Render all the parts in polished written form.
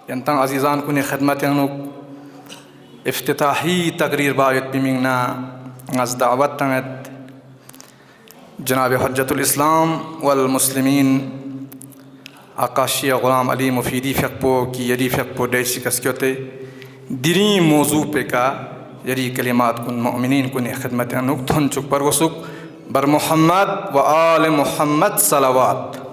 यंतंग अजीज़ान कुने खदमत अनुक इफ्तिताही तकरीर बायत बिमिंगना अज़ दावत तंगत जनाब हज्जतुल इस्लाम वल मुस्लिमीन आकाशी ग़ुलाम अली मुफीदी फ़िक़्पो की यरी फ़िक़्पो डेसी कसक्योते दिरी मौजू पे का यरी कलिमात कुन मुमिनीन कुने खदमत अनुक थन चुक पर वसुक बर मोहम्मद व आल मोहम्मद सलावत।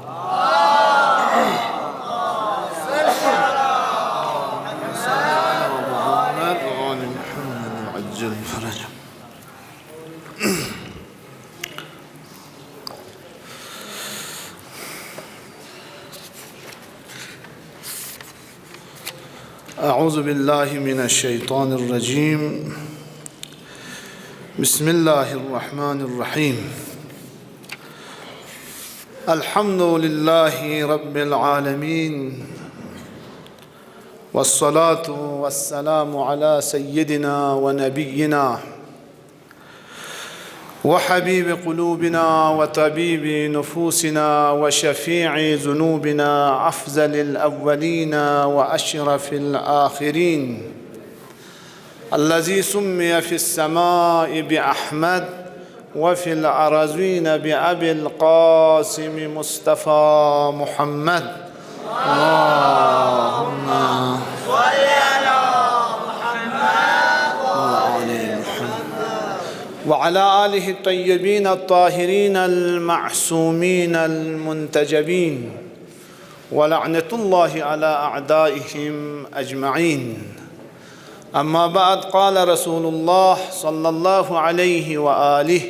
अऊज़ु बिल्लाहि मिनश शैतानिर रजीम बिस्मिल्लाहिर रहमानिर रहीम अल्हम्दुलिल्लाहि रब्बिल आलमीन वस्सलातु वस्सलामु अला सय्यिदिना व नबिय्यिना व हबीब क़ुलूबिना व तबीब नुफूसिना व शफ़ीअ ज़ुनूबिना अफ़ज़लिल अव्वलीना व अशरफ़िल आख़िरीन अल्लज़ी सुम्मिय फ़िस्समाइ बिअहमद व फ़िल अरज़ीन बिअबिल क़ासिम मुस्तफ़ा मुहम्मद अल्लाहुम्मा व अला आलिहि तय्यबीन अत्ताहिरीन अल-मअसूमीन अल-मुंतजबीन व लअनतुल्लाहि अला अअदाइहिम अजमईन। अम्मा बाद क़ाल रसूलुल्लाह सल्लल्लाहु अलैहि व आलिहि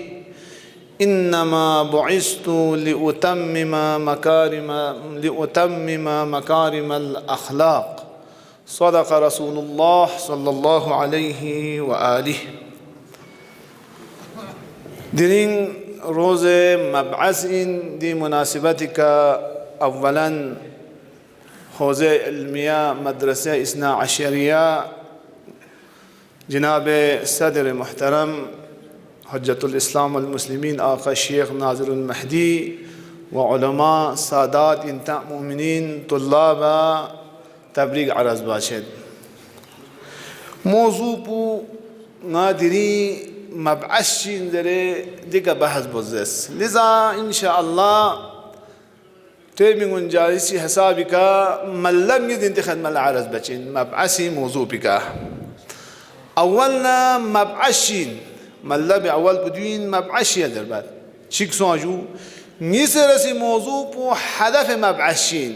इन्नमा बुइस्तु लिउतम्मिमा मकारिमल अख़लाक़ सदक़ रसूलुल्लाह सल्लल्लाहु अलैहि व आलिहि। दिरिंग रोज़ मबअस इन दी मुनासिबत का अव्वलन हौज़े इल्मिया मदरसा इस्ना अशरिया जनाब सदर मुहतरम हज्जतुल इस्लाम वल मुस्लिमीन आका शेख नाज़िरुल महदी व उलमा सादात इंता मुमिनीन तुल्लाबा तबलीग अर्ज़ बाशद मौजू पू नादिरी मबअस ज़रे दिका बहस बुज़्ज़स लिज़ा इंशाअल्लाह टेमिंग जारिसी हसाबी का मल्लम ये दिन खदमत अर्ज़ बचिन मबअसी मौजू बिका अव्वलना मबअसिन मल्लब अव्वल पुदीन मबअसी दरबार शिक सोजू निसरसी मौजू पू हदफ मबअसिन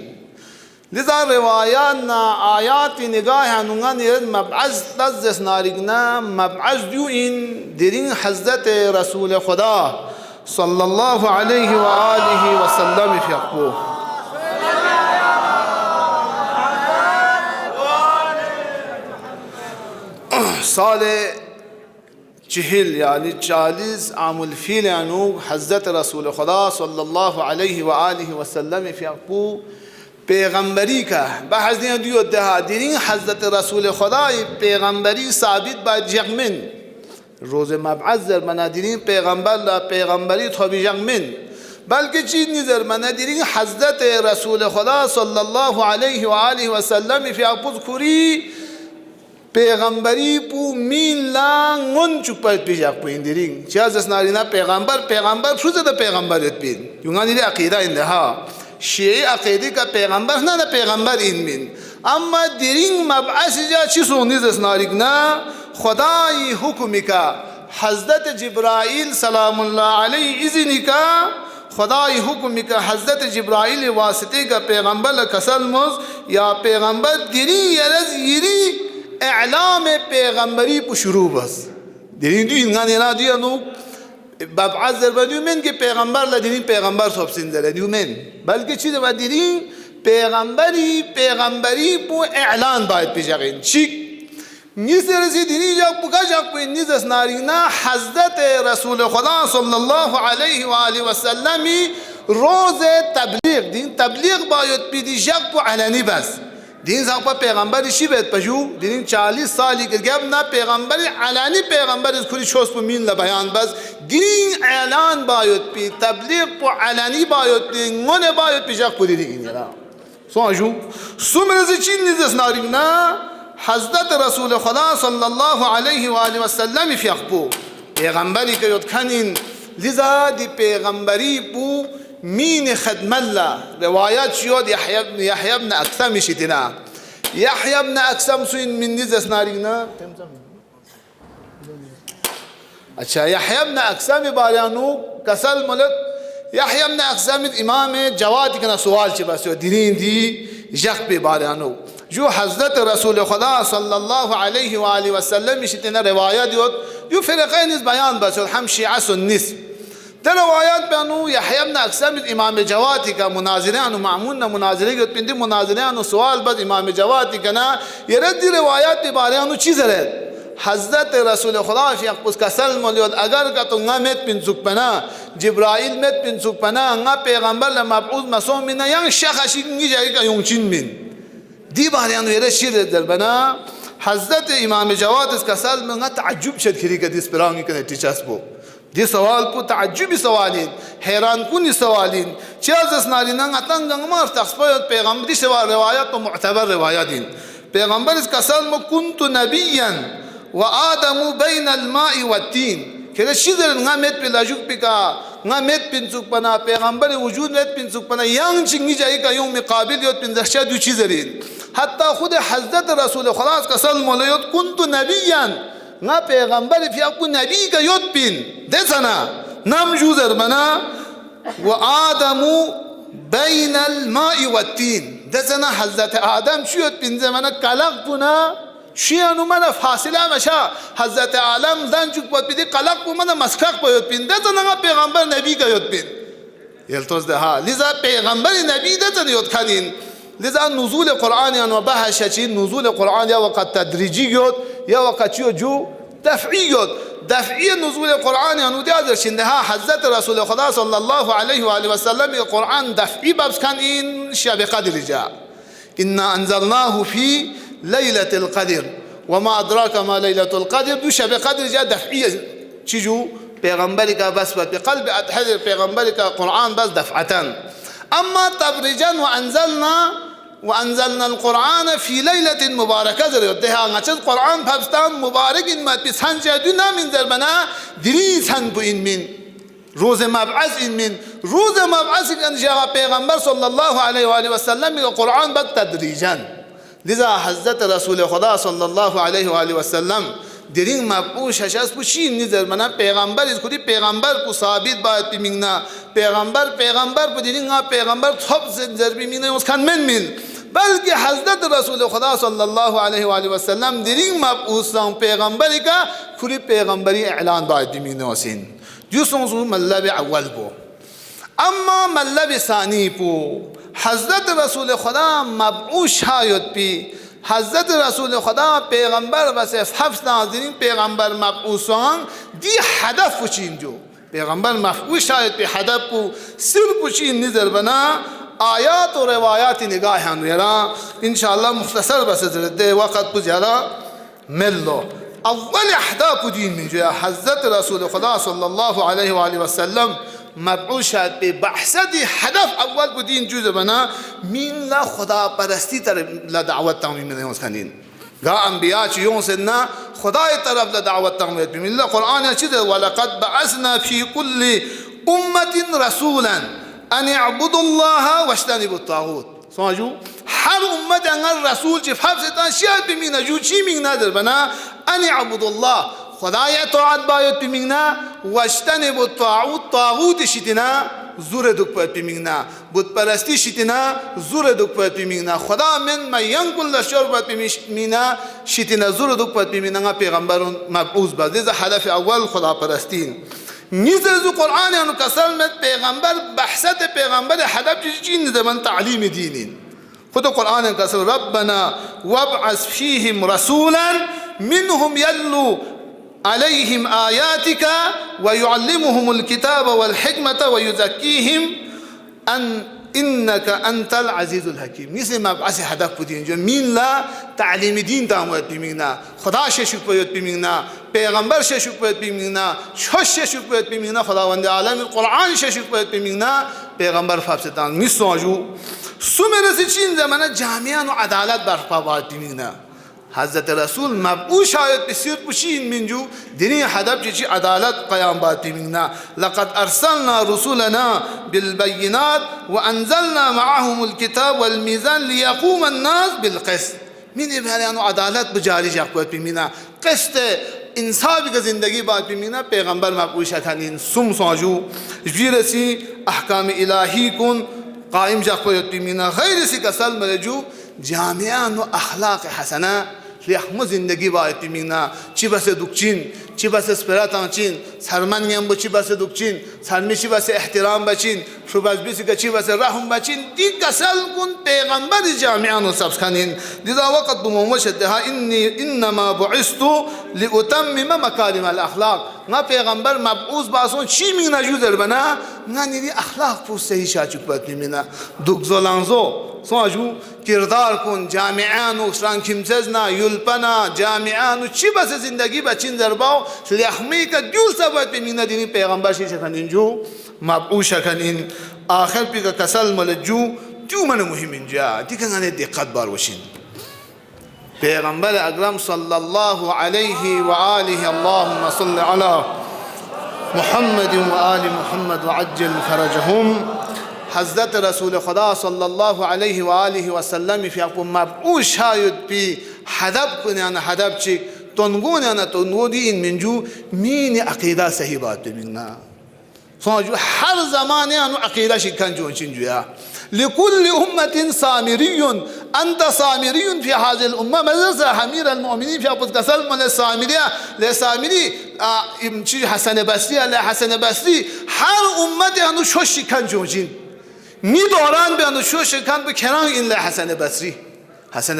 लिज़ा रिवायात ना आयात निगाह नुंगा निरद मबअस तज़्ज़स नारिगना मबअस दू इन दिरिंग हज़रत रसूल खुदा सल्लल्लाहु अलैहि व आलिहि वसल्लम फ़िक़्पो साल 40 यानी 40 आमुल फ़ील अनूग हज़रत रसूल खुदा सल्लल्लाहु अलैहि व आलिहि वसल्लम फ़िक़्पो पैगम्बरी का बहस दियो दिरिंग हज़रत रसूल खुदा पैगम्बरी साबित बा जगमिन रोज़ मबअस मना दिरिंग पैगम्बरी थोबी जगमिन बल्कि चीज़ निज़र मना दिरिंग हज़रत रसूल खुदा सल्लल्लाहु अलैहि व आलिहि वसल्लम फ़िक़्पो खुरी पैगम्बरी पू मीन लांगन चुपर पिजाक पुइन दिरिंग चाज़स नारिना पैगम्बर फुज़द पैगम्बर पिन युगानी रे अक़ीदा इंदहा शेई अक़ीदी का पैगम्बर ना पैगम्बर इन मिन अम्मा दिरिंग मबअस जा चिसोनी जसनारिकना खुदाई हुक्म का हज़रत जिब्राइल सलामुल्लाह अलैहि इज़्नि का खुदाई हुक्म का हज़रत जिब्राइल वास्ते का पैगम्बर कसलमुज़ या पैगम्बर दिरी यरज़ यरी एलाम पैगम्बरी पु शुरू बस दिरिंग दू इंगा नेना दिया नु मबअस ज़रबदू में के पैगम्बर लदिरिंग पैगम्बर सबसिन ज़रदू में बल्कि चीज़ वदिरिंग पैगम्बरी पु एलान बात पिजागिन चिक निसर से दिनी जाक पुका जाक पे निजस नारिना हज़रत रसूल खुदा सल्लल्लाहु अलैहि व आलिहि वसल्लम रोज़ तबलीग दिन तबलीग बायत पीदी जाक पु अलनी बस दिन साक पर पैगम्बर शिबत पजू दिन 40 साल के गब ना पैगम्बर अलनी पैगम्बर इस खुरी शोस पु मीन ला बयान बस दिन ऐलान बायत पी तबलीग पु अलनी बायत पी ngoने बायत पी जाक पु दिन سوانجو سمرز چین نزس نارینگنا حضرت رسول خدا صلی الله علیه و آله و سلم فیقبو پیغمبری که یاد کنین لذا دی پیغمبری بو مين خدم الله روايات شيود يحيى بن أكثم شتنا يحيى بن أكثم سوين من نزس نارينا अच्छा यहया इब्न अक़सम बारियानु कसल मलक यहया इब्न अक़सम इमाम जवाद के ना सवाल चे बस दिनीं दी यक पे बारियानु जो हज़रत रसूल खुदा सल्लल्लाहु अलैहि व आलिहि वसल्लम इश्तिना रिवायत यो फ़िरक़ैन इस बयान बस हम शिया सुन्निस तर रिवायत बयानु यहया इब्न अक़सम इमाम जवाद का मुनाज़िरानु मामून ना मुनाज़िरे के पिंडी मुनाज़िरानु सवाल बस इमाम जवाद का ना ये रद्दी रिवायत बारियानु चीज़ है हज़रत रसूल खुदा फ़ियक़ कसल मौलूद अगर का तो ङा पिन सुकपना जिब्राइल में पिन सुकपना ङा पैगंबर मबऊस मसोम मिना यंग शख़शी ङी जाए का योंचिन मिन दी बारियानु ये शिर दरबना हज़रत इमाम जवाद इस कसल में ङा तअज्जुब शद खरी का दिस परांगी का टीचर्स बो दी सवाल को तअज्जुबी सवालिन हैरान कुनी सवालिन चाज़स नारिना ङा तंग मार तस्बयत पैगंबरी सवाल रिवायत तो मुअतबर रिवायतिन पैगंबर इस कसल में कुन्तु नबिय्यन व आदमु बैन अलमाइ वत्तीन केले शिदर ngamet pelajuk pika ngamet pinsuk pana पैगंबर वजूद में पिंसुक पना yang चिंगी जाए का यूं मुकाबिल योत पिंजशा दु चीज़रीन हत्ता खुद हज़रत रसूल खुदा का सल मौलूद कुन्तु नबिय्यन ङा पैगंबर फिर आपको नबी का योत पिन देसना नाम जूज़र बना व आदमु बैन अलमाइ वत्तीन देसना हज़रत आदम शुयत पिन ज़माना कलक पुना शियानु मना फासिला मशा हज़रत आलम दान चुक पद पिदी कलक को मना मस्खक पयोत पिन देता नंगा पैगंबर नबी का योत पिन यल्तोस दहा लिज़ा पैगंबर नबी देता योत खानिन लिज़ा नुज़ूल कुरान यान वबाह शचीन नुज़ूल कुरान या वक़्त तदरीजी योत या वक़्त जो दफ़ई योत दफ़ई नुज़ूल कुरान यान उदियाज़र शिंदहा हज़रत रसूल खुदा सल्लल्लाहु अलैहि व सल्लम ये कुरान दफ़ई बब्स खानिन शब क़द्र जा इन्ना अंज़लनाहु फ़ी लैलतुल क़द्र वमा अदराका मा लैलतुल क़द्र दो शब क़द्र जा दफ़ई चीज़ू पैगंबर का बस बक़ल्ब अतहज़र पैगंबर का कुरान बस दफ़अतन अम्मा तबरिजन व अंज़लना القرآن في ليلة मुबारक ज़र देहा ngachaz कुरान फबस्तान मुबारक इन मत पिसान जादुना मिन ज़रबना दरीसान बु इन मिन रोज़ मबअस इन मिन रोज़ मबअस इन जगह पैगंबर सल्लल्लाहु अलैहि वसल्लम का कुरान बस तदरीजन लिज़ा हज़रत रसूल खुदा सल्लल्लाहु अलैहि वसल्लम दिरिंग मबऊश हशास पुशीन निज़र मना पैगंबर इस खुदी पैगंबर को साबित बात पिमिंगना पैगंबर को दिरिंगा पैगंबर थोप से ज़रबी मिने उसखान मन मिन बल्कि हज़रत रसूल खुदा सल्लल्लाहु अलैहि वसल्लम दिरिंग मबऊस पैगंबर का खुदी पैगंबरी ऐलान बात पिमिंगना उसिन जुसोंसु मल्लब अव्वल बो अम्मा मल्लब सानी पो हज़रत रसूल खुदा मबऊश हायत पी हज़रत रसूल खुदा पैगंबर बस हफ्स नाज़रीन पैगंबर मबऊसान दी हदफ पुचीन जो पैगंबर मबऊश हायत पे हदफ को सिर पुचीन निज़र बना आयात और रिवायात निगाह यारा इंशाअल्लाह मुख्तसर बस दे वक़्त को ज़रा मिल लो अव्वल अहदाफ दीन में जो हज़रत रसूल खुदा सल्लल्लाहु अलैहि वसल्लम मबऊश पे बहसदी हदफ अव्वल को दीन जो बना मीन ला खुदा परस्ती तरफ ला दावत तामीम में उसखानीन गा अंबिया चियों से ना खुदा तरफ ला दावत तामीम में मिल्ला कुरान चीज़ वलक़द बअसना फी कुल्ली उम्मतिन रसूलन अन अअबुदुल्लाह वज्तनिबुत तागूत समझो हर उम्मत अंगर रसूल चिफ़ाब से ताशिया पे मीना जो ची मीना दर बना अन अअबुदुल्लाह खुदाया तोआत बायत पिमिंगना वज्तनिबुत तागूत तागूत शितना ज़ुरे दुख पर पिमिंगना बुत परस्ती शितना ज़ुरे दुख पर पिमिंगना खुदा में मयंकुल लशर पर पिमिंगना शितना ज़ुरे दुख पर पिमिंगना पैगंबर मबऊस बाज़ हदफ अव्वल खुदा परस्तीन निज़र जो कुरान यानु कसल में पैगंबर बहसत पैगंबर हदफ चीज़ ज़मन तालीम दीनिन खुद कुरान कसल रब्बना वब्अस फीहिम रसूलन मिनहुम यल्लू अलैहिम आयातिका व युअल्लिमुहुमुल किताब वल हिकमत व युज़क्कीहिम अन इन्नका अंतल अज़ीज़ुल हकीम निसे मबअस हदफ पुदीन जो मीन ला तालीम दीन तामत पिमिंगना खुदा से शुक्रियत पिमिंगना पैगंबर से शुक्रियत पिमिंगना शोश से शुक्रियत पिमिंगना खुदावंद आलम कुरान से शुक्रियत पिमिंगना पैगंबर फाबसतान मिसोजू सुमेर से चीन ज़माना जामियान व अदालत बर्पा बात मिंगना हज़रत रसूल मबऊश आयत बिसिर पुशीन मिंजू दिनी हदब जिची अदालत क़याम बात मिंगना लक़द अरसलना रसूलना बिलबय्यिनात व अंज़लना मअहुमुल किताब वल मीज़ान लियक़ूम अन्नास बिलक़िस्त मिन इबरान अदालत बजारी जाक़वत मिना क़िस्त इंसाफ का ज़िंदगी बात मिना पैगंबर मबऊश खानीन सुम सोजू वीरसी अहकाम इलाही कुन कायम जाक़वत मिना गैर सी कसल मलजू जामियान व अखलाक हसना लियाखम ज़िंदगी बात मिना चिबा से दुखचिन चिबा से स्पराता चिन सरमान यंबो चिबा से दुखचिन सरमी चिबा से एहतराम बचिन शुबाज बिसी का चिबा से रहम बचिन दी कसल कुन पैगंबर जामियान व सब खानीन दिजा वक़्त बुमोमो शद्दहा इन्नमा बुइस्तु लिउतम्मिम मकारिम अल अखलाक ना पैगंबर मबऊस बासों ची मिना जुदर बना ना निरी अखलाक पुस सही शाचुपत मिना दुख जोलांजो सोजू किरदार कुन जामियान उसरान खिमसजना युल्पना जामियान चिबा से ज़िंदगी बचिन दरबाओ लियाखमी का जुल सबत पे मिना दिनी पैगंबर शी शखनिन जो मबऊश शखनिन आखिर पे का कसल मलजू जो मन मुहिम इंजा दिखंगाने दिक्कत बार वशिन पैगंबर अकरम सल्लल्लाहु अलैहि व आलिहि अल्लाहुम्मा सल्लि अला मुहम्मद व आलि मुहम्मद व अज्जल फरजहुम हज़रत रसूल खुदा सल्लल्लाहु अलैहि व आलिहि वसल्लम फी आपको मबऊश शायद पी हदब को ना हदब चिक तोनगो ना तोनगोदी इन मिंजू मीन अकीदा सही बात मिंगना सोजू हर ज़माने अनु अकीदा शिखन जो चिंजुया लिकुल उम्मतिन सामिरियुन अंत सामिरियुन फी हाज़िल उम्मा मज़र अमीर अल-मोमिनीन फी आपको कसल मन सामिरिया ले सामिरी इमची हसन बसरी अल हसन बसरी हर उम्मत अनु शो शिखन जो चिन मी दौरान पे अनुशो शिखान पे खेरांग इन ले हसन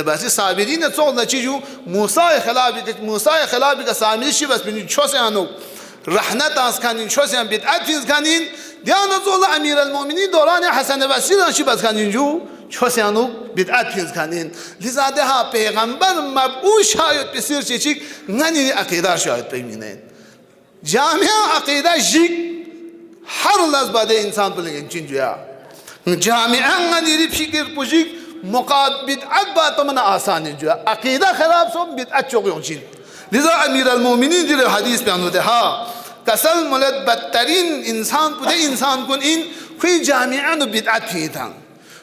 बसरी साबिरी ने चौक न चीजू मूसा खिलाफी का सामिरी शी बस बिन छो से अनु रहनत आस खानिन छो से बिदअत फिज खानिन ध्यान चौक अमीर अल-मोमिनीन दौरान हसन बसरी न शी बस खानिन जो छो से अनु बिदअत फिज खानिन लिजादे हा पैगंबर मबऊश शायद पे सिर चीची ngani अकीदा शायद पे मिने जामिया अकीदा जिक हर लज़्बा दे इंसान पे लेकिन चिंजुया जामियान निरी फिक्र पुजिक मुकाद बिदअत बातों में आसान है जो अकीदा खराब सो बिदअत चौकियों लिज़ा अमीर अल-मोमिनीन जिले हदीस पे अनुदे हाँ कसल मुलद बदतरीन इंसान पुदे इंसान कुन इन कोई जामियान बिदअत ही था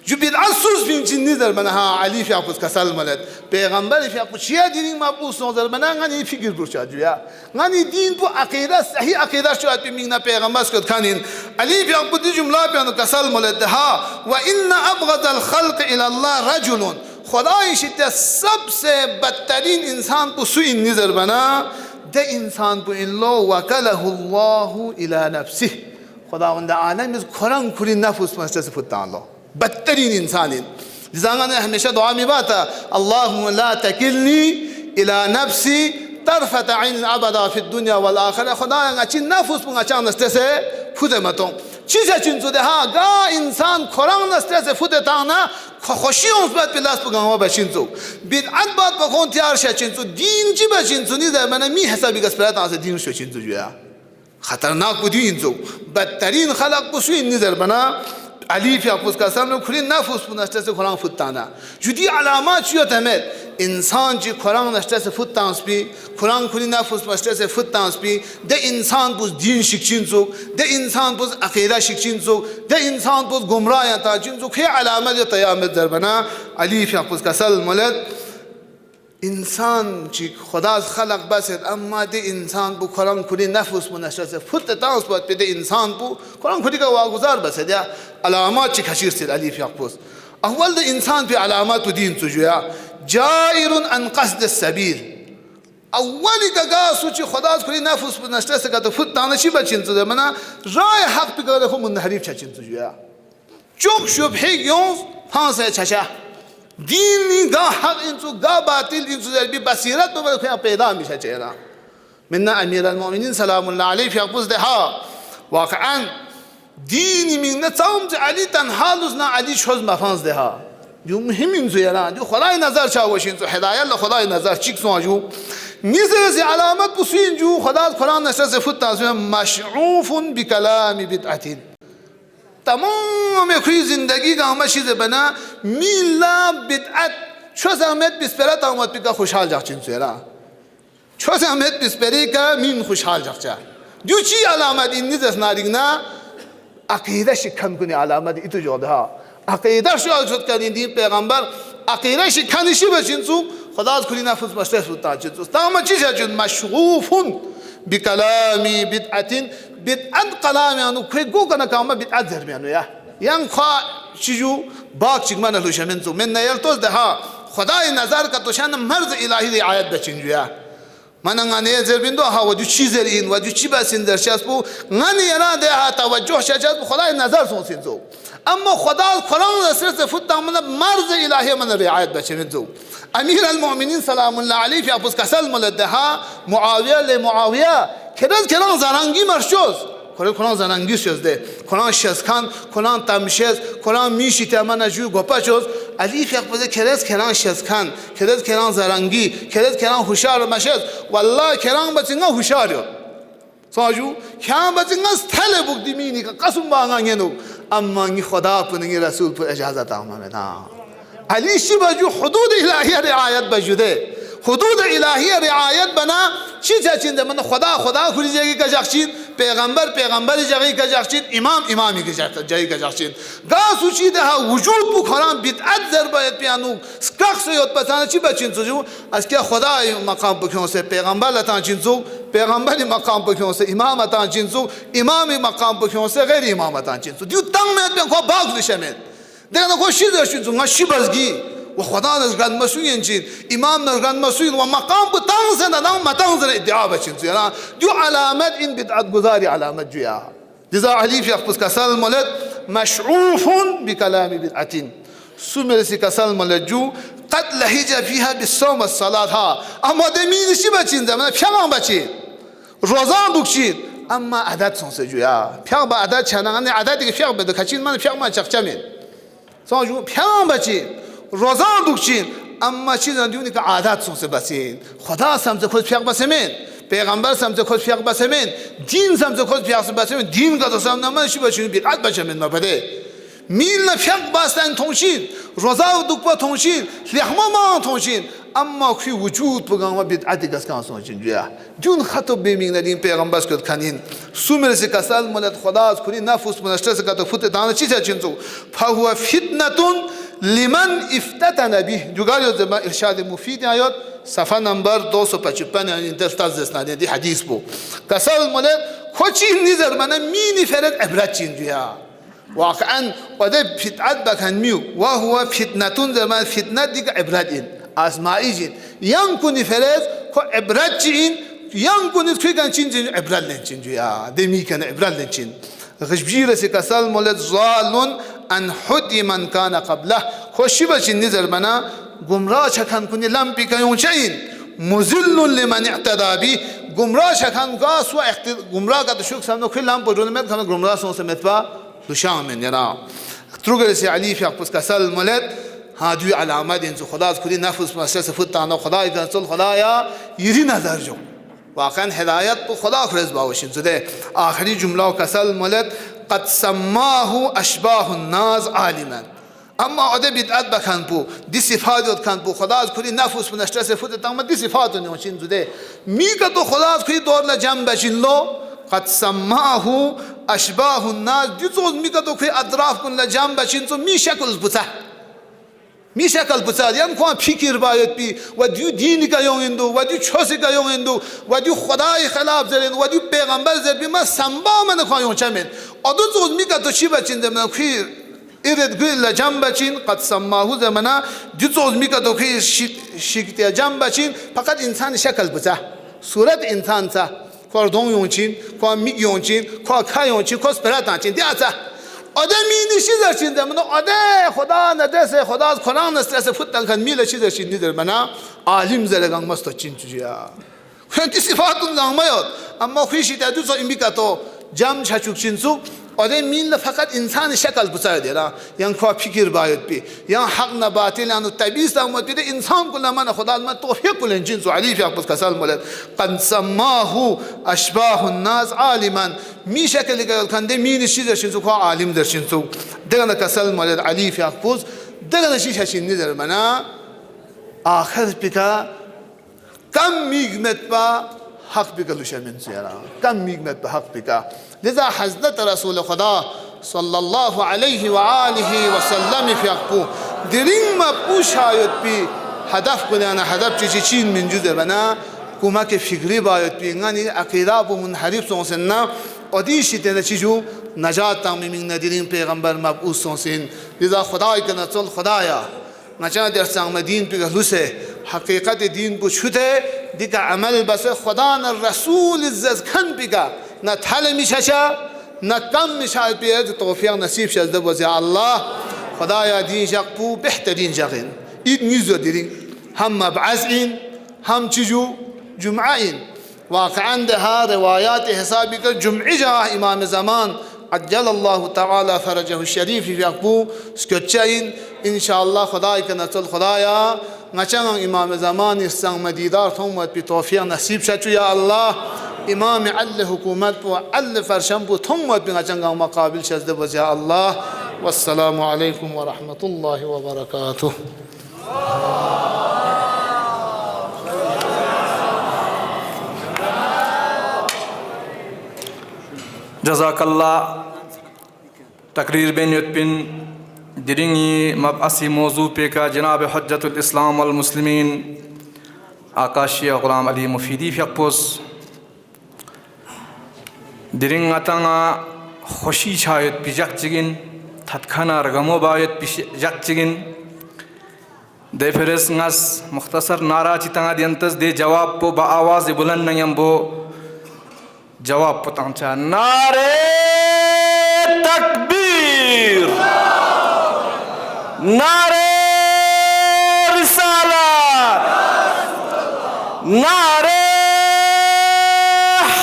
जो बिदअत सूस भी चिन्निदर बना हाँ अली फी आपको कसल मुलद पैगंबर फी आपको शिया दीनी मापूस नज़र बना गानी फिक्र पुछा जो या गानी दीन पु अकीदा सही अकीदा शुआत पे मिंगना पैगंबर को खानिन अली फी आपको दी जुमला पे अनु कसल मुलद हाँ व इन्ना अबग़ज़ल खल्क़ इलल्लाह रजुलुन खुदा इश्ते सबसे बदतरीन इंसान को सुई नज़र बना दे इंसान को इन लो वकलहुल्लाहु इला नफ्सिह खुदा उन्दा आलम इस खुरंग खुरी नफ्स मस्ते से फुतान लो बदतरीन इंसान जिसांगा ने हमेशा दुआ में बात है अल्लाहुम्मा ला तकिलनी इला नफ्सी तरफत ऐन अबदा फी दुनिया वल आखिरह खुदा अच्छी नफ्स पुंगा चांद नस्ते से फुते मतों चीज़ चिंचु दे हाँ गा इंसान खुरांग नस्ते से फुते ताना खुशी उस बात पे लास्ट पुगावा बचिंचु बिदअत बात पकों त्यार शे चिंचु दीन जी बचिंचु नहीं दे मैंने मी हिसाबी का स्परात आसे दीन शो चिंचु जो या खतरनाक बुद्धि इंचु बदतरीन खलक पुष्वी निज़र बना अली फी आपको उसका सामने खुली नफ्स पुनस्ते से खुरांग फुताना जुदी अलामात चुया तमें इंसान जी खुरांग नस्ते से फुतांस भी खुरांग खुली नफ्स नस्ते से फुतांस भी दे इंसान पुस दीन शिक्षिन सो दे इंसान पुस अकीदा शिक्षिन सो दे इंसान पुस गुमराह या ताजिन सो खे अलामत या तयामत दर बना अली फी आपको उसका सल मुलद इंसान जी खुदा खलक बस अम्मा दे इंसान को खुरांग खुली नफ्स नस्ते से फुतांस बात पे दे इंसान को खुरांग खुली का वागुजार बस दिया अलामत ची खशीर से अली फी आपको अव्वल दे इंसान पे अलामत दीन सुजुया जाइरुन अन क़स्द सबील अव्वली का गासु ची खुदा खुली नफ्स नस्ते से का तो फुताना ची बचिन सुजुया मना राय हक पे का देखो मुनहरिफ चचिन सुजुया चुक शुभ है क्यों फांस है छछा दीनी गा हक इंसु गा बातिल इंसु जल्दी बसीरत तो बल्कि पैदा हमेशा चेहरा मिन्ना अमीर अल-मोमिनीन सलामुल्लाह अलैहि फी अक़ुज़ दे हाँ वाक़अन दीनी मिन्ना चाउम जे अली तनहालुस ना अली शोज मफांस दे हाँ जो मुहिम इंसु यारा जो खुदाई नज़र चाहोश इंसु हिदायत ला खुदाई नज़र चिक सो आजू निज़र से अलामत पुसीन जो खुदा खुरान नशर से फुत्ता से मशऊफ़ुन बिकलामी बिदअतिन तमाम खुई जिंदगी का हम चीज़ बना मिला बिदअत छोसे हमें बिस्पेरा तामत पिका खुशहाल जाचिन सेरा छोसे हमें बिस्पेरी का मीन खुशहाल जाचा दूसरी अलामत इन्हीं जस्नारिंगना अकीदा शिक्षण कुनी अलामत इतु जोधा अकीदा शुआल शुद्ध करें दी पैगंबर अकीदा शिक्षण इसी बचिंसु खुदा खुली नाफुज मस्ते सुता चिंसु तामत चीज़ है जो मशगूफुन बिकलामी बिदअतिन बिदअत कलाम यानु कोई गो करना काम में बिदअत ज़रूरी यानु yang खा चीज़ू बाग चिकमान लुशमें तो मैं नयल तो दहा खुदा नज़र का तो शान मर्ज़ इलाही दी आयत बचिंजुया मन गाने ज़रूरी हा वो जो चीज़ें इन वो जो चीज़ सिंदर शास्पु गाने याना दे हा तवज्जो शास्पु खुदा नज़र सोचें तो अम्मा खुदा खुरान नसर से फुट तामन मर्ज़ इलाही मन रियायत बचिंजु तो अमीर अल-मोमिनीन सलामुल्लाह अलैहि fi आपस कसल मुलद्दहा मुआविया ले Muawiya Kerala ज़ारंगी मर्शोस Kur'an zanangi sözde, Kur'an şezkan, Kur'an tamşez, Kur'an mişi temana ju gopaçoz. Alif yakbıza kerez keran şezkan, kerez keran zarangi, kerez keran huşar maşez. Vallahi keran bacınga huşar yok. Saju, keran bacınga stale buk dimini ka kasum bağına genuk. Amma ni Xuda pınıngi Resul pı icazet almamed ha. Ali şi baju hudud ilahiye riayet bajude. Hudud ilahiye riayet bana çiçe çinde mana Xuda खुली कजाक्षिन पैगंबर जगह कजाक्षिन इमाम जगह कजाक्षिन गा सुची दहा वजूद बु खराम बिदअत जरबयत पियानु स्कक से योत पताना ची बचिन सुजु अस्के खुदा मकाम बखों से पैगंबर लता चिंसु पैगंबर मकाम बखों से इमाम अता चिंसु इमाम मकाम बखों से गैर इमाम अता चिंसु दिउ तंग में को बाग लिशमेन देखना को शिदर चिंसु ngashि बजगी وخدا نزگان مسئولین چین امام نزگان مسئول و مقام بتانگ سے ندام متانگ سے ادعا بچین سینا جو علامت این بدعت گزاری علامت جویا جزا علی فی اخبس کسال مولد مشعوف بکلام بدعتین سمر سی کسال مولد جو قد لهجه فيها بالصوم والصلاة ها اما دمین شی بچین زمان پیغام بچین روزان بکشین اما عدد سونسه جویا پیغام با عدد چنانه عددی که پیغام بده کچین من پیغام چخچمین سانجو پیغام بچین روزان دوچین اما چیزان دیونی که عادت سونسه بسین خدا سمزه خود پیغ بسمین پیغمبر سمزه خود پیغ بسمین دین سمزه خود پیغ بسمین دین که تو سمزه نمانشی بچین بیرعت بچمین مبده میل نفیغ باستن تونشین روزا و دوکبا تونشین لحما ما تونشین اما که وجود بگم و بیرعتی کس کان سونشین جویا جون خطب بیمین ندین پیغمبر سکت کنین سومر سی کسال ملت خدا از کلی نفوس منشتر سکت فوت دانه چیزه چینسو فهو فتنتون लिमन इफ्ततन भी जुगालियो जमा इरशाद मुफीद आयत सफ़ा नंबर 255 यानी दस्ताज दस्ताने दी हदीस बो कसल मने खोची निजर मने मीनी फरद इबरत चिन दिया वाकअन वदे फितअत बखन मियो वहुव फितनतुन जमा फितनत दी इबरत इन आसमाई जिन यंकुनि फरद को इबरत चिन यंकुनि फिगन चिन चिन इबरत लेन चिन दिया देमी कन इबरत लेन चिन غشبجيرة كسل مولد ظال أن حدي من كان قبله خوشي بچين نظر بنا گمراه شكان كوني لمبي كيون شين مزل لمن اعتدى بي گمراه شكان قاس و گمراه قد شوك سامنو كل لمبو جون مد كان گمراه سون سمتبا دشام من يرا تروغل سي علي في اقص كسل مولد هادوي علامات انسو خدا كل نفس مسس فتانا خدا ينزل خدايا يري نظر جو واقعا هدایت تو خدا خرز باوشین زده آخری جمله و کسل مولد قد سماه اشباه الناس عالما اما عده بدعت بکن بو دی صفات کن بو خدا از کلی نفس منشتر صفات تمام دی صفات نیوشین زده می که تو خدا از کلی دور لجم بچین لو قد سماه اشباه الناس دی تو می که تو کلی اطراف کن لجم بچین تو می شکل بوده می شکل بساد یعنی کوان فکر باید بی و دیو دینی که یون اندو و دیو چوسی که یون اندو و دیو خدای خلاف زرین و دیو پیغمبر زر بی ما سنبا من کوان یون چمین آدو زود می که تو چی بچین زمنا کی ایرد گل جام بچین قد سماهو زمنا دیو زود می که تو کی شکتی جام بچین فقط انسان شکل بسا صورت انسان سا کاردون یون چین کوان می یون چین کوان کا یون چین کوس پرات چین دیاسا آدمی نشیزر چین دمنا آده خدا ندرسه خدا از قرآن نسترسه فتن کن میل چیزر چین دیدر منا عالم زرگان مستو چین چوجیا خیلی صفاتون زنگ میاد اما خیشی تدوسو این بیکتو جمع چچوک چین سو और ये मीन फ़कत इंसान शक्ल बुचाए दे रहा यहाँ ख्वा फिक्र बायत पे यहाँ हक न बातिल यानो तबीस तामत पे इंसान को लमन खुदा में तोफ़ी को लेंचिन सो अली फ़ियाक़ कसल मलद कंसमाहु अशबाहुन्नास आलिमन मी शक्ल के खंदे मीन इसी दर्शन सो ख्वा आलिम दर्शन सो देखना कसल मलद अली फ़ियाक़ देखना शीश हशीन निज़र मना आखिर पिका कम मिगमत पा हक पिका लुशमिन सेरा कम मिगमत पा हक पिका लिज़ा हज़रत रसूल खुदा सल्लल्लाहु अलैहि व आलिहि वसल्लम फ़ियाक़ू दिरिंग मा पूछायत पी हदफ कुनाना हदफ चीज़ min जुज़े बना कुमा के फिक्री बायत पी गानी अक़ीदा बु मुनहरिफ सोंसना अदीशी तेरा चीज़ू नजात तामी मिंग नदिरिंग पैगंबर मबऊस सोंसिन लिज़ा खुदा के नचल खुदाया नचा दरसांग मदीन पे गलुसे हकीकत दीन को छुते दिका अमल बस खुदा न रसूल इज्जत खन पिका न थल मिशा न कम मिशा पे तौफीक नसीब शज़द वज़ा अल्लाह खुदाया दीन जक़पू बेहतरीन जगन ईद न्यूज़ दिरिंग हम मबअज़इन हम चीज़ू जुम्आइन वाक़अन दहा रिवायात हिसाबी का जुम्ई जहाँ इमाम ज़मान अज्जलल्लाहु तआला फ़रजहु शरीफ फ़ियाक़ू स्कच्चाइन इंशाअल्लाह खुदा के नचल खुदाया नचंग इमाम ज़मान संग मदीदार थोमत पे तौफीक नसीब शचु या अल्लाह इमाम अल हुकूमत पो अल फरशम पो थोमत पे नचंग मकाबिल शज़द वज़ा अल्लाह वस्सलामु अलैकुम व रहमतुल्लाहि व बरकातुहू। जज़ाकल्ला तकरीर बेन युतपिन दिरिंगी मबअसी मौजू पे का जनाब हज्जतुल इस्लाम वल मुस्लिमीन आकाशीय ग़ुलाम अली मुफीदी फ़ियाक़पोस दिरिंग अतंगा खुशी छायत पिजक चिगिन थतखाना रगमो बायत पिजक चिगिन दे फिरस नस मुख्तसर नारा चितंगा दियंतस दे जवाब पो बाआवाज़ बुलंद नयम बो जवाब पतांचा नारे तकबीर नारे रिसालत नारे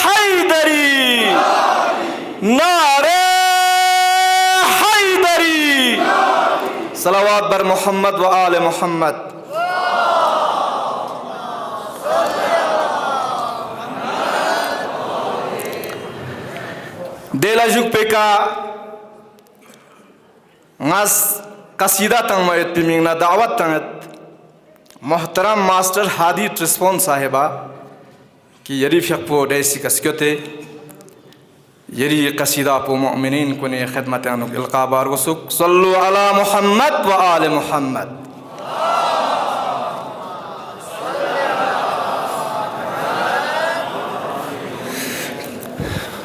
हैदरी नारे हैदरी सलावत बर मोहम्मद व आले मोहम्मद। देला जुग पे का ngaz kasida tang mayet pimingna da'wat tangat muhtaram master hadi respond sahiba ki yari fiqpo daisi kaskyote yari kasida po mu'minin kuni khidmat anuk ilqabar wasuk sallu ala muhammad wa ali muhammad।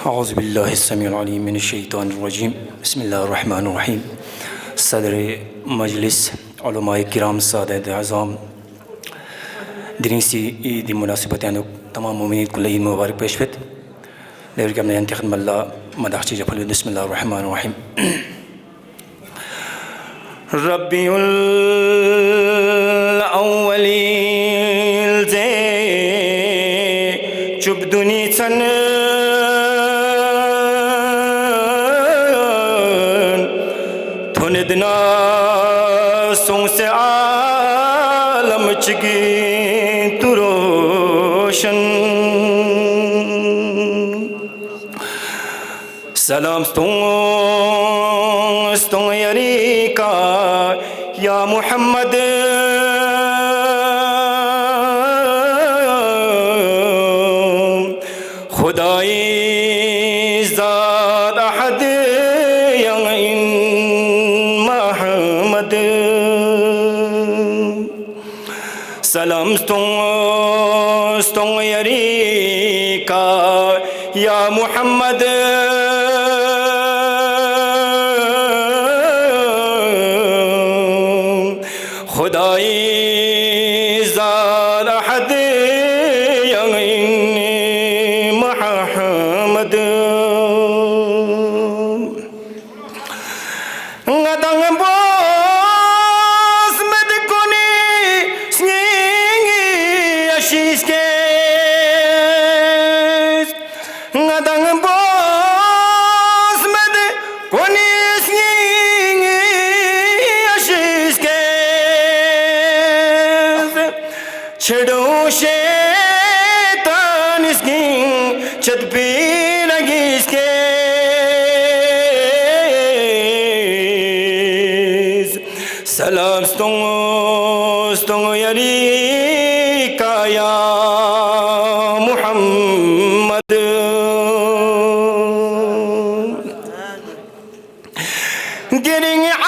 أعوذ بالله السميع العليم من الشيطان الرجيم بسم الله الرحمن الرحيم। सदर मजलिस उलमाए किराम सादत आज़ाम दिनसी ईद मुनासिबत तमाम मुमिनीन को ईद मुबारक पेशफत लेकिन हमने इंतखब मल्ला मदाहची जफल बिस्मिल्लाह रहमान रहीम। रब्बिउल अव्वलीन जे चुबदुनी सन इतना सों से आलम चगी तुरोशन सलाम स्तों यारी का या मुहम्मद खुदाई ज़ात अहद सलाम स्तों यारी का या मुहम्मद खुदाई ज़ात अहद महमद She's छेड़ो शैतान इसकी छत पे लगी इसके सलाम स्टोंग यारी काया Muhammad getting alam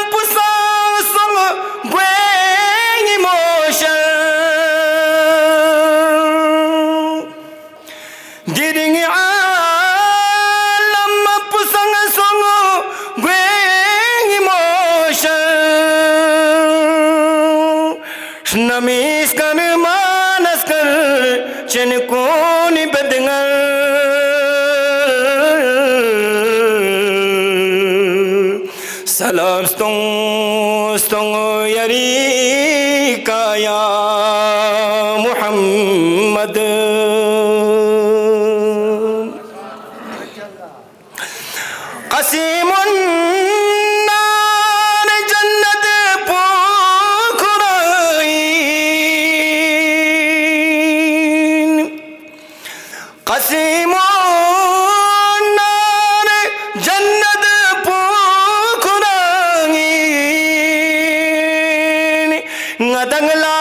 pusang song bring emotion getting alam pusang song bring emotion namis kan manas kar chen ko ni bedengal सलाम स्टोंग यारी काया मुहम्मद कसीमुन नार जन्नत पुखराइन कसीमुन नार जन्नत ngadangla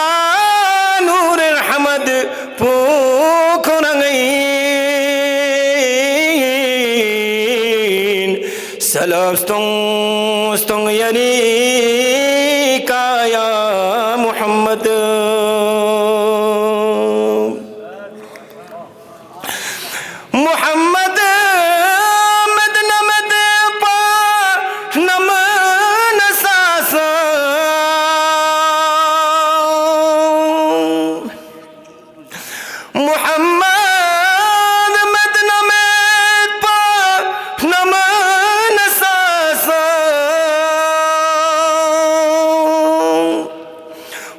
nur hamad pukurangain salam stong yani kaya muhammad muhammad madna mad pa naman sasa Muhammad madna med pa naman sasa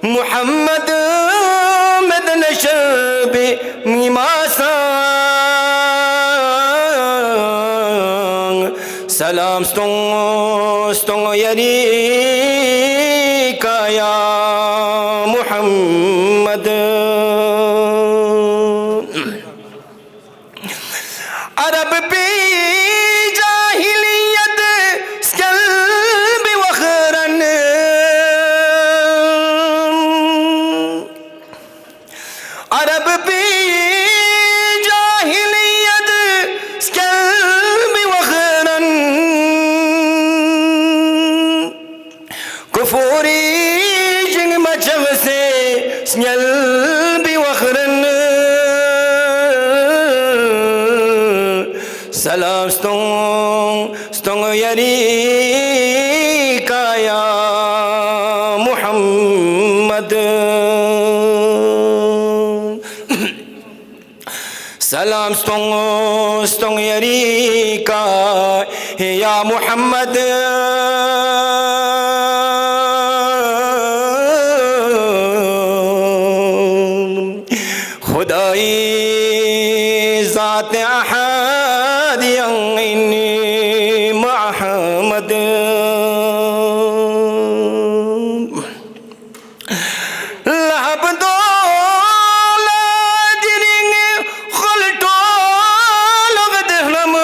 Muhammad madna shabi mimasa salam stong yari kaya Muhammad अरब पे जाहिलियत स्कल्ब वखरन अरब पे जाहिलियत स्कल्ब वखरन कुफूरी जिंग मचव से स्कल्ब वखरन salam stong yari kaya muhammad salam stong yari kaya muhammad khudai zat ahad inni muhammad lahab do la diring khulto lagdhlam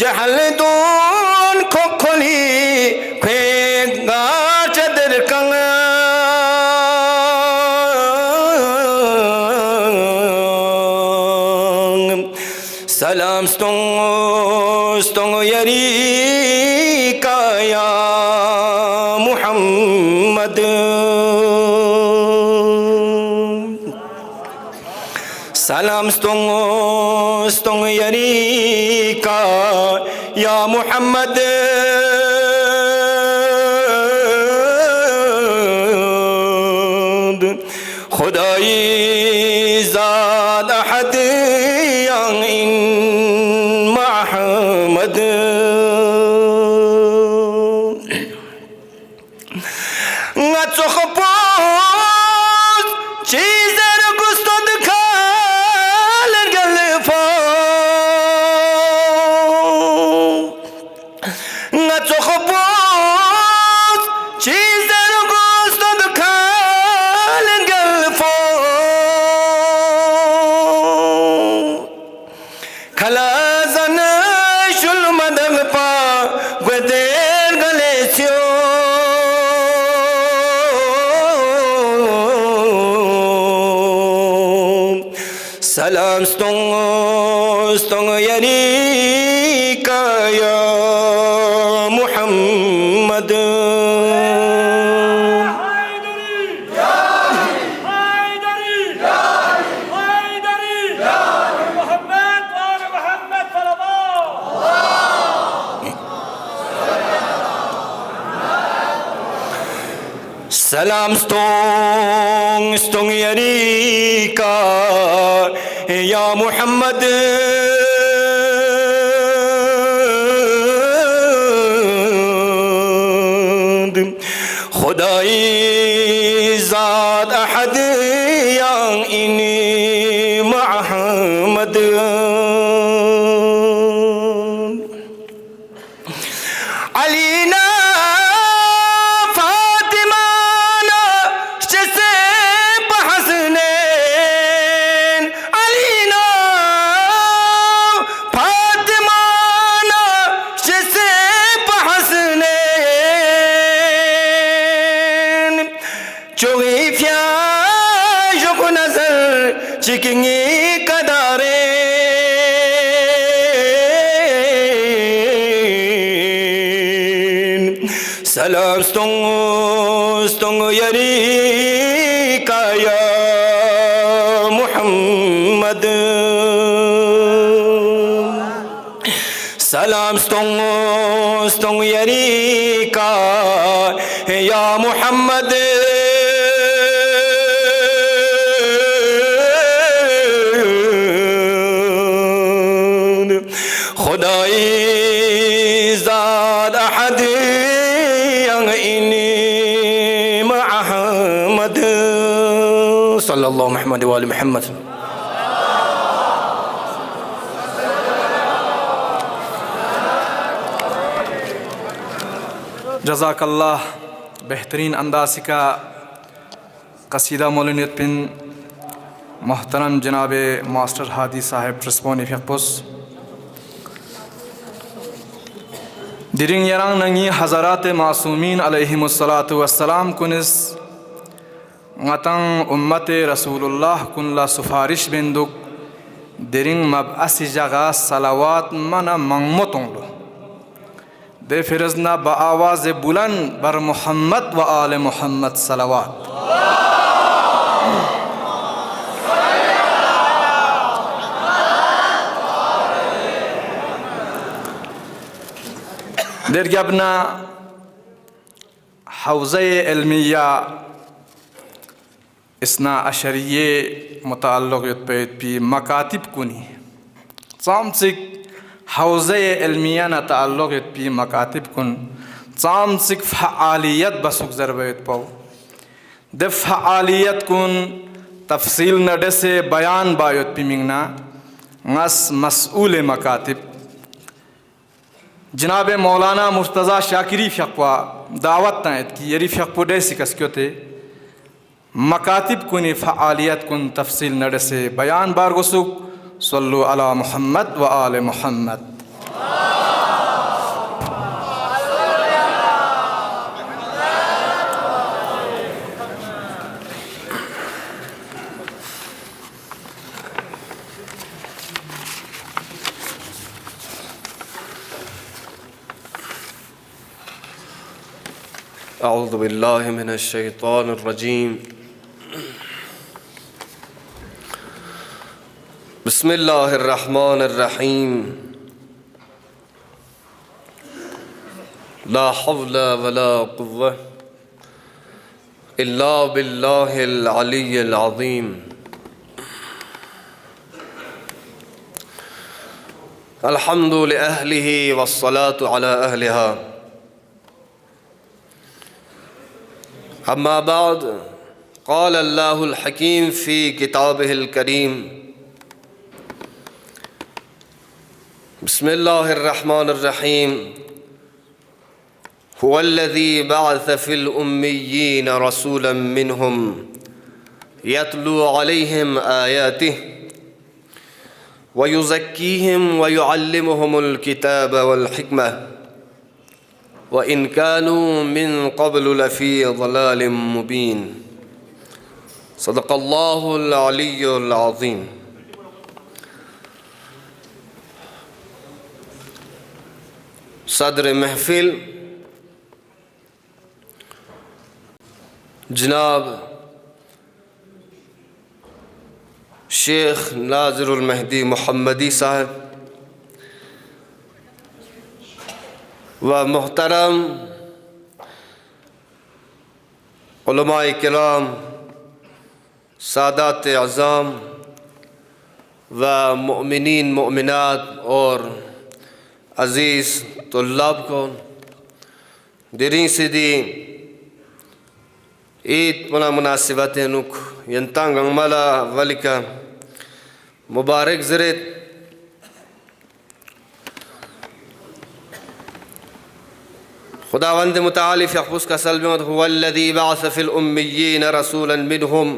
jahal don khokholi khega chadar kang salam stong yari kaya muhammad salam stong yari kaya muhammad khudai zat ahad yang in Muhammad ngatsokpos chizer gustod khal galfa ngatsokpos Salam stong yani kaya Muhammad. Salam stong yani ka ya Muhammad. Khudai zat ahad yang ini Muhammad. Alina चिकिंगी कदारे सलाम stong यारी काया मुहम्मद. सलाम stong यारी का या मुहम्मद. खुदाई ज़ात अहद yang ini Muhammad sallallahu Muhammad wa ali Muhammad. जज़ाकल्लाह. बेहतरीन अंदाज़ का कसीदा मौलनियत बिन मोहतरम जनाब मास्टर हादी साहब रिस्पोन इफ़ेक्पोस दिरिंग यरांग नंगी हज़रात मासूमीन अलैहिमुस्सलातु वस्सलाम कुनिस ngатang ummate Rasulullah kunla sufarish benduk diring mab'asi jaga salawat mana mangmotonglo de firazna ba awaz buland bar Muhammad wa ale Muhammad salawat. درجبنا حوزة علمية إثنا عشرية متعلق بمكاتب كوني صامسك حوزة علمية نتعلق بمكاتب كون صامسك فعاليات بسوق زربيت باو ده فعاليات كون تفصيل ندسه بيان بايت بمينا ناس مسؤول مكاتب जनाब मौलाना मुर्तज़ा शाकिरी फ़क़वा दावत तायत की यरी फ़क़पो डेसी कसक्योते मकातिब कुनी फ़आलियत कुन तफसील नड़ से बयान बार गुसुक सल्लु अला मुहम्मद व आले मुहम्मद. أعوذ بالله من الشيطان الرجيم. بسم الله الرحمن الرحيم. لا حول ولا قوة إلا بالله العلي العظيم. الحمد لأهله والصلاة على أهلها. أما بعد قال الله الحكيم في كتابه الكريم. بسم الله الرحمن الرحيم. هو الذي بعث في الأميين رسولا منهم يتلو عليهم آياته ويزكيهم ويعلمهم الكتاب والحكمة وإن كانوا من قبل لفي ضلال مبين. صدق الله العلي العظيم. सदर महफिल जनाब शेख नाज़िरुल महदी मोहम्मदी साहब व मोहतरम उलमाए किराम, सादात अज़ाम व मोमिनीन मोमिनात और अज़ीज़ तुल्लाब को दिरी सिदी ईद पुना मुनासिबत नुक यंतांग अंगमला वलिका मुबारक ज़रित खुदावंद मुतालिफ यख़्फ़ुस का सल्मत हुवल्लज़ी बअस फ़िल उम्मिय्यीन रसूलन मिनहुम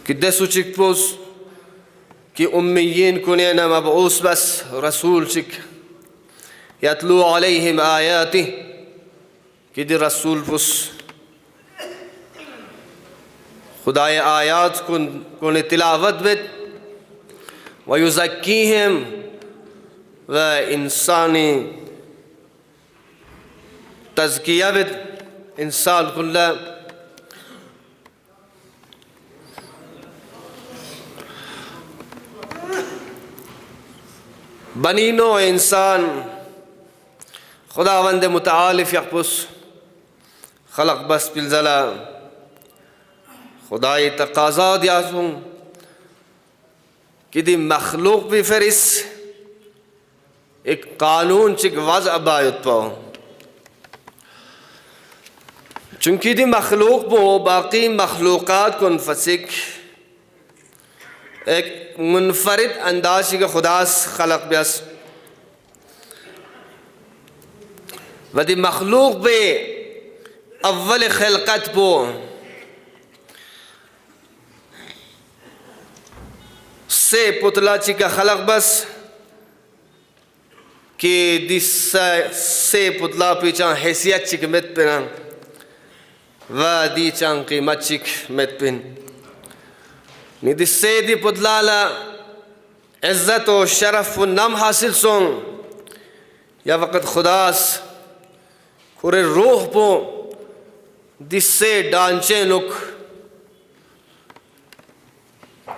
कि दसु चिकपुस कि उम्मिय्यीन कुने न मबऊस बस रसूल चिक यतलू अलैहिम आयाति कि दि रसूल पुस खुदाए आयात कुने तिलावत बित व युज़क्कीहिम व इंसानी तज़किया बित इंसान कुल्ला बनीनो इंसान खुदावंद मुतालिफ यख़्फ़ुस खलक बस बिलज़ला खुदाई तक़ाज़ा दियासुं कि दी मखलूक भी फरिस एक कानून चिक वज़ अबायत पाओ चूँकि दी मखलूक बो बाकी मखलूक़ात कुन फसिक एक मुनफरिद अंदाज़ का खुदास खलक ब्यास वदी मखलूक बे अव्वल खलकत बो से पुतला चिका खलक बस कि दिस से पुतला पीछा हैसियत चिक मत पिना व दी चांग कीमत चिक मत पिन निदिस्से दी पुतला ला इज्जत और शरफ व नम हासिल सों या वक़्त खुदास खुरे रूह पो दिस्से डांचे लुक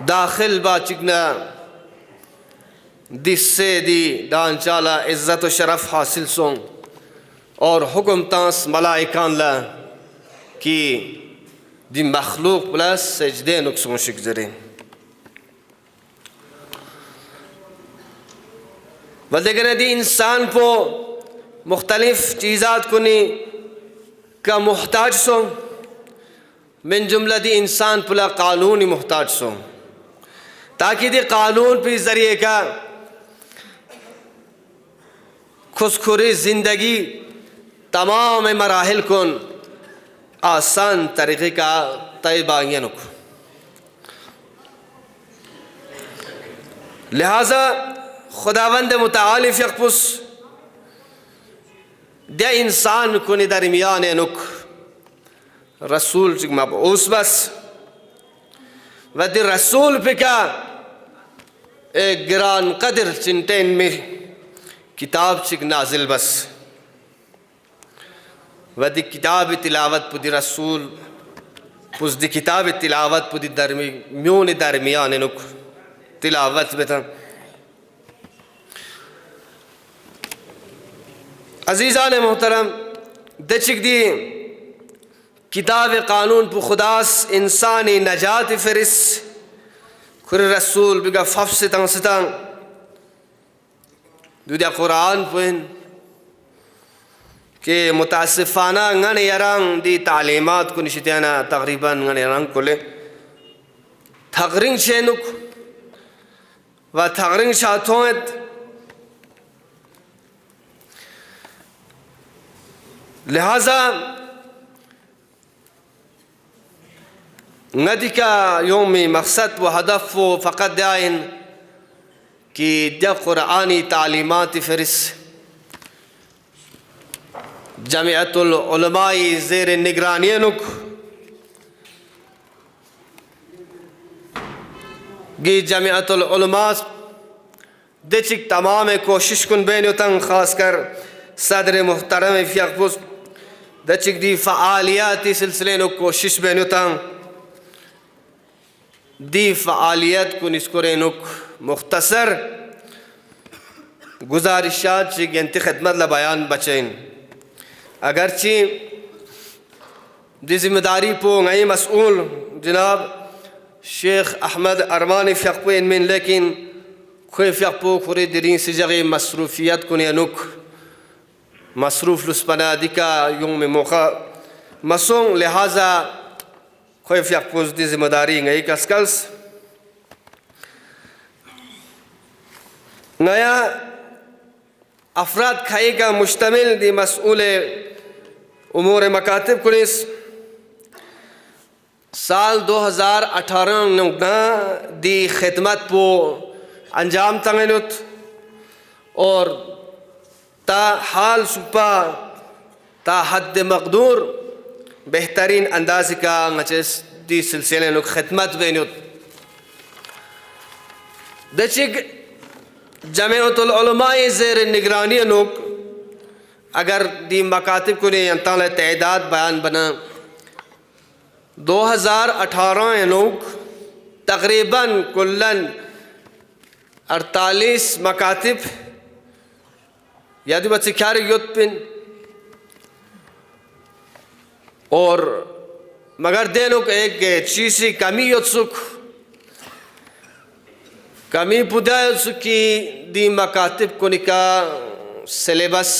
दाखिल बा चिकना दिस्से दी डांचाला इज्जत व शरफ हासिल सों और हुक्म तांस मलाइकान ला कि दी मखलूक प्लस सजदे नुकसों शिकजरे वदगरे दी इंसान को मुख्तलिफ चीज़ात कुनी का मुहताज सो मिन जुमला दी इंसान पुला कानूनी मुहताज सो ताकि दी कानून पे ज़रिए का खुशखुरी ज़िंदगी तमाम मराहिल कुन आसान तरीक़े का तयबायनुक लिहाजा खुदावंद मुतालिफ यख़्फ़ुस दे इंसान को दरमियान नुक रसूल चिक मबऊस बस व दि रसूल पे का एक गिरान कदर चिंटेन में किताब चिक नाजिल बस वदी किताब तिलावत पुदी रसूल पुज़दी किताब तिलावत पुदी म्यून दरमियान नुक तिलावत बेता अजीज़ान मोहतरम दचिक दी किताब कानून पु खुदास इंसानी नजात फरिस खुर रसूल बिगा फफ सितां सितां दुदिया कुरान पुन के मुतासिफाना ngane yarang di तालीमात को निशित्याना तकरीबन ngane yarang कोले थगरिंग शेनुक व थगरिंग शाथोंत लिहाजा नदी का योमी मकसद व हदफ व फ़कत दाइन कि जब क़ुरानी तालीमात फ़रिस जमीअतुल उलमाई ज़ेर निगरानी नुक गी जमीअतुल उलमा दचिक तमाम कोशिश कन बेनतंग खासकर सदर मुहतरम फ़ियाक़पुस दचिक दी फ़आलियाती सिलसिले नो कोशिश बेनतंग दी फ़आलियत को निस्कुरेनुक मुख्तसर गुजारिशात चिक यंती खिदमत ला बयान बचें अगरची दी जिम्मेदारी पो गई मसूल जनाब शेख अहमद अरमान फ़ियाक़पुन में लेकिन खुए फ़ियाक़पो खुरे दरीं से जगह मसरूफ़ियत को नेनुक मसरूफ़ लुस्पना दिका यूं में मौका मसूं लिहाजा खुए फ़ियाक़पुस दी जिम्मेदारी गई कसकल्स नया अफराद खाई का मुश्तमिल दी मसूल उमूर मकातिब कुलिस साल 2018 दी खिदमत पो अंजाम तंगनुत और ता हाल सुपा ता हद मकदूर बेहतरीन अंदाज का ngachis दी सिलसिले नुक खिदमत बेनुत दचिक जमीअतुल उलमाए ज़ेर निगरानी नुक अगर दी मकातिब को ने अंताल तैदाद बयान बना 2018 नुक तकरीबन कुल्लन 48 मकातिब यादी बच्चे ख्यार युद्ध और मगर देनुक एक चीज़ी कमी युत्सुक कमी पुदा की दी मकातिब को निका सिलेबस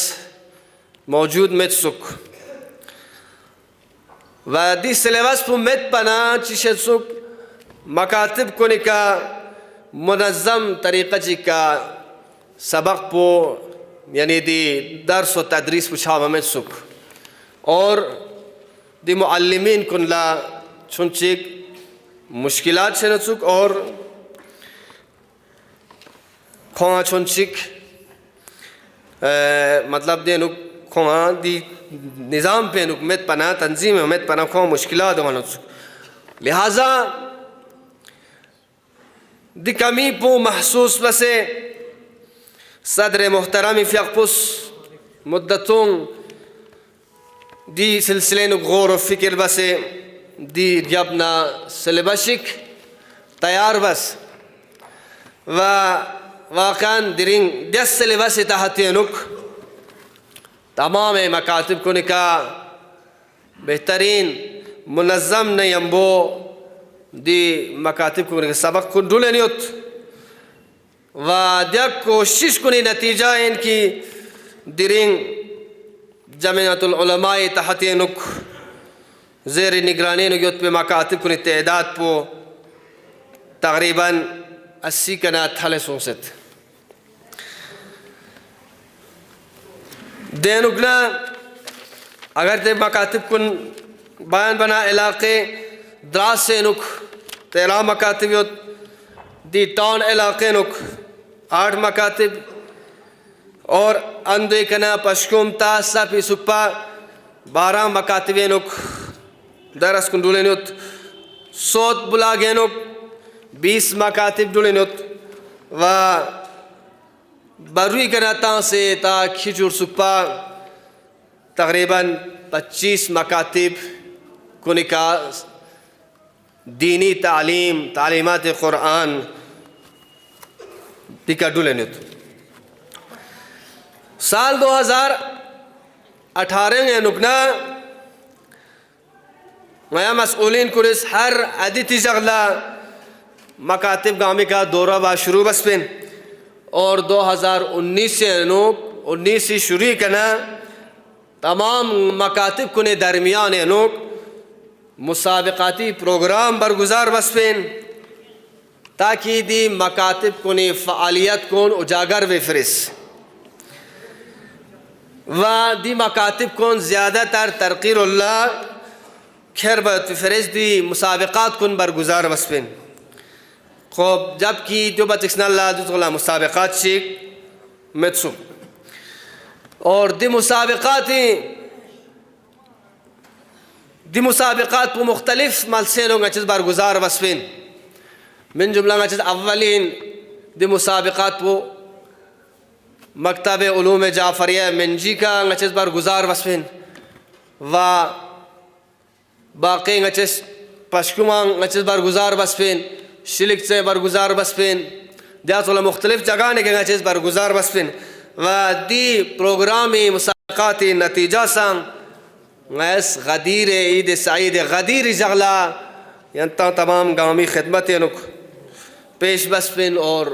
मौजूद में सुख व दी सिलेबस पु में पना चीज़ सुख मकातिब को निका मुनज़्ज़म तरीक़ा जी का सबक पो यानी दी दर्स व तदरीस पुछावा में सुख और दी मुअल्लिमीन कुनला छुंचिक मुश्किलात से न सुख और खोआ छुंचिक मतलब दे नुक खोआ दी निज़ाम पे नुक में पना तंजीम में पना खोआ मुश्किलात वाला सुख लिहाजा दी कमी पो महसूस बसे सदर मुहतरम फ़ियाक़पुस मुद्दतों दी सिलसिले नु गौर व फ़िक्र बसे दी जबना सिलेबसिक तैयार बस व वाक़ान दिरिंग दस सिलेबस तहत नुक तमाम मकातिब को निका बेहतरीन मुनज़्ज़म नयम्बो दी मकातिब को सबक को डुलेनियत व दिया कोशिश को नतीजा इनकी दिरिंग जमीअतुल उलमाए तहत नुक ज़ेर निगरानी नुक पे मकातिब को तैदाद पो तकरीबन 80 कना थले सोसत देनुकना अगर ते मकातिब कुन बयान बना इलाके द्रास से नुक 13 मकातिब दी टाउन इलाके नुक 8 मकातिब और अंदे कना पश्कुम तासा पी सुपा 12 मकातिबे नुक दरस कुंडुले नुत सोत बुलागे नुक 20 मकातिब डुले नुत व बरुई कना ता से ता खिजुर सुपा तकरीबन 25 मकातिब कुनिका दीनी तालीमात क़ुरान टिका डुले नुत साल 2018 में नुकना नया मसूलिन कुरिस हर अदिति जगला मकातिब गामी का दौरा बा शुरू बसपिन और 2019 से नुक 19 से शुरू करना तमाम मकातिब कुने दरमियान नुक मुसाबिकाती प्रोग्राम बरगुजार बसपिन ताकि दी मकातिब कुने फ़आलियत कौन उजागर व फरिस व दी मकातिब कौन ज़्यादातर तरक़ीरुल्लाह खैर बफरज दी मुसाबिक़ात कौन बरगुजार बसपिन ख़ब जबकि जो बतला मुसाबिक़ात शीख मत्सुब और दी मुसाबिक़ात को मुख्तलिफ मलसेनों चीज़ बरगुजार बसपिन मिन जुमला चीज़ अव्वलीन दी मुसाबिक़ात को मकतब उलूम जाफरिया मंजी का ngachis bar guzar wasfin va बाकी ngachis pashkuma ngachis bar guzar wasfin shilik se bar guzar wasfin दियात वाला मुख्तलिफ जगह ने ngachis bar guzar wasfin va di programi musabaqati natija sang ngais गदीर ईद सईद गदीर जगला यंता तमाम गामी खिदमत नुक पेश बसफिन और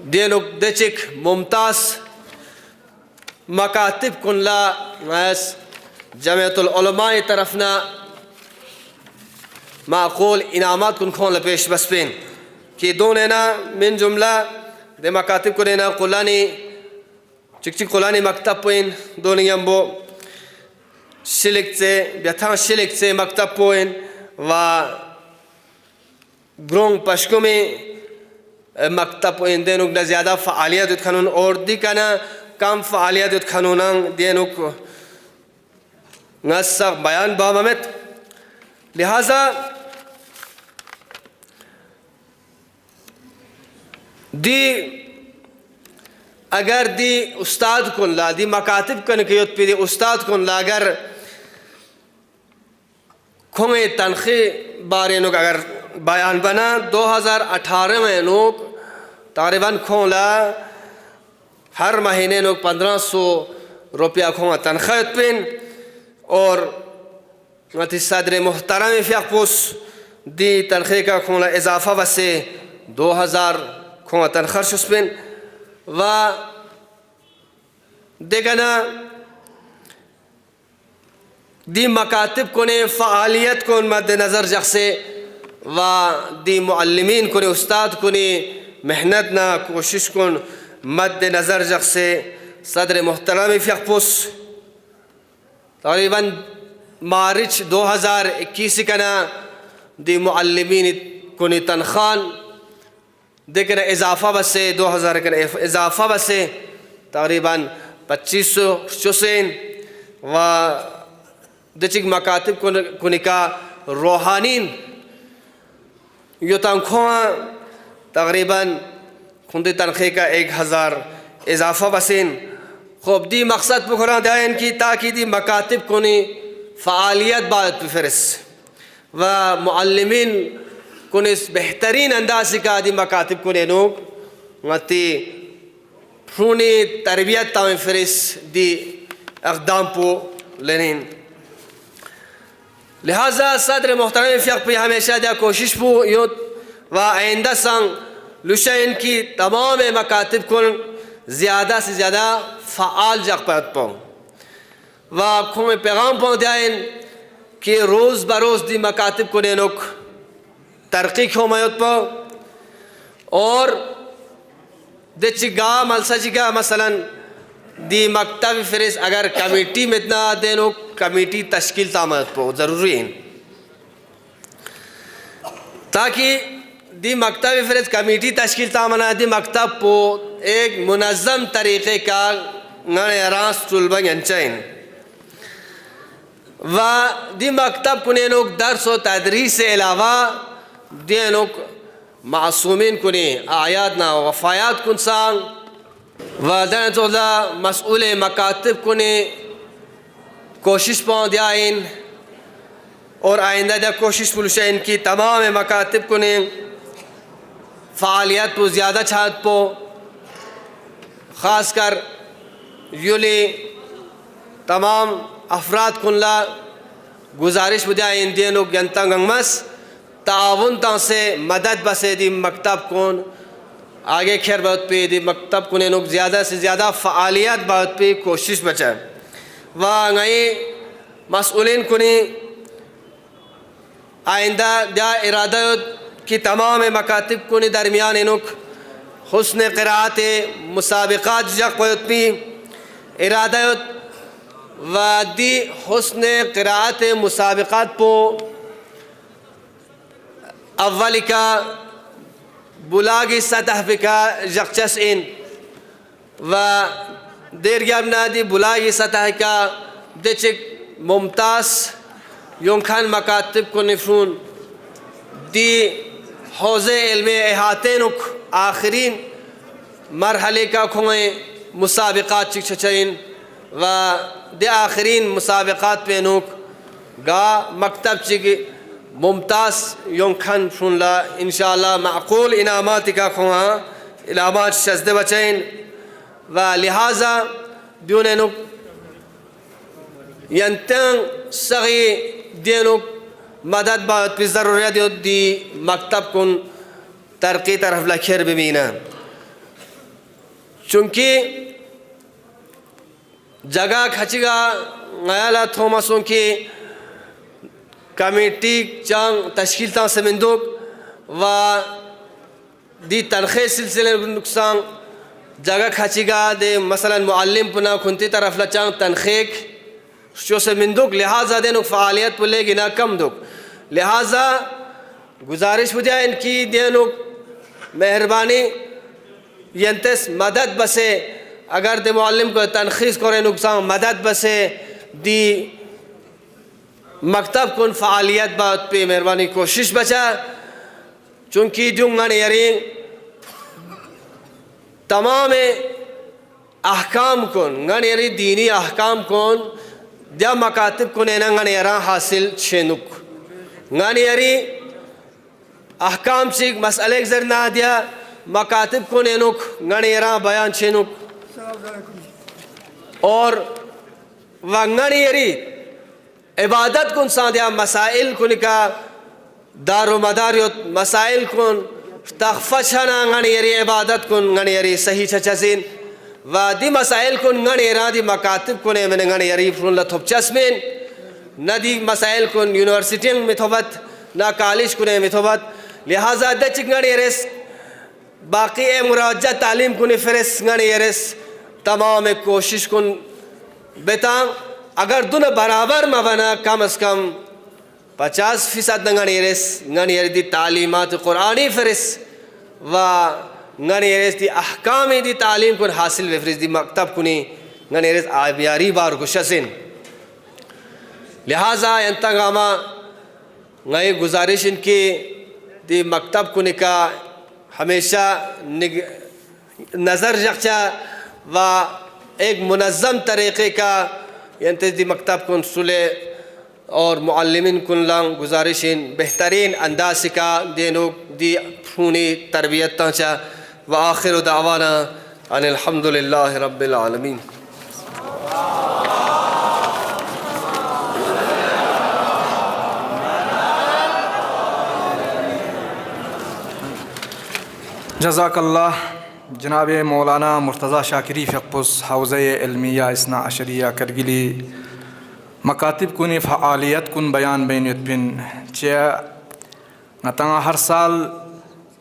देनुक दचिक मुमताज मकातिब कुनला ngais जमियतुल उलमा तरफना माकूल इनामात कुन खोन पेश बसफिन कि दोने ना मिन जुमला दे मकातिब कुने ना कुलानी चिक चिक कुलानी मकतब पुइन दोने यम्बो शिलिक से व्यथा शिलिक से मकतब पोइन व ग्रोंग पशकों में मकतब पोइन देनुक न ज़्यादा फ़ालियत उत्खनून और दी का ना कम फ़ालियत उत्खनून देनुक नस्क बयान बामत लिहाजा दी अगर दी उस्ताद कुन ला दी मकातिब कन के पे दी उस्ताद कुन ला अगर खोंगे तनखी बारे नुक अगर बयान बना 2018 में नुक तकरीबन खोला हर महीने नुक 1500 रुपया खोंगा तनख्वाह पिन और मती सदर मुहतरम फ़ियाक़ुस दी तनख्वाह का खोला इजाफ़ा बसे 2000 खोंगा तनख्वाह शुस्पिन व देखना दी मकातिब को ने फ़ालियत को मद्देनज़र जख्से व दी मुअल्लिमीन को ने उस्ताद को ने मेहनत ना कोशिश को मद्देनज़र जख्से सदर मुहतरम फ़ियाक़ुस तकरीबन मार्च 2021 का ना दी मुअल्लिमीन को ने तनख्वाह देखना इजाफ़ा बसे 2000 का इजाफ़ा बसे तकरीबन 2500 शुसेन व दचिक मकातिब को निका रूहानीन यो तनख्वाह तकरीबन खुंदी तनख्वाह का 1000 इजाफ़ा बसेन खूब दी मकसद पुखरा दायन की ताकि दी मकातिब को ने फ़ालियत बाद फिरस व मुअल्लिमीन कुनिस बेहतरीन अंदाज का दी मकातिब को ने नोक मती फ्रूनी तरबियत ताम फिरिस दी अक़दाम पो लेनिन लिहाजा सदर मुहतरम फ़ियाक़ पे हमेशा दिया कोशिश पो यो व आइंदा संग लुशाइन की तमाम मकातिब को ज़्यादा से ज़्यादा फ़ाल जग पात पाओ व आँखों में पैगाम पाओ दियाइन कि रोज़ बरोज़ दी मकातिब को ने नोक तरक्की खोमयत पाओ और देचिगा मलसजिगा मसलन दी मकतब फिरिस अगर कमेटी में इतना देनो कमेटी तश्कील तामत पाओ ज़रूरी है ताकि दी मकतब फिरिस कमेटी तश्कील तामना दी मकतब पो एक मुनज़्ज़म तरीक़े का नए रास चुलबंग अंचाइन व दी मकतब कुने लोग दर्स व तदरीस से अलावा देनुक मासूमीन कुने आयात ना वफ़ायात कुन सांग व दनतोला मसऊल मकातिब कुने कोशिश पाँव दियाइन और आइंदा दा कोशिश पुलशाइन की तमाम मकातिब कुने फ़ालियत को ज़्यादा छात पो ख़ास कर यूली तमाम अफराद कुनला गुजारिश बुदाइन देनुक जनता गंगमस ताउन ता से मदद बसे दी मकतब कौन आगे खैर बहुत पे दी मकतब को लोग ज़्यादा से ज़्यादा फ़ालियत बहुत पे कोशिश बचाए वह गई मसऊलिन कुनी आइंदा दा इरादा की तमाम मकातिब कुनी दरमियान इनुक हुस्न क़िराअत मुसाबिक़ात जग पी इरादा व दी हुस्न क़िराअत मुसाबिक़ात पो अव्वल का बुलागी सतह पे का जक्चस इन व देर गमना दी बुलागी सतह का देचिक मुमताज़ योंखान मकातिब को निफ्रून दी हौज़े इल्मे अहाते नुक आखरीन मरहले का खोए मुसाबिक़ात चिकचइन व दे आखिरीन मुसाबिक़ात पे नुक गा मकतब चिक मुमताज़ यों खन फुनला इंशाअल्लाह माक़ूल इनामात का खोआ इनामात शज़्द बचइन व लिहाजा ब्यूने नुक यंतंग सगी देनुक मदद बात पे ज़रूरत दी मकतब कुन तरक्की तरफ लखेर बिमीना चूँकि जगह खचिगा गयाला थोमसों की कमेटी चांग तश्कीलता समिंदुक व दी तनखे सिलसिले नुकसान जगह खचिगा दे मसलन मुअल्लिम पुना खुंती तरफ लचांग तनखेक शो समिंदुक लिहाजा दे नुक फ़ालियत पुलेगी ना कम दुक लिहाजा गुजारिश हो जाए इनकी दे नुक मेहरबानी यंतस मदद बसे अगर दे मुअल्लिम को तनखीस करे नुकसान मदद बसे दी मकतब कुन फ़ालियत बात पे मेहरबानी कोशिश बचा चूँकि जुंगन यारी तमाम अहकाम कुन गन यारी दीनी अहकाम कुन द्या मकातिब कुन गन यारा हासिल छेनुक गन यारी अहकाम चिक मसले जर ना दिया मकातिब कुन एनुक गन यारा बयान छेनुक और वंगन यारी इबादत कुन सादिया मसाइल कुन का दारो मदारियत मसाइल कुन तखफशना गन यारी इबादत कुन गन यारी सही छचसिन वादी मसाइल कुन गन यारा दी मकातिब कुन मैंने गन यारी फुन लथोब चस्मिन नदी मसाइल कुन यूनिवर्सिटी में थोबत ना कॉलेज कुन में थोबत लिहाजा दचिक गन यारेस बाकी मुराजा तालीम कुन फेरेस गन यारेस तमाम कोशिश कुन बेतांग अगर दोनों बराबर मबना कम अज़ कम 50% गन यारे दी तालीमात कुरानी फरिस व गन यारे दी अहकाम दी तालीम कुन हासिल वेफरिस दी मकतब कुनी गन यारे आबियारी बार गुशसिन लिहाजा यंतगामा नए गुजारिश इनकी दी मकतब कुनी का हमेशा नज़र रखा व एक मुनज़्ज़म तरीक़े का यंतज़ी मकतब कुन सुले और मुअल्लिमिन कुन लंग गुजारिशिन बेहतरीन अंदाज का देनो दी फूनी तरबियत तंचा व आखिर दावाना अनिल हम्दुलिल्लाहि रब्बिल आलमीन। जज़ाकल्लाह जनाब मौलाना मुर्तज़ा शाकिरी फ़क़्पुस हौज़े इल्मिया इसना अशरिया करगिली मकातिब कुन फ़आलियत कुन बयान बैनियत बिन चे नतंगा हर साल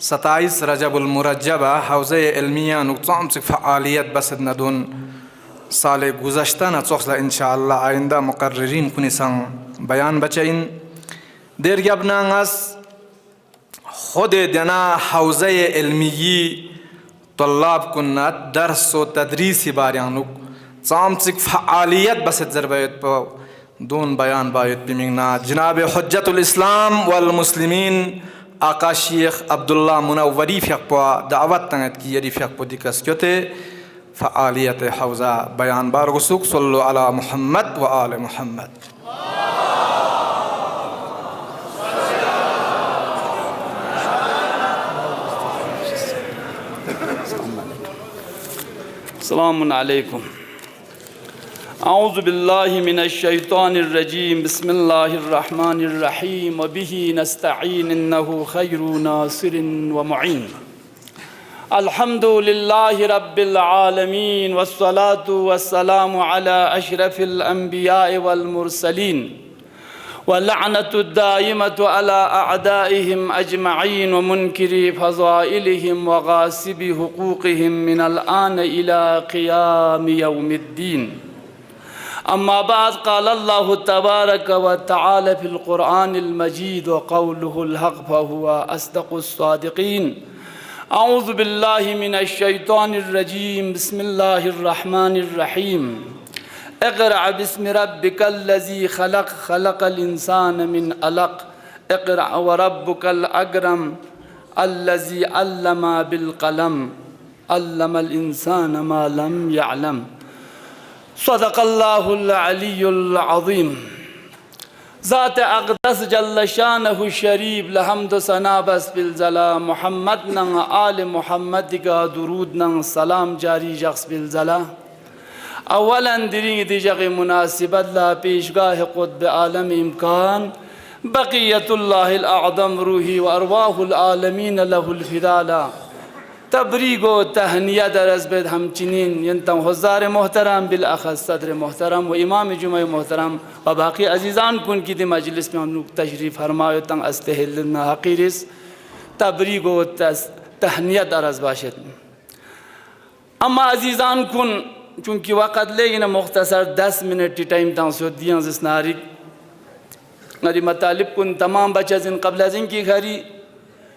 27 रजबुल मुरज्जबा हौज़े इल्मिया नुक़सान से फ़आलियत बसद नदुन साल गुज़श्ता न चौखला इंशाअल्लाह आइंदा मुक़र्रिरीन कुन संग बयान बचइन देर यबनांगस खुद देना हौज़े इल्मी तल्लाब कुन्ना दर्स व तदरीसी बारियानुक चामचिक फ़आलियत बसत ज़रबयत प दोन बयान बायत बिमिंगना जनाब हुज्जतुल इस्लाम वल मुस्लिमीन आका शेख अब्दुल्ला मुनव्वरी फ़क़्पा दावत तंगत की यरी फ़क़्पो दिकस क्योते फ़आलियत हौज़ा बयान बार गुसुक सल्लु अला मुहम्मद व आल मुहम्मद। अस्सलामु अलैकुम। औज़ु बिल्लाहि मिनश शैतानिर रजीम बिस्मिल्लाहिर रहमानिर रहीम व बिही नस्तईन इन्नहु खैरुन नासिरिन व मुईन। अल्हम्दुलिल्लाहि रब्बिल आलमीन वस्सलातु वस्सलामु अला अशरफिल अंबिया वल मुरसलीन व लअनतुद दाइमतु अला अअदाइहिम अजमईन व मुनकिरी फ़ज़ाइलिहिम व गासिबी हुकूक़िहिम मिनल आन इला क़ियाम यौमिद्दीन। अम्मा बाद क़ाल अल्लाहु तबारक व तआला फ़िल क़ुरआनिल मजीद व क़ौलुहुल हक़ फ़हुवा अस्दक़ुस सादिक़ीन। औज़ु बिल्लाहि मिनश शैतानिर रजीम बिस्मिल्लाहिर रहमानिर रहीम। इक़रा बिस्मि रब्बिकल्लज़ी ख़लक़ ख़लक़ल इंसान मिन अलक़ इक़रा व रब्बुकल अकरम अल्लज़ी अल्लमा बिल क़लम अल्लमल इंसान मा लम यअलम। सदक़ल्लाहुल अलीयुल अज़ीम। ज़ात अक़दस जल्ल शानहु शरीफ लहम्द सना बस बिल जला मोहम्मद नंग आल मोहम्मद का दुरूद नंग सलाम जारी जख्स बिल जला। अवलन दिरिंग दिजग मुनासिबत ला पेशगाह क़ुत्ब आलम इम्कान बक़ियतुल्लाहिल अअज़म रूही व अरवाहुल आलमीन लहुल फ़िदाला। तबरीगो तहनिया दरज बेद हम चिनीन यंतम हुज़ार मोहतरम बिलअख़स सदर मोहतरम व इमाम जुमा मोहतरम व बाकी अजीज़ान कुन की दी मजलिस में हम तशरीफ़ फरमायो तंग अस्तहिल्ना हक़ीरिस तबरीगो तहनिया दरज बाशत। अम्मा अजीज़ान कुन चूँकि वक़्त लेकिन मुख्तसर 10 मिनट टाइम तंग सो दियाँ जिसनारी नरी मतालिब कुन तमाम बच्चा जिन कबल जिन की खरी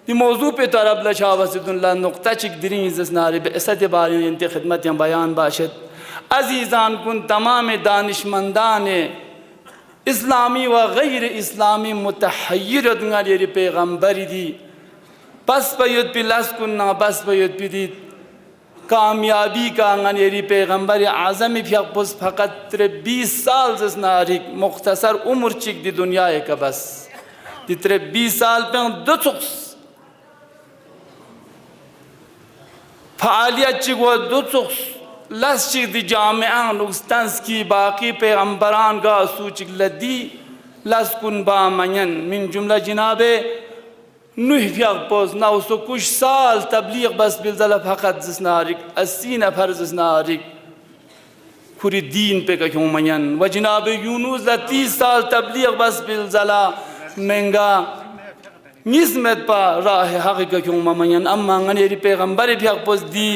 दी मौजू पे तरब लशा वसदुल्ला नुक्ता चिक दिरी जिसनारी बेअसत बारी इंत खिदमत या बयान बाशत। अजीज़ान कुन तमाम दानिशमंदान इस्लामी व गैर इस्लामी मुतहय्यर ये पैगम्बरी दी बस पयुत पिलस कुन ना बस पयुत पिदी कामयाबी का अंगनेरी पैगम्बर आज़म फ़ियक़ुस फ़कत 20 साल जिसनारी मुख्तसर उम्र चिक दी दुनिया का बस दी 20 साल पे दो चुक्स फ़ालियत चिक व दो चुक्स लस चिक दी जामिया नुक्स्तंस की बाकी पैगम्बरान का सूचिक लदी लस कुन बामयन मिन जुमला जनाबे नुह फ़ियक़ुस 900 कुछ साल तबलीग बस बिलज़ला फ़कत जिसनारिक 80 नफर जिसनारिक खुरी दीन पे क्यों मयन व जनाब यूनुस 30 साल तबलीग बस बिलज़ला महंगा निस्मत पा राह हक़ का क्यों मयन। अम्मा गनेरी पैगम्बर फ़ियक़ुस दी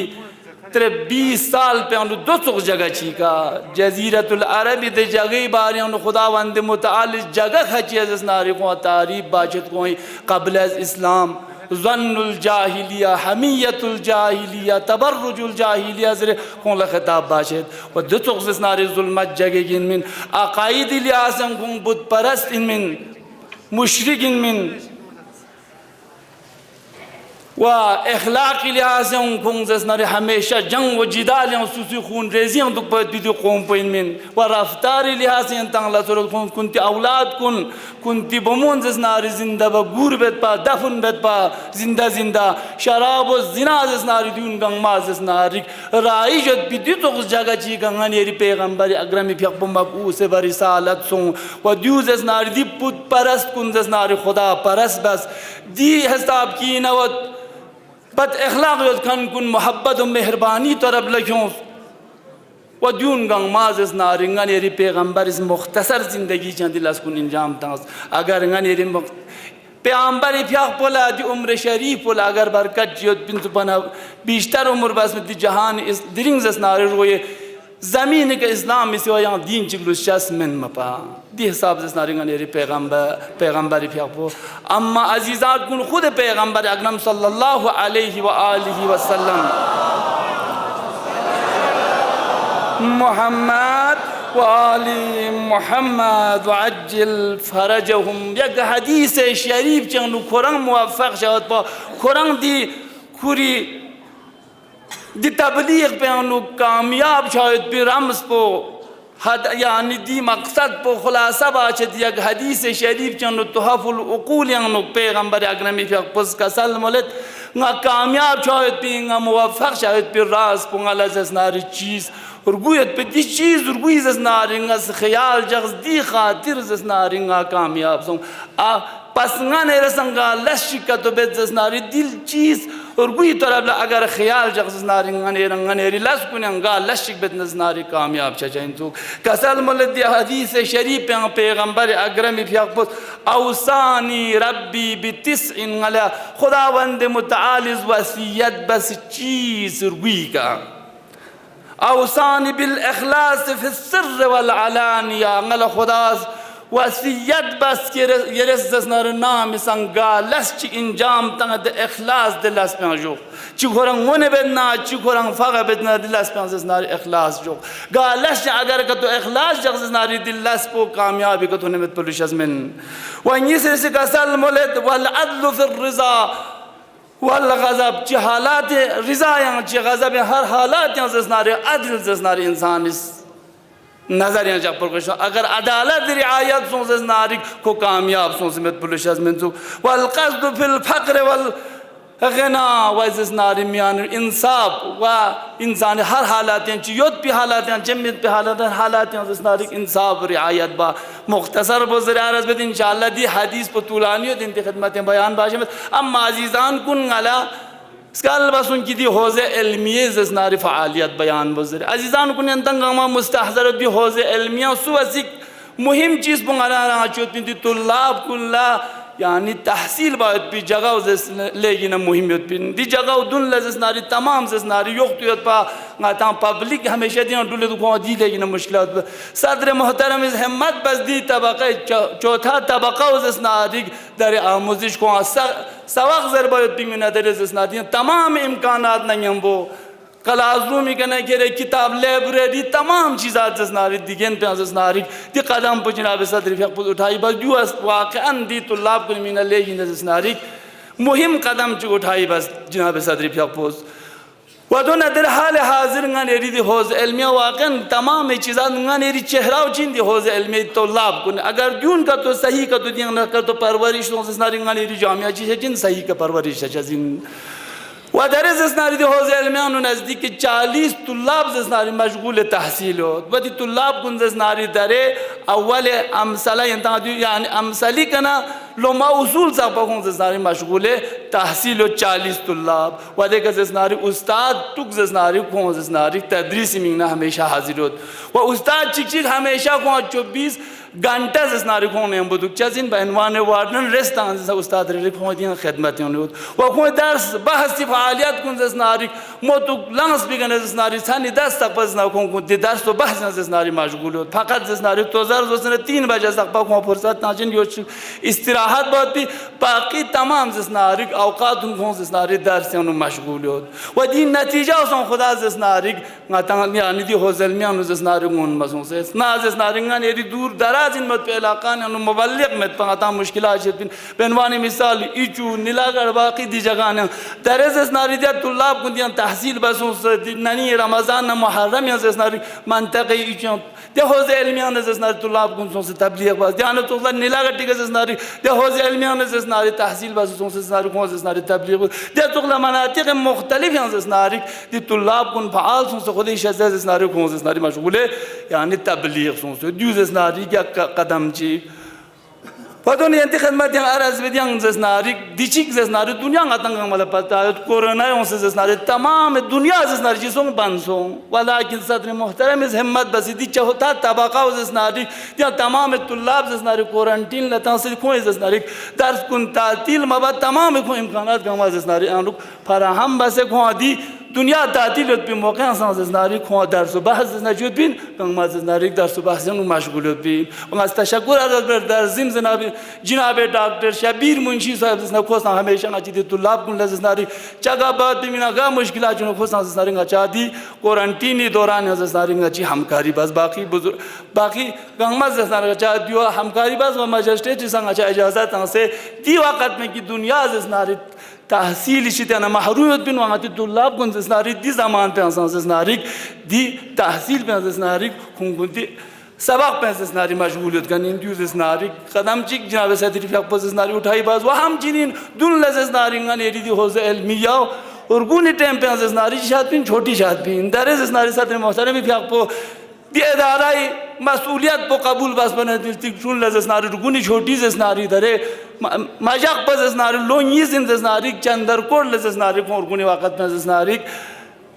20 साल पे अनु दो सुख जगह चीका जज़ीरतुल अरब दे जगह बारी अनु खुदावंद मुतआल जगह खची जिसनारी को तारीफ बाचत को क़ब्ल इस्लाम ज़न्नुल जाहिलिया हमियतुल जाहिलिया तबर्रुजुल जाहिलिया ज़रे को खिताब बाचत व दो सुख जिसनारी ज़ुल्मत जगह इनमिन अक़ाइद लिहाज़ को बुत परस्त इनमिन मुशरिक इनमिन व अखलाक लिहाज से हमेशा जंग व जिदाल सुसी खून रेजी दुख कौम पे व रफ्तार लिहाज कुंती औलाद कुन कुंती बमून जसनारी जिंदा व गुर बेत पा दफन बेत पा जिंदा जिंदा शराब व जिना जसनारी दून गंगमा जसनारी राई जत बिदी तो उस जगह ची गंगनेरी पैगंबर अग्रमी फ़ियक़ुस मबऊस व रिसालत सो व दू जसनारी दी पुत परस्त कुन जसनारी खुदा परस्त बस दी हिसाब की नवत बद अखलाक खन कुन मोहब्बत मेहरबानी तरफ लख्यों व दून गंग माज़ नारिंगन येरी पैगम्बर इस मुख्तसर ज़िंदगी चंदिलस कुन इंजाम तंस अगर गन येरी पैगम्बर फ़ियक़ुस दी उम्र शरीफ पोला अगर बरकत जियत बिन बना बीशतर उम्र बस दी जहान इस दिरिंग जस नारे रोए ज़मीन के इस्लाम में से यहाँ दीन चिगलुशस मन मपा दी हिसाब से नारिंगन येरी पैगम्बर फ़ियक़ुस। अम्मा अजीज़ात कुन खुद पैगम्बर अकरम सल्लल्लाहु अलैहि व आलिहि वसल्लम मुहम्मद व आलि मुहम्मद व अज्जिल फरजहुम यक हदीस शरीफ चंगु खुरंग मुवफ़्फ़क़ शवत पा खुरंग दी खुरी दी तबलीग पे अनु कामयाब शायद पे रम्स पो हद यानी दी मकसद पो खुलासा बाचत यक हदीस शरीफ चंगु तुहफ़ुल उक़ूल यंगु पैगम्बर अकरम फ़ियक़ुस का सल्लमत ना कामयाब शायद पे ना मुवफ़्फ़क़ शायद पे राज पो ना लज़नारी चीज़ और गुयत पे दी चीज़ और गुई जसनारिंगा से ख्याल जख्स दी खातिर जसनारिंगा कामयाब सों आ पसंगा ने रसंगा लश्का तो बेत जसनारी दिल चीज़ और गुई तरफ अगर ख्याल जख्स जसनारिंगा ने रंगा ने रिलास कुनेंगा लश्क बेत जसनारी कामयाब चचाइन तो कसल मुल्दी हदीस शरीफ पे पैगंबर अकरम फ़ियक़ुस औसानी रब्बी बितिस्इन अला खुदावंद मुतआलिज़ वसीयत बस चीज़ और गुई का औसानी बिल इखलास फिस सिर्र वल अलानिया गल खुदास वसीयत बस के यरस जसनर नाम संगा लस ची इंजाम तंग द इखलास दिलस पे जो चिखोरंग मोने बेना चिखोरंग फगा बेना दिलस पे जसनर इखलास जो गालस अगर का तो इखलास जसनर दिलस पो कामयाबी को तो निमत पुलिस में वहीं से कसल मुलद वल अदल फिर रिज़ा वल गज़ब ची हालात रिज़ा यहाँ ची गज़ब हर हालात यहाँ ज़नारे अदल ज़नारे इंसान इस नज़र यहाँ जब पर अगर अदालत रियायत सों ज़नारे को कामयाब सों से मत पुलिस मंसूब वल क़स्द फिल फ़क्र वल गना वज़ नारी मियान इंसाफ व इंसान हर हालात योत पे हालात जमियत पे हालात नारी इंसाफ रियायत बा मुख्तसर बज़रारस बद इंशाअल्लाह दी हदीस पर तुलानी दिन खदमत बयान बाशे में अम्मा अजीज़ान कुन गला स्कल बस उनकी दी हौज़े इल्मिये ज़नारी फ़आलियत बयान बज़र अजीज़ान कुन अंतंगमा मुस्तहज़र दी हौज़े इल्मिया सुवसिक मुहिम चीज़ बुंगाना रहा चोती दी तुल्लाब कुल्ला यानी तहसील बात भी जगह लेकिन मुहिम दी जगह दुन लजनारी तमाम जसनारी योक्त पा गाता पब्लिक हमेशा दी डुले दुखों दी लेकिन मुश्किल सदर मोहतरम इस हिम्मत बस दी तबक़े चौथा तबक़ा जसनारी दर आमोजिश को सवक ज़रबत भी मिना दर जसनारी तमाम इम्कानात नहीं हम वो क्लासरूम ही कहना कि किताब लाइब्रेरी तमाम चीज़ात जसनारी दिगेन पे जसनारी दी कदम पर जनाब सदर फ़क़्त उठाई बस जो वाक़अन दी तुल्लाब को मीना ले जसनारी मुहिम कदम च उठाई बस जनाब सदर फ़क़्त वदो नदर हाल हाजिर दी हौज़ इल्मिया वाक़अन तमाम चीज़ात नेरी चेहरा चिन दी हौज़ इल्मिया तुल्लाब को अगर जून का तो सही का तो दिया न कर तो परवरिश जसनारी नेरी जामिया चीज़ जिन सही का परवरिश है जिन व दर जसनारी दी हौज़ इल्मिया नज़दीक 40 तुल्लाब जसनारी मशगूल तहसील हो वदी तुल्लाब कुन जसनारी दरे अव्वल अमसला यानी अमसली कना लोमा उसूल सा पहुँ जसनारी मशगूल तहसील 40 तुल्लाब वदे का जसनारी उस्ताद टुक जसनारी को जसनारी तदरीस मिंगना हमेशा हाजिर होत व उस्ताद चिक हमेशा को 24 घंटा जसनारी को ने बुदुक चजिन बनवान वार्डन रेस्तान उस्ताद रे को दिया खिदमत होत व को दर्स बहस फ़आलियत कुन जसनारी मोतुक लंस बिगन जसनारी सानी 10 तक बजना को दे दर्स तो बहस जसनारी मशगूल होत फकत जसनारी तो जर 3 बजे तक को फुर्सत नाजिन यो इस्तिराहत बहुत भी बाकी तमाम जसनारी औकात को जसनारी दर्स से मशगूल होत व दी नतीजा सो खुदा जसनारी गाता यानी दी हौज़ल में जसनारी उन मजों से ना जसनारी नेरी दूर दराज मत पे इलाका ने मुबल्लिग में पता मुश्किल पेनवानी मिसाल इचू नीलागढ़ बाकी दी जगह ने दरे जसनारी दिया तुल्लाब को दिया तहसील बसों से ननी रमज़ान न मुहर्रम या जसनारी मंतक़े इचू दे हौज़ इल्मिया ने जसनारी तुल्लाब को से तबलीग बस ध्यान तो नीलागढ़ टी के जसनारी दे हौज़ इल्मिया ने जसनारी तहसील बसों से जसनारी को जसनारी तबलीग दे तुगला मनातिक़ मुख्तलिफ या जसनारी दी तुल्लाब को फ़आल से खुद शज़ जसनारी को जसनारी मशगूल यानी तबलीग से दी जसनारी क्या कदम ची पतों ने खदमत अर्ज़ विद्यांग जसनारी दिचिक जसनारी दुनिया आतंक मला पता है कोरोना से जसनारी तमाम दुनिया जसनारी चीज़ों बंद सो वलाकिन सदर मोहतरम इस हिम्मत बसीदी चौथा तबक़ा जसनारी या तमाम तुल्लाब जसनारी क्वारंटीन लता से को जसनारी दर्स कुन तातील मबा तमाम को इम्कानात गमा जसनारी आनुक फराहम बसे को दी दुनिया तातील पे मौका जसनारी को दर्स बहस जसनारी बिन गमा जसनारी दर्स बहस मशगूल बिन और तशक्कुर अर्ज़ दर्जिम जनाब डॉक्टर शबीर मुंशी साहब जसना खोसा हमेशा अच्छी दी तुल्लाब कुन जसनारी जगह बात मिना गा मुश्किल जो खोसा जसनारी अच्छा दी क्वारंटीन दौरान जसनारी अच्छी हमकारी बस बाकी बुजुर्ग बाकी गंगमा जसनारी अच्छा दियो हमकारी बस व मजिस्ट्रेट जिसंग अच्छा इजाज़त से दी वक़्त में कि दुनिया जसनारी तहसील शितना महरूमियत बिन वहाँ तुल्लाब कुन जसनारी दी ज़मान पे जसनारी दी तहसील पे जसनारी खुंगुती सबक पे जसनारी मशगूलियत का नींद जसनारी कदम चिक जनाब सदर फ़क़्त जसनारी उठाई बस वह हम जिन दुन जसनारी नेरी दी हौज़ इल्मिया और गुनी टाइम पे जसनारी शाद बिन छोटी शाद बिन दरे जसनारी सदर मोहतरम फ़क़्त दी इदाराई मसूलियत को कबूल बस बने सुन जसनारी गुनी छोटी जसनारी दरे मजाक पर जसनारी लोही जिन जसनारी चंदर कोट जसनारी को और गुनी वक़्त में जसनारी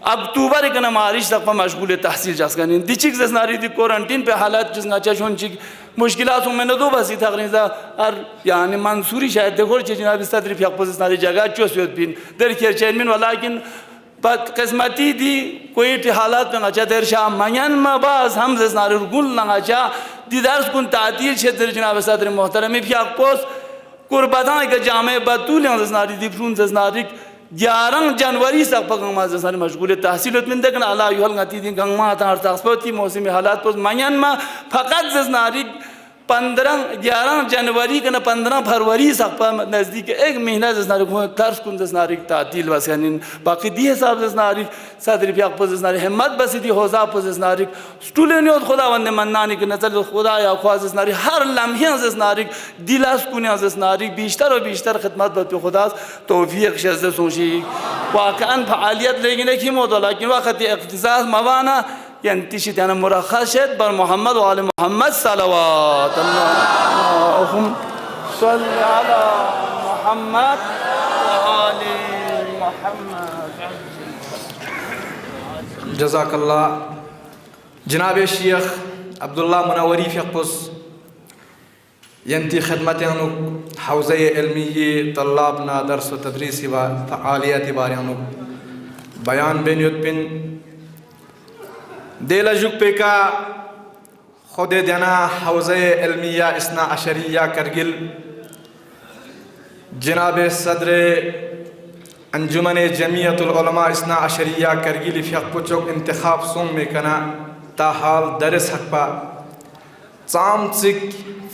अक्टूबर एक मारिश तक मशगूल तहसील जसगन दिचिक जसनारी दी क्वारंटीन पे हालात जिसना चशोन चिक मुश्किलात मैंने दो बसी तकरीजा और यानी मंसूरी शायद देखो जनाब सदर फ़क़्त जसनारी जगह चोसियत बिन दर खैर चेयरमैन वलाकिन बदकिस्मती दी कोई हालात में अच्छा देर शाह मयन मबाज हम जसनारी गुल अच्छा दी दर्स कुन तातील क्षेत्र जनाब सदर मोहतरम फ़क़्त कुर्बतान के जामे बतूल जसनारी दी फ्रून जसनारी 11 जनवरी तक गंगमा जसनारी मशगूल तहसील में देखना अल्लाह गति दी गंगमा तस्पति मौसमी हालात पर मयन में फ़कत जसनारी 11 जनवरी के 15 फरवरी सकपा नज़दीक 1 महीना जसनारी तर्स कुन जसनारी तातील बस यानी बाकी दी हिसाब जसनारी सदर फियाक पर जसनारी हिम्मत बस दी होजा पर जसनारी स्टूलेनियो खुदावंद मन्नानी के नजर खुदा या ख्वाज जसनारी हर लम्हे जसनारी दिलास कुन जसनारी बीशतर और बीशतर खिदमत बत खुदा तौफीक शज़ सोशी वाकअन फ़आलियत लेकिन एक ही मौजूद लेकिन वक़्त इख्तिसास मवाना ينتشد أنا مرخصت بر محمد وآل محمد صلوات اللهم صل على محمد وآل محمد جزاك الله جناب الشيخ عبد الله منوري فيقص ينتي خدمتنا حوزة علمية طلابنا درس وتدريس وفعاليات باريانو بيان بين يتبين ديلا جوك بيكا خود دينا حوزة علمية إثنا عشرية كرجل جناب صدر انجمن جمعية العلماء إثنا عشرية كرجل في حقوق انتخاب صوم مكنا تاحال درس حقا صامتك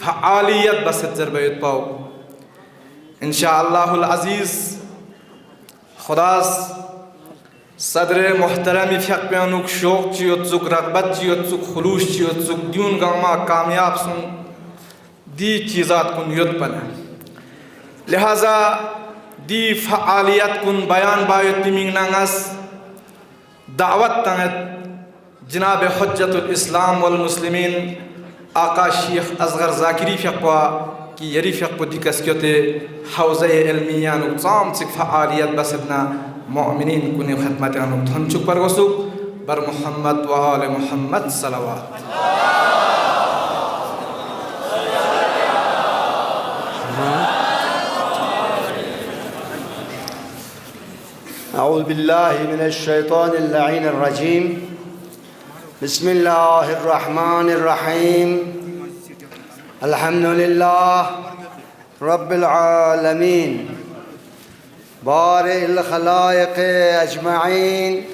فعالية بس تجربة باو إن شاء الله العزيز خداس صدر محترمی فیق بیانوک شوق چیوتزوک رغبت چیوتزوک خلوص چیوتزوک دیون گاما کامیاب سن دی چیزات کن یود پنه لہذا دی فعالیت کن بیان بایت بیمینگ نانگس دعوت تنگت جناب حجت الاسلام والمسلمین آقا شیخ اصغر زاکری فیقوا کی یری فیقو دی کسکیوت حوزه علمیانو تام سک فعالیت بسدنا مؤمنين كوني خدمتنا نتهنشك برغسوك بر محمد وآل محمد صلوات أعوذ بالله من الشيطان اللعين الرجيم بسم الله الرحمن الرحيم الحمد لله رب العالمين بارئ الخلائق أجمعين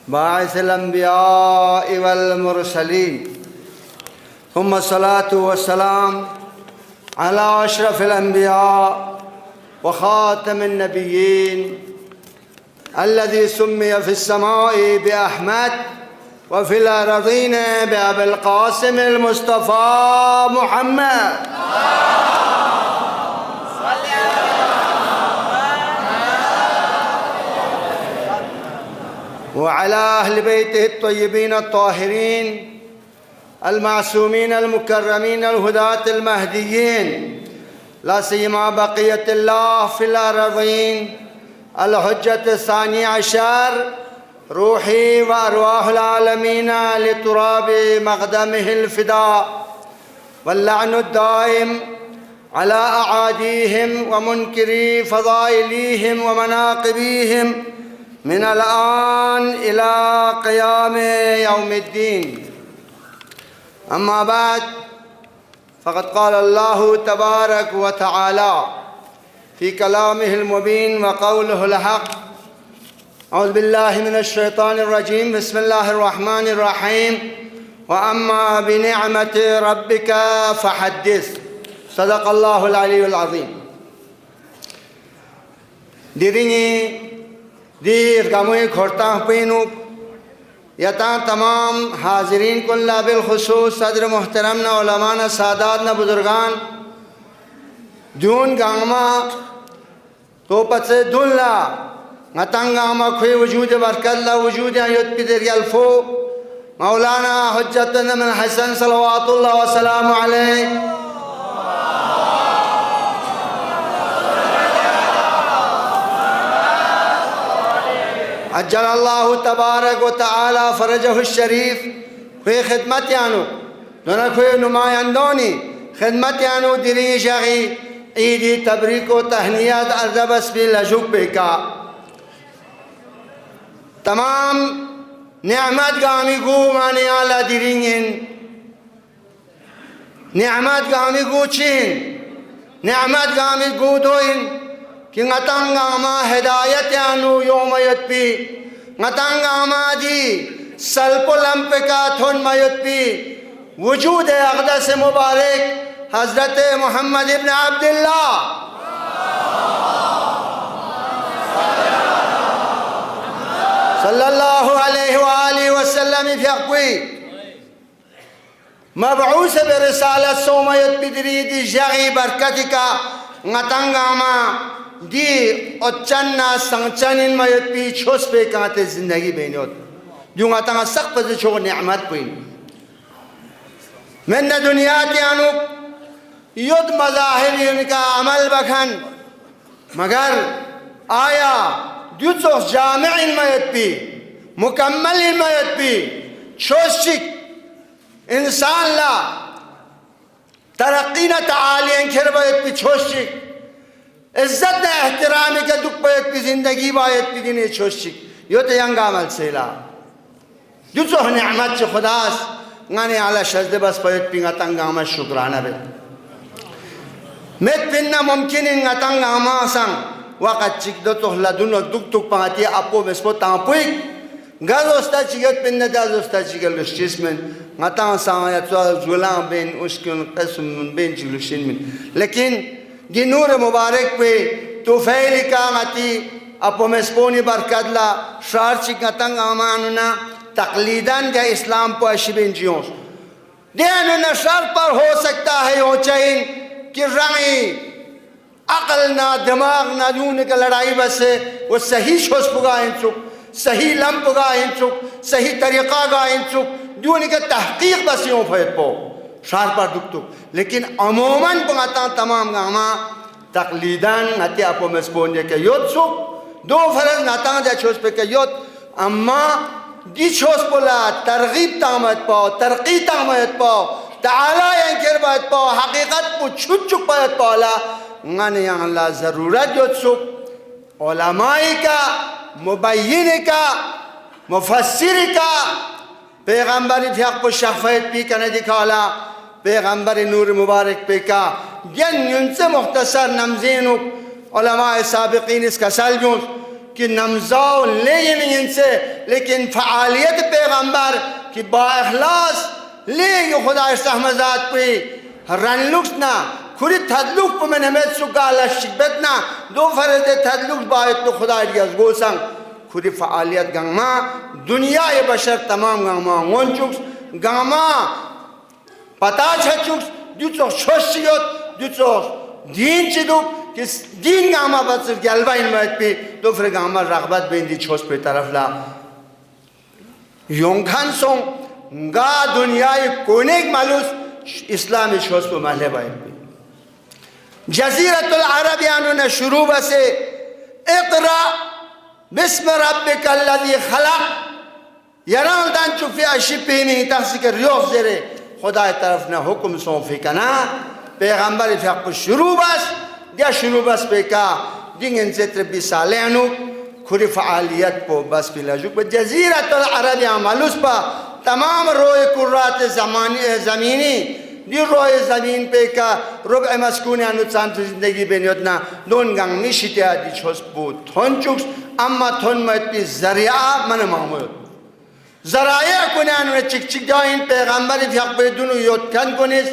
باعث الأنبياء والمرسلين ثم الصلاة والسلام على أشرف الأنبياء وخاتم النبيين الذي سمي في السماء بأحمد وفي الأرضين بأبي القاسم المصطفى محمد وعلى أهل بيته الطيبين الطاهرين المعصومين المكرمين الهداة المهديين لا سيما بقية الله في الأرضين الحجة الثاني عشر روحي وأرواح العالمين لتراب مقدمه الفداء واللعن الدائم على أعاديهم ومنكري فضائليهم ومناقبيهم من الآن إلى قيام يوم الدين أما بعد فقد قال الله تبارك وتعالى في كلامه المبين وقوله الحق أعوذ بالله من الشيطان الرجيم بسم الله الرحمن الرحيم وأما بنعمة ربك فحدث صدق الله العلي العظيم ديريني دیر گاموی کھورتا پینوک یتا تمام حاضرین کلا بالخصوص صدر محترمنا علماءنا ساداتنا بزرگان دیون گاما تو پس دلّا نتنگ گاما کھوی وجود برکت لا وجود آیت پیدر یلفو مولانا حجتنا من حسن صلوات اللہ وسلام علیہ عجل الله تبارك وتعالى فرجه الشريف في خدمت يانو دونا کوئی نمائندونی خدمت یانو دینی شاقی عیدی تبریک و تهنیت عرض بسبی لجوک بیکا تمام نعمت گامی گو مانی آلا دیرینگین نعمت گامی گو چین نعمت گامی گو دوین کہ نتنگ آما ہدایت یانو یومیت پی نتنگ آما دی سلپ و لمپ کا تھن میت پی وجود اقدس مبارک हजरत मोहम्मद इब्न अब्दुल्लाह सल्लल्लाहु अलैहि वसल्लम फ़ियक़्वी मबऊस बिरिसालत सोमयत बिदरी दी जगी बरकती का ngатангама दी ओचन्ना संचनिन मयत पी छोस पे काते जिंदगी बेनियोत जो ngатanga sak पे जो नेमत पुइन मैंने दुनिया के अनु युद्ध मज़ाहिर इनका अमल बखन मगर आया जुत्सो जामिअ इन मयत पी मुकम्मल इन मयत पी छोशिक इंसान ला तरक्की न ताली अंखेर बायत पी छोशिक इज्जत न एहतरामी का दुख बायत पी जिंदगी बायत पी दिने छोशिक यो तो यंगा अमल सेला जुत्सो नेमत से खुदास गाने आला शज़्द बस बायत पी ngатanga अमल शुक्राना बे met pinna mumkin ngатanga अमल संग वक़्त चिक दो तो हल्ला दुख तुक पाती आपको mespo तांपुई गाज़ोस्ता चिगत पिन्ने दाज़ोस्ता चिगल लुश्चिस्मन ngатanga सांया तो जुलां बेन उसके क़स्म बेन चिलुशिन में लेकिन गिनूर मुबारक पे तुफ़ैल का ngati आपको mespo नि बरकतला शार चिक ngатanga अमानुना तक़लीदन का इस्लाम को अशिबिन जियों देनुना शार पर हो सकता है हो चाहिए कि रंगी अकल ना दिमाग ना यूं का लड़ाई बस है वो सही शोस पुगा इंचुक सही लम पुगा इंचुक सही तरीक़ा गा इंचुक यूं का तहक़ीक़ बस यूं फैद पो शार पर दुख तुक लेकिन अमूमन पुगाता तमाम गामा तक़लीदन नती आपो मस्पोंजे के योद सुक दो फरज नाता जा शोस पे के योद अम्मा दी शोस पुला तरगीब तामत पाओ तरक़ी तामत पाओ ताला यांकेर बात पाओ हकीकत पु छुट चुक पायत पाला गाने अल्लाह ज़रूरत जो सुख उलमाई का मुबय्यिन का मुफस्सिर का पैगंबर फ़ियक़ को शफ़ाअत पी करने दिखाला पैगंबर नूर मुबारक पे का जन उनसे मुख्तसर नमज़ीन उलमाए साबिक़ीन इसका सलजूं कि नमज़ाओ ले इनसे लेकिन फ़आलियत पैगंबर की बाइख़लास ले ये खुदा सहमज़ात पे रनलुक्स ना खुरी तदलुक पे मैंने में सुगाला शिबतना दो फरज़ तदलुक बायत तो खुदा दियाज़ गोसंग खुरी फ़आलियत गंगा दुनिया ये बशर तमाम गंगा वंचुक्स गंगा पता छचुक्स जुत्सो शोशियत जुत्सो दीन चिदुक किस दीन गंगा बस गलबा इन बात पे तो फिर गंगा रग़बत बेंदी छोस पे तरफ ला योंखान सों गा दुनिया ये कोने मालूस इस्लामी छोस पे महले बात पे जज़ीरतुल अरब यानो ने शुरू बसे इक़रा बिस्म रब्बिकल लज़ी खलक़ यरान दान चुफी अशिपी में तहसीक रियोज़ ज़रे खुदा तरफ ने हुक्म सौंफी कना पैगंबर फ़ियक़ शुरू बस या शुरू बस पे का दिन इनसे तरबी साले अनु खुरी फ़आलियत पो बस पिला जो पर जज़ीरतुल अरब या मालूस पा तमाम रोए कुर्रात ज़मीनी दी रोए ज़मीन पे का रुब मस्कून अनुसान तो ज़िंदगी बेनियतना दोन गंग मिशिते आदि छोस पो थोन चुक्स अम्मा थोन मत पे ज़रिया मन मामूल ज़राया कुने अनुने चिक चिक जाइन पैगंबर फ़ियक़ पे दुनु योद कन कुनिस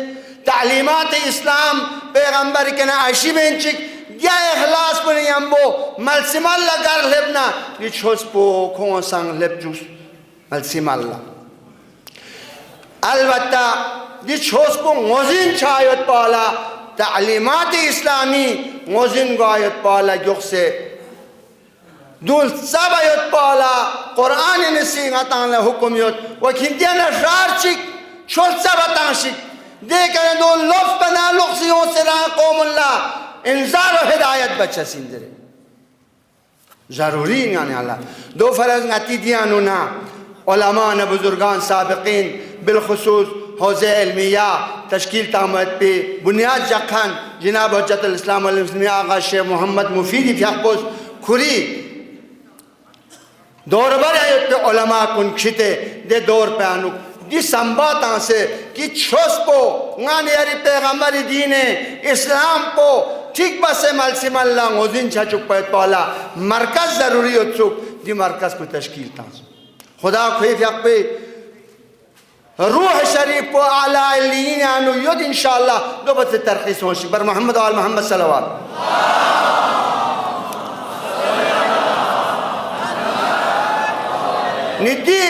तालीमात इस्लाम पैगंबर के ना आशी बेंचिक या इखलास पुने यंबो मलसिमल लगर लेबना दी छोस पो खों संग लेब चुक्स मलसिमल अलबत्ता दी छोस को मोजिन छायत पाला तालीमात इस्लामी मोजिन गायत पाला जुख से दूल सब आयत पाला कुरान नसी गतान हुक्म योत वकिंदिया न शारचिक छोस सब ताशिक देकर दो लफ्ज़ बना लुक्सियों से रहा कौमुल्ला इंजार और हिदायत बच्चा सिंदरे ज़रूरी नहीं आला दो फरज़ गति दिया नुना उलमा न बुजुर्गान साबिक़ीन बिलखुसूस हौज़े इल्मिया तश्कील तामत पे बुनियाद जखान जनाब हज्जतुल इस्लाम वल मुस्लिमीन आगा शेख मोहम्मद मुफीदी फ़ियक़ खुरी दौर बर आयत पे उलमा कुन खिते दे दौर पे आनु जिस संबातां से कि छोस को गाने यारी पैगंबर दीने इस्लाम को ठीक बस मलसी मल्ला मोजिन छुक पे पाला मरकज ज़रूरी हो चुक दी मरकज को तश्कील तां खुदा खुद यक पे रूह शरीफ को आला इल्लीन यानु युद इंशाअल्लाह दो बस तरकीस होश बर मोहम्मद और मोहम्मद सल्लल्लाहु निदी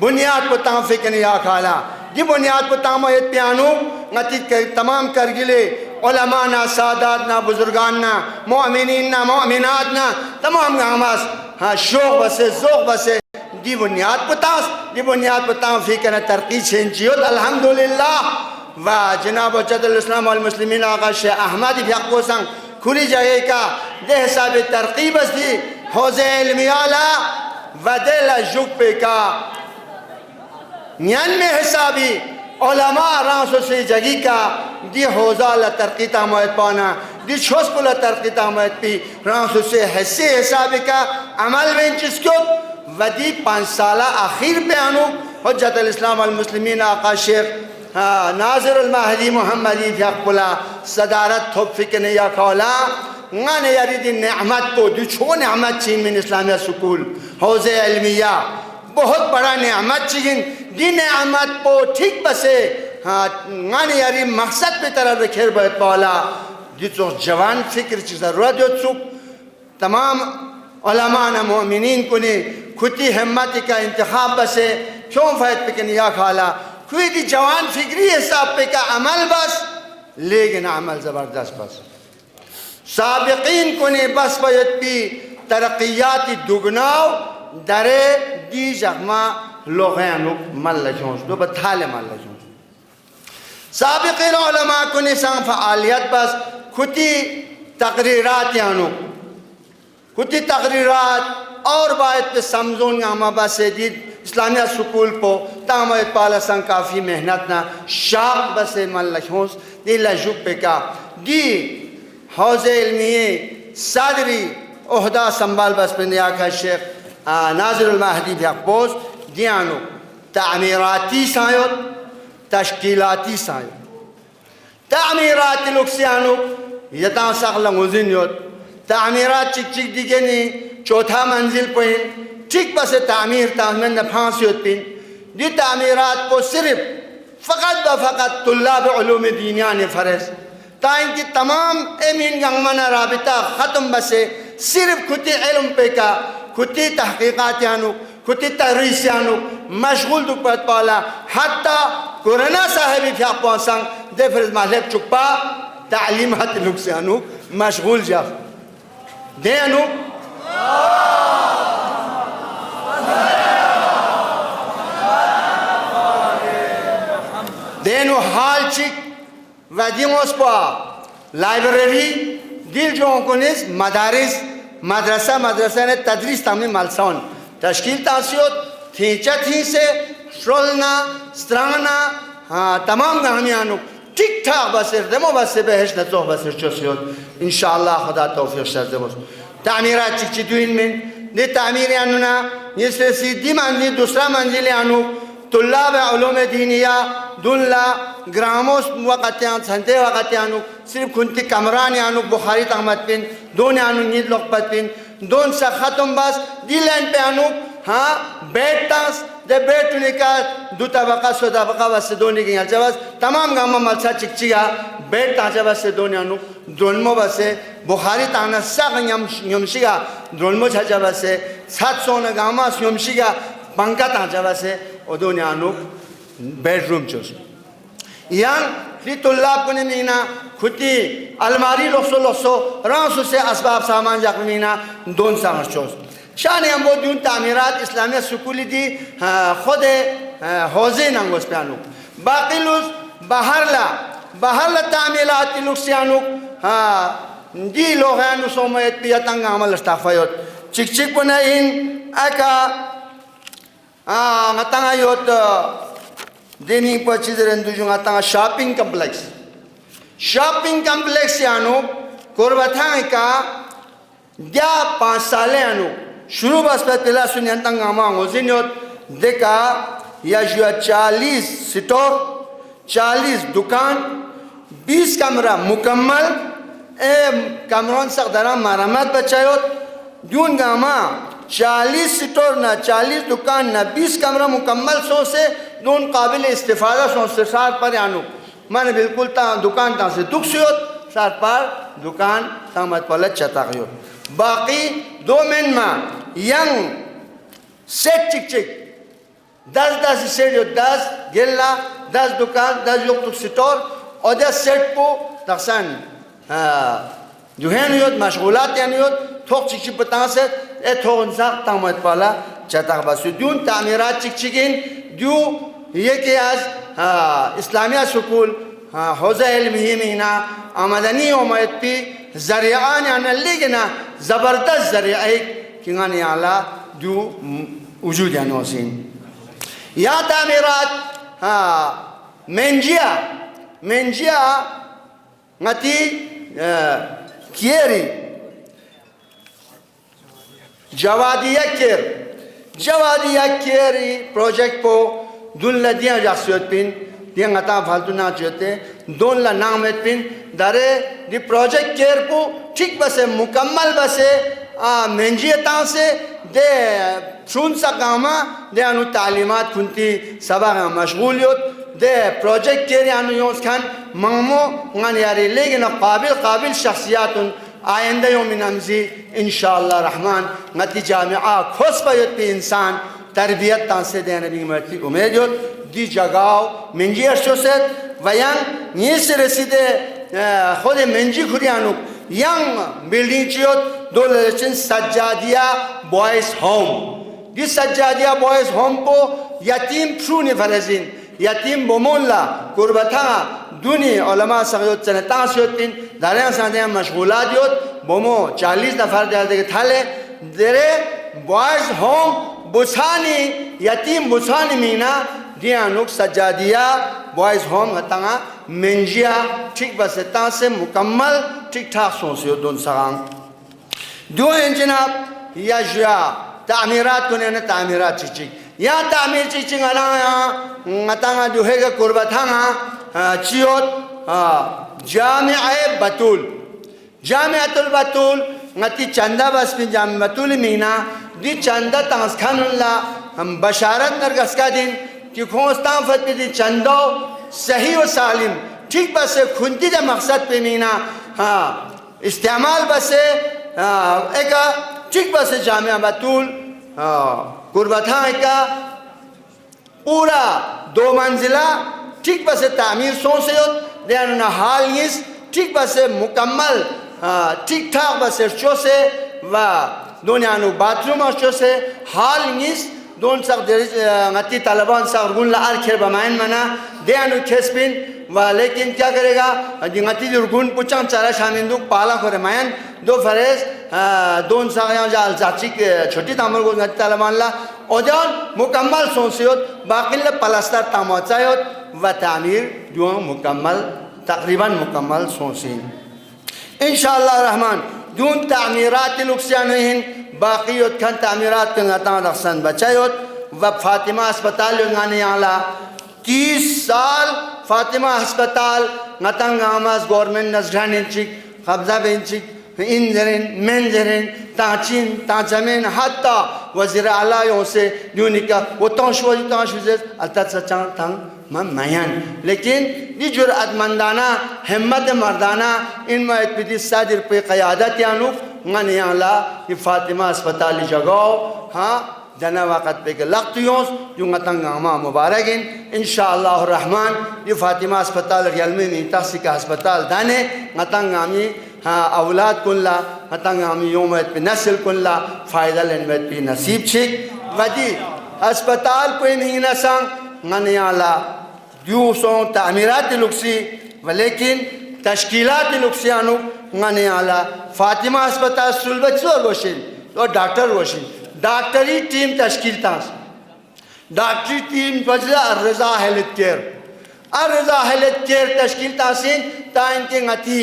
बुनियाद को ताफिक ने या खाला दी बुनियाद को तामयत piano ngati ke tamam kargile ulama na sadat na buzurgan na mu'minin na mu'minat na tamam gamas ha shok base zok base di bunyad putas fikr tarqi chenjiyot alhamdulillah va janab hujjatul islam wal muslimin aqa sheikh ahmad bhaqo sang khuli jayega de hisab tarqi bas di hauze ilmiyala va de la jupe ka nyan me hisabi علماء رانسو سے جگی کا دی حوزہ لا ترقی تامویت پانا دی چھوس کو لا ترقی تامویت پی رانسو سے حصے حساب کا عمل بین چیز کیوں ودی 5 سالہ آخر پہ آنو حجت الاسلام والمسلمین آقا شیخ ناظر المہدی محمدی فیقبلا صدارت تھوب فکنے یا کھولا غانے یاری دی نعمت کو دی چھو نعمت چین من اسلامیہ سکول حوزہ علمیہ بہت بڑا نعمت چین دی نعمت کو ٹھیک بسے غانے یاری مقصد پہ طرح رکھیر بہت پالا دی تو جوان فکر چی ضرورت ہو چک تمام علماء مومنین کو نے کھتی حمتی کا انتخاب بسے کیوں فائد پہ کنیا کھالا کوئی دی جوان فکری حساب پہ کا عمل بس لیکن عمل زبردست بس سابقین کو نے بس فائد پی ترقیاتی دگناو درے دی جغما لغیانو مل لجونس دو بتحال مل لجونس سابقین علماء کو نے سان فعالیت بس کھتی تقریرات یانو کھتی تقریرات اور باید پہ سمزون گاما بس دید اسلامیہ سکول پو تامویت پالا سان کافی محنت نا شاق بس مل لجونس دی لجوب پہ کا دی حوزہ علمیہ صدری عہدہ سنبھال بس پہ نیا کا شیخ ناظر المہدی بھیقبوز دیانو تعمیراتی سایت تشکیلاتی سایت تعمیراتی لکسیانو یتاں ساقلا مزینیوت تعمیرات چک چک دیگے نی چوتھا منزل پہن ٹھیک بس تعمیر تاہمن نفانسیوت پین دی تعمیرات کو صرف فقط و فقط طلاب علوم دینیان فرس تا ان کی تمام امین گنگمنا رابطہ ختم بسے صرف کھتی علم پہ کا کھتی تحقیقات یانو کھتی تحریس یانو مشغول دک پت پالا حتی کورونا صاحبی فیاق پانسانگ دے فرز محلب چکپا تعلیم حتی لک سے یانو مشغول جاف دے یانو دینو حال چک و دیموس پا لائبریری دیل جو انکونیز مدارس مدرسہ نے تدریس تامی ملسان تشکیل تاسیوت تھینچہ تھین سے شرولنا سترانا تمام گامیانو ٹھیک ٹھاک بسر دمو بسر بہش نتوح بسر چوسیوت انشاءاللہ خدا توفیق شرد دموس تعمیرات چک چیتوین من دی تعمیر یانونا یہ سرسی دی منزل دوسرا منزل یانو طلاب علوم دینیہ دنلا گراموس وقتیان سنتے وقتیانو صرف کنتی کمران یانو بخاری تحمد پین دون یانو نید لقبت پین دون سا ختم بس دی لین پہ یانو بیٹ تانس دے بیٹو نکا دو طبقہ سو طبقہ بس دونی گئی ہلچہ بس تمام گاما ملسا چک چگا بیٹ تانچہ بس دون یانو دونمو بس بخاری تانا ساق یمشیگا دونمو چھچہ بس 700 گاما یمشیگا پنکا تانچہ بس ودون یانو بیڈ روم چوس یان لی طلاب کنے مینا کھتی الماری لخصو رانسو سے اسباب سامان جاک مینا دون سامر چوس شانی ہم وہ دون تعمیرات اسلامیہ سکولی دی خود حوزے نانگوز پیانو باقی لوز بہرلا تعمیرات کی لکسیانو دی لوگیانو سومیت پیتنگ عمل اشتافیوت چک چک پنے ان اکا ngata yot deni pa chidren du ngata shopping complex yano korbatha ka dia 5 sale yano shuru bas pela sunyan tangama ngozinyot deka ya jua 40 store 40 दुकान 20 कमरा मुकम्मल कमरों से दरा मरम्मत बचायोत जून गामा 40 स्टोर ना 40 दुकान ना 20 कमरा मुकम्मल सो से दोन काबिल इस्तिफादा सोचते सार पर यानु मैंने बिल्कुल ता दुकान ता से दुख सियोत सार पर दुकान ता मत पलट चता गयो बाकी 2 मिनट में यंग सेट चिक चिक 10 सेट यो 10 गिल्ला 10 दुकान 10 योग तुक स्टोर और 10 सेट को तकसन जो है नियत मशगूलात या नियत थोक चिक चिक बता से ए थोक इंसान ता मत पला चता बस दून तामीरात चिक चिकिन जो ये कि आज इस्लामिया स्कूल हौज़ा इल्मी मीना आमदनी उम्मीद पे ज़रियान यानी लेकिन ज़बरदस्त ज़रिया एक किंगाने आला जो वजूद यानी होसीन या तामीरात मेंजिया ngati kieri jawadiya kieri project po dun la dia jasyot pin dia ngata faltu na chete don la namet pin dare di project care po ठीक बसे मुकम्मल बसे मेंजियता से दे सुन सकामा दे अनु तालीमात कुंती सबा मशगूलियत दे प्रोजेक्ट के यानु योस खान मंगमो ngani यारी लेकिन काबिल शख्सियत आइंदा योम नमजी इंशाअल्लाह रहमान ngati जामिया खोस पयत पे इंसान तरबियत तांसे देने भी मर्ती उम्मीद यो दी जगाओ मेंजियर शोसेत वयन नीस रसीदे खुद मेंजी खुरियानु यंग बिल्डिंग चियोत दोलेशन Sajjadia boys home this Sajjadia boys home को यतीम फ्रूनी फरजिन यतीम बोमोला कुर्बता दुनी उलमा सगयोत चनता सियोतिन दारिया सादे मशगूलात योत बोमो 40 नफर दे थाले देरे बॉयज होम बुसानी यतीम बुसानी मीना दियानुक सज्जादिया बॉयज होम हतांगा मेंजिया ठीक बस से मुकम्मल ठीक ठाक सोचियो दोन सगांग दो इंजनाब या जुआ तामीरात को ने तामीरात चिचिक या तामीर चिचिक अला हतांगा जो है का कुर्बतांगा चियोत जामिअतुल बतूल ngati चंदा बस पिन जामिअतुल बतूल मीना दी चंदा तांस खानुल्ला हम बशारत नरगस का दिन कि खोस्तां फत पे दी चंदो सही व सालिम ठीक बस खुंती जा मकसद पे मीना इस्तेमाल बस एक ठीक बस जामिया बतूल कुर्बता का पूरा 2 मंजिला ठीक बस तामीर सोच देन हाल इस ठीक बस मुकम्मल ठीक ठाक बस से व दुनिया बाथरूम से हाल इस दोन सक ngati तालिबान सक रुगुन ला आरखेर बमायन मना देनु खेसपिन व लेकिन क्या करेगा ngati रुगुन पुचां चारा शामिंदुक पाला करे मायन दो फरेज दोन सक या जाल चाची छोटी तामर को ngati तालिबान ला ओजन मुकम्मल सोसियोत बाकी ला प्लास्टर तामचायोत व तामीर जो मुकम्मल तकरीबन मुकम्मल सोसिन इंशाअल्लाह रहमान दून तामीरात लुक्सियानहिन बाकीयोत खान तामीरात के नता रखसन बचायोत व फातिमा अस्पताल गाने आला 30 साल फातिमा अस्पताल नतंग आमास गवर्नमेंट नजरान चिक कब्जा बेंचिक इंजरिन मेंजरिन ताचिन ताजमेन हत्ता वजीर आला यो से यूनिका वो ताशवज अल्ता सचां तंग मयान लेकिन ये जुर्अतमंदाना हिम्मत मर्दाना इनमें इतनी सादिर पे क़यादत यानु ngani ala di Fatima अस्पताल जगाओ हाँ जना वक़्त पे के लक्तियों जो ngатanga ma मुबारकिन इंशाअल्लाह रहमान di Fatima अस्पताल रियलमी में तासिका अस्पताल दाने ngатanga मी हाँ औलाद कुल्ला ngатanga मी योमत पे नस्ल कुल्ला फ़ायदा लेने पे नसीब छिक वदी अस्पताल पे नहीं नसंग ngani ala यूसों तामीरात लुक्सी वलेकिन तश्कीलात लुक्सियानु ngani ala Fatima अस्पताल सुलबचो गोशिन और डॉक्टर गोशिन डॉक्टरी टीम तश्कील तास डॉक्टरी टीम बजला रज़ा हेल्थ केयर तश्कील तासिन ताइन के ngati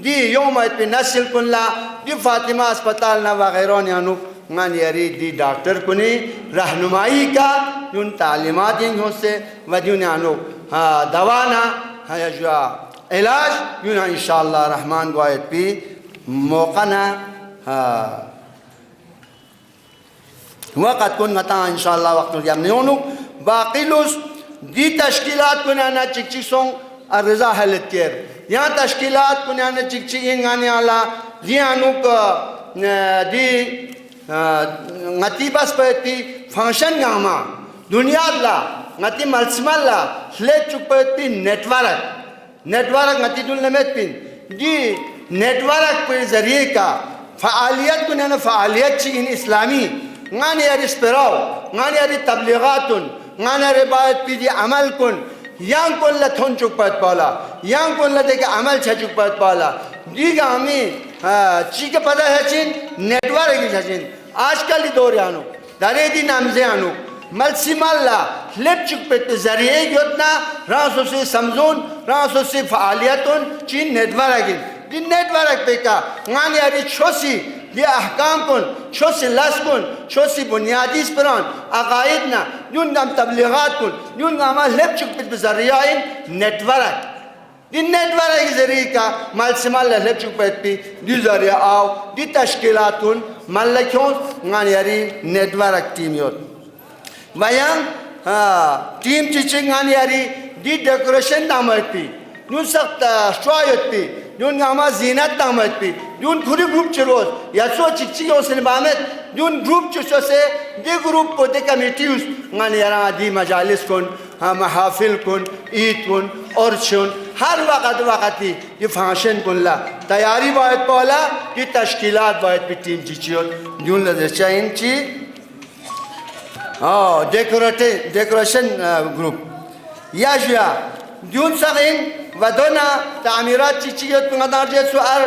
दी योम पे नस्ल कुल्ला दी फातिमा अस्पताल ना वगैरह यानु ngani यारी दी डॉक्टर कुनी रहनुमाई का उन तालीमात से वजून यानु दवाना है जो इलाज यूना इंशाअल्लाह रहमान गोयत पी मौका ना वक़्त कुन गता इंशाअल्लाह वक्त जब नहीं बाकी लुस दी तश्कीलात को ना चिक चिक सोंग रजा हेल्थ केयर यहाँ तश्कीलात को ना चिक चिक इंगाने आला जी अनुक दी ngati bas peti function ngama dunia la ngati malsimal la le chupeti network ngati dul nemet pin di network के जरिए का फ़ालियत को ना फ़ालियत ची इन इस्लामी गाने यार इस्पराव गाने यार तबलीगातुन गाने यार बात पीजी अमल कुन yang kon la thon chuk pat pala yang kon la deke amal cha chuk pat pala diga ami chi ke pada hai chin network ki chin आजकल दौर आनो दारे दी नामजे आनो मलसिमल्ला लेप चुक पे जरिए योजना रासो से समझून रासो से फ़ालियतुन चीन नेटवर्क दिन नेटवर्क पे का गाने यारी छोसी ये अहकाम कुन छोसी लस कुन छोसी बुनियादी स्परान अकायद ना यूं नाम तबलीगात कुन यूं नाम लेप चुक पे जरिए इन नेटवर्क दिन नेटवर्क के जरिए का मलसिमल्ला लेप चुक पे दी जरिए आओ दी तश्कीलातुन मल्लक्यों गानियारी नेटवर्क टीम योत वयां टीम चिचिंग गानियारी दी डेकोरेशन दामत पी यूं सख्त स्ट्रॉयत पी यूं गामा जीनत दामत पी यूं खुरी ग्रुप चरोस या सो चिचियों से बामेत यूं ग्रुप चुसो से दी ग्रुप को दे कमिटीज गानियारा दी मजालिस कुन महाफिल कुन ईद कुन और चुन हर वक़्त ये फंक्शन कुल्ला तैयारी बात पौला ये तश्कीलात बात पे टीम चिचियों यूं लगे चाइन ची डेकोरेशन ग्रुप याशिया यूं सगिन वदोना तामीरात चिचियों पंगदार जैसे आर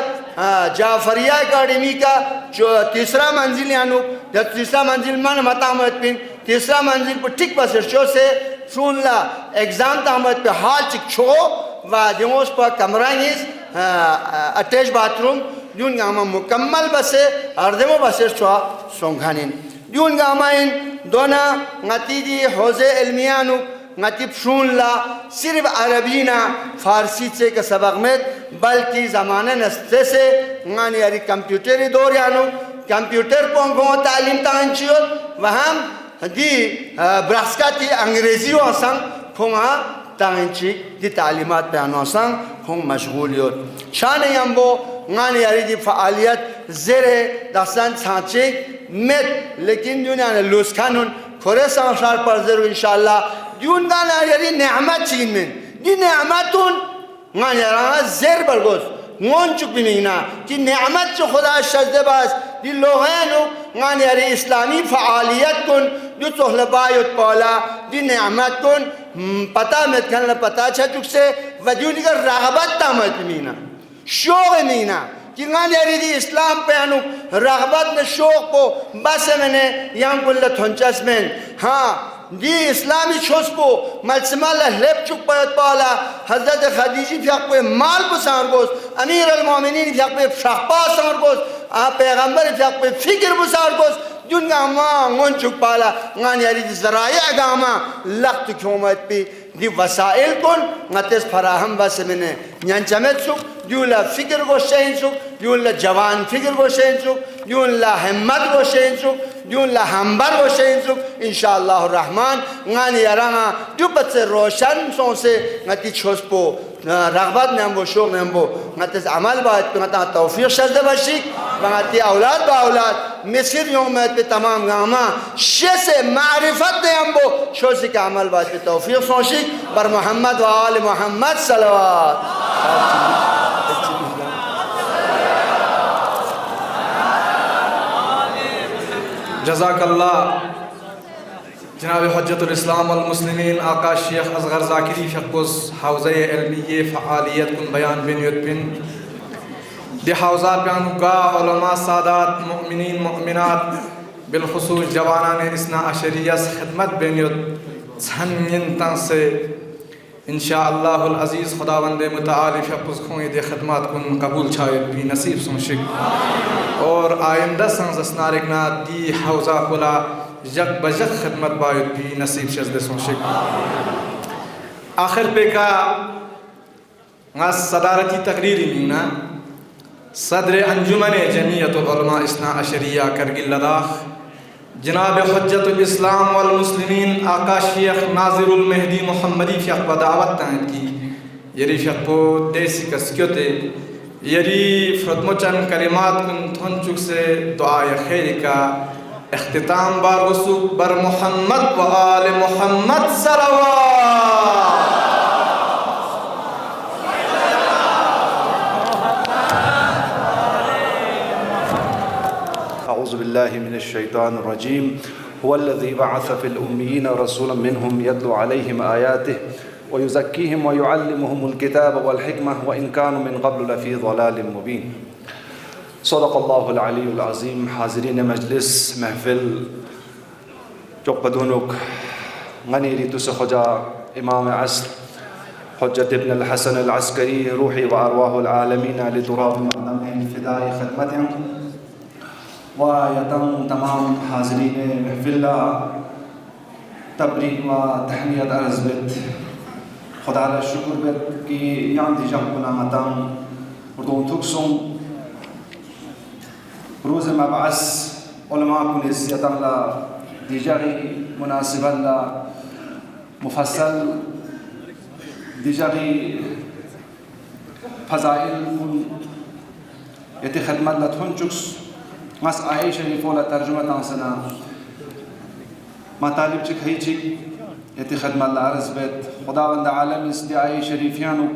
जाफरिया अकाडमी का जो तीसरा मंजिल यानो जब तीसरा मंजिल मन मतामत पिन तीसरा मंजिल पर ठीक बस शो से सुन ला एग्जाम तामत पे हाल चिक छो वादियों पर कमराइस अटैच बाथरूम यूं गामा मुकम्मल बसे अर्धमो बसे चुआ सोंघानिन यूं गामा इन दोना नतीजी हौज़े इल्मियानु नतीब सुन ला सिर्फ अरबी ना फारसी से का सबक में बल्कि ज़माने नस्ते से गाने यारी कंप्यूटरी दौर यानो कंप्यूटर पोंगों तालीम तांचियो वहाँ दी ब्रास्काती अंग्रेज़ी वासंग खोंगा तांची दी तालीमात पे आनोसंग खोंग मशगूलियत शाने यंबो गाने यारी दी फ़ालियत ज़ेरे दस्तान सांचे में लेकिन दुनिया ने लूस खानून खोरे संसार पर ज़रूर इंशाअल्लाह यूं गाना यारी नेमत चीन में दी नेमतुन गाने यारा ज़ेर बरगोस मोन चुकी नहीं ना कि नेमत जो खुदा शज़्ज़बाज़ दी लोगों गाने यारी इस्लामी फ़ालियत कुन जो सोहलबायुत पौला दी नेमत कुन पता में कहना पता चुक से वजूद का रग़बत तामत मीना शौक़ मीना कि गाने यारी दी इस्लाम पे अनु रग़बत ने शौक़ को बस मैंने यहाँ कुल्ला थंचस में हाँ दी इस्लामी छोस को मलसमाला लेप चुक पर पाला हज़रत खदीजी फिर पे माल को सांगोस अमीर अल-मोमिनीन फिर पे शख्पा सांगोस आप पैगंबर फिर पे फिक्र बुसारगोस जुनगा माँ गन चुक पाला गान यारी दी ज़राया गामा लख्त क्योमत पे दी वसाइल कौन नतेस फराहम बस मैंने न्यांचमेत सुख यूला फिक्र को शेन सुख यूला जवान फिक्र को शेन सुख यूला हिम्मत को शेन सुख यूला हम्बर को शेन सुख इंशाअल्लाह रहमान गान याराना जुबत से रोशन सों से नती छोस्पो रग़बत नंबो शौक़ नंबो नतेस अमल बात पे नता तौफीक़ शज़्ज़ बशिक बाती औलाद बाउलाद मिस्र योमत पे तमाम गामा शे से मारिफत नंबो शोसी का अमल बात पे तौफीक़ सोशिक बर मोहम्मद व आल मोहम्मद सल्लल्लाहु जज़ाकल्लाह जनाब हज्जतुल इस्लाम वल मुस्लिमीन आका शेख असगर ज़ाकिरी फ़क़ुस हौज़े इल्मिये फ़आलियत कुन बयान बिनियत बिन दे हौज़ा प्यान का उलमा सादात मुमिनीन मुमिनात बिलखुसूस जवानान इस्ना अशरियस खिदमत बिनियत छन्निन तंग से इंशाअल्लाहुल अज़ीज़ खुदावंदे मुतआली फ़क़ुस खोए दे खिदमत कुन कबूल छाए भी नसीब सोशिक और आइंदा संसनारिकना दी हौज़ा खुला जग बजग खिदमत बायत भी नसीब शज़्द सोशिक आखिर पे का सदारती तकरीरी मीना सदर अंजुमन जमीयतुल उलमा इस्ना अशरिया करगिल लद्दाख जनाब हज्जतुल इस्लाम वल मुस्लिमीन आका शेख नाज़िरुल महदी मोहम्मदी फ़ियक़ दावत तहत की यरी फ़ियक़ो देसी कस्क्योते यरी फ्रदमोचन कलिमात कुन थोंचुक से दुआ खैर का इख्तिताम बार वसुक बर मोहम्मद व आले मोहम्मद सलवात। अऊज़ु बिल्लाहि मिनश शैतानिर रजीम हुवल्लज़ी बअस फ़िल उम्मिय्यीन रसूलन मिनहुम यत्लू अलैहिम आयातिहि व युज़क्कीहिम व युअल्लिमुहुमुल किताब वल हिकमह व इन कानू मिन क़ब्लु लफ़ी ज़लालिम मुबीन। सदक़ल्लाहुल अलीयुल अज़ीम। हाज़रीन मजलिस महफ़िल चौक़दुनुक गनी रितुस खुजा इमाम अस्र हुज्जत इब्न अल हसन अल अस्करी रूही व अरवाहुल आलमीन लितुराब मक़दमिहिम फ़िदाई ख़िदमतिहिम व यतम तमाम हाज़रीन महफ़िल तबरीक व तहनियत अर्ज़ बित खुदा ला शुक्र बित कि यान दिजम कुना मतम उर्दू थुक्सुम रोज़ मबअस उलमा कुनिस यतम ला दिजरी मुनासिबत ला मुफस्सल दिजरी फ़ज़ाइल कुन यति खिदमत ला थुंचुक्स मस आये शरीफ वाला तर्जुमा तांसना मातालिब चिक है चिक यति खिदमत ला अर्ज़ बित खुदावंद आलम इस आये शरीफियानु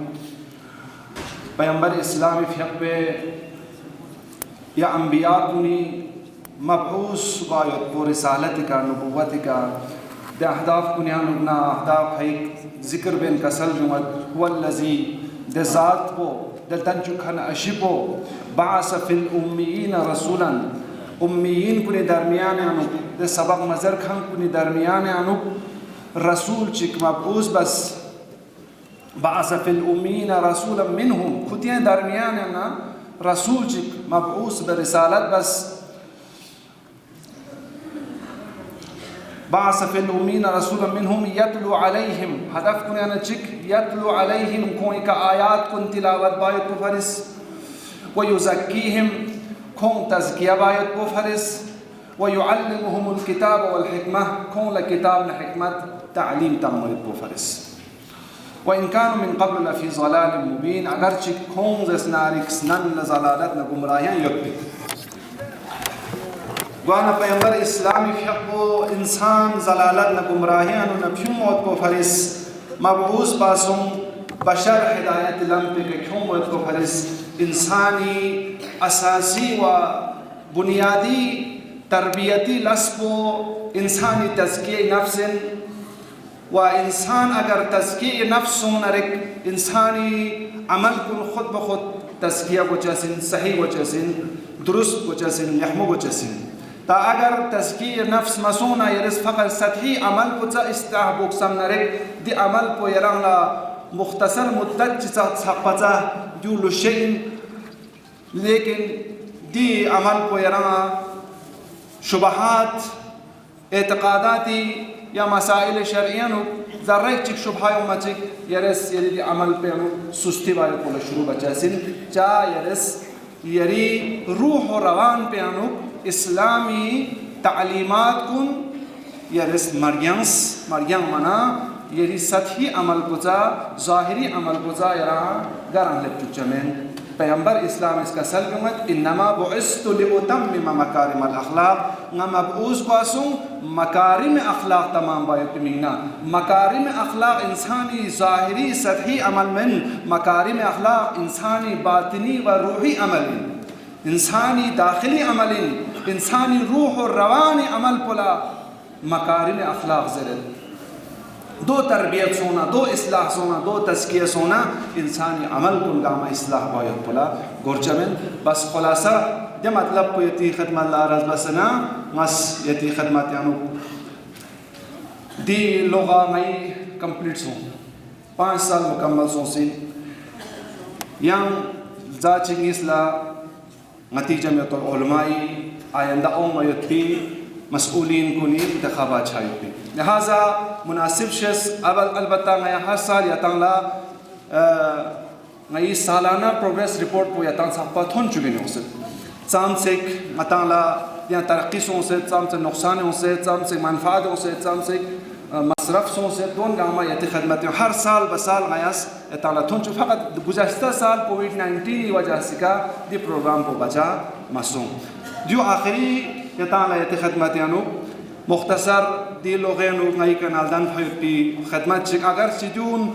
पैगंबर इस्लामी फ़ियक़ पे या अम्बिया कुनी मबऊस वायत को रिसालत का नबुव्वत का दे अहदाफ कुनियानुना अहदाफ है ज़िक्र बिन कसल जुमत वल्लज़ी दे ज़ात को दे तंचुखन अशिपो बास फ़िल उम्मीयीन रसूलन उम्मीयीन कुनी दरमियान अनु दे सबक मज़र खन कुनी दरमियान अनु रसूल चिक मबऊस बस बास फ़िल उम्मीयीन रसूलन मिनहुम खुदियाँ दरमियान ना रसूल चिक मबऊस बरिसालत बस बास फ़िल उम्मीयीन रसूलन मिनहुम यत्लू अलैहिम हदफ कुनियान चिक यत्लू अलैहिम कोई का आयात कुन तिलावत बायत को फरिस व युज़क्कीहिम खों तज़किया बायत को फरिस व युअल्लिमुहुमुल किताब वल हिकमह खों ल किताब न हिकमत तालीम तमयत को फरिस व इन कानू मिन क़ब्ल लफ़ी ज़लालिम मुबीन अगरचे खों ज़नारिक नन ज़लालत न गुमराहियां यक्ति वाना पैगंबर इस्लामी फ़ियक़ो इंसान ज़लालत न गुमराहियां न फ्यूं मौत को फरिस मबऊस बासुम बशर हिदायत लम पे के क्यों मौत को फरिस इंसानी असासी व बुनियादी तरबियती लस्पो इंसानी तज़किये नफ्सिन व इंसान अगर तज़किये नफ्सों नरिक इंसानी अमल कुन खुद ब खुद तज़किया को चसिन सही को चसिन दुरुस्त को चसिन यहमो को चसिन ता अगर तज़किये नफ्स मसूना यरिस फ़क़त सतही अमल को चा इस्ताहबुक सम नरिक दि अमल को यरंगा मुख्तसर मुद्दत चिसा छपचा जो लुशेन लेकिन दी अमल को यरंगा शुबहात एतक़ादाती या मसाइल शरइयानु ज़र्रे चिक शुभायों मचिक यरिस यरी दी अमल पे अनु सुस्ती वाले को शुरू बचासिन चा यरिस यरी रूह और रवान पे अनु इस्लामी तालीमात कुन यरिस मरियम मना यरी सतही अमल कुचा ज़ाहिरी अमल कुचा यरा गरम लेप्चुचमें पैगंबर इस्लाम इसका सलगमत इन्नमा बुइस्तु लिउतम्मिम मकारिमल अखलाक न मबऊस बासुं मकारिम अखलाक तमाम बायतमीना मकारिम अखलाक इंसानी ज़ाहिरी सतही अमल में मकारिम अखलाक इंसानी बातिनी व रूही अमल इंसानी दाखिली अमल इंसानी रूह और रवानी अमल पुला मकारिम अखलाक ज़रल दो तरबियत सोना दो इस्लाह सोना दो तज़किया सोना इंसानी अमल कुन गामा इस्लाह बायत पुला गोरचमें बस खुलासा जब मतलब को यती खिदमत लारज़ बसना मस यती खिदमत यानो दी लोगा मई कंप्लीट सो 5 साल मुकम्मल सो सिन yang जाचिंग इसला नतीजा में तो उलमाई आयंदा उम्मा यती मसऊलीन को नी इंतखाबात छायती लिहाजा मुनासिब शेस अलबत्ता मैं हर साल यतंगला मैं सालाना प्रोग्रेस रिपोर्ट को यतंग साफ़ा थोन चुकी नहीं हो सकती साम से मतंगला या तरक्की सों से चाम से नुकसान से चाम से मनफात से चाम से मसरफ सों से दोन गामा यति खदमत हर साल बसाल गयास ताला थोन चु फकत गुज़श्ता साल कोविड-19 की वजह से का दी प्रोग्राम को बचा मसूं जो आखिरी यताला यति खदमत यानो मुख्तसर दी लोगेनु नई कनालदान फयुपी खदमत चिक अगर सिदून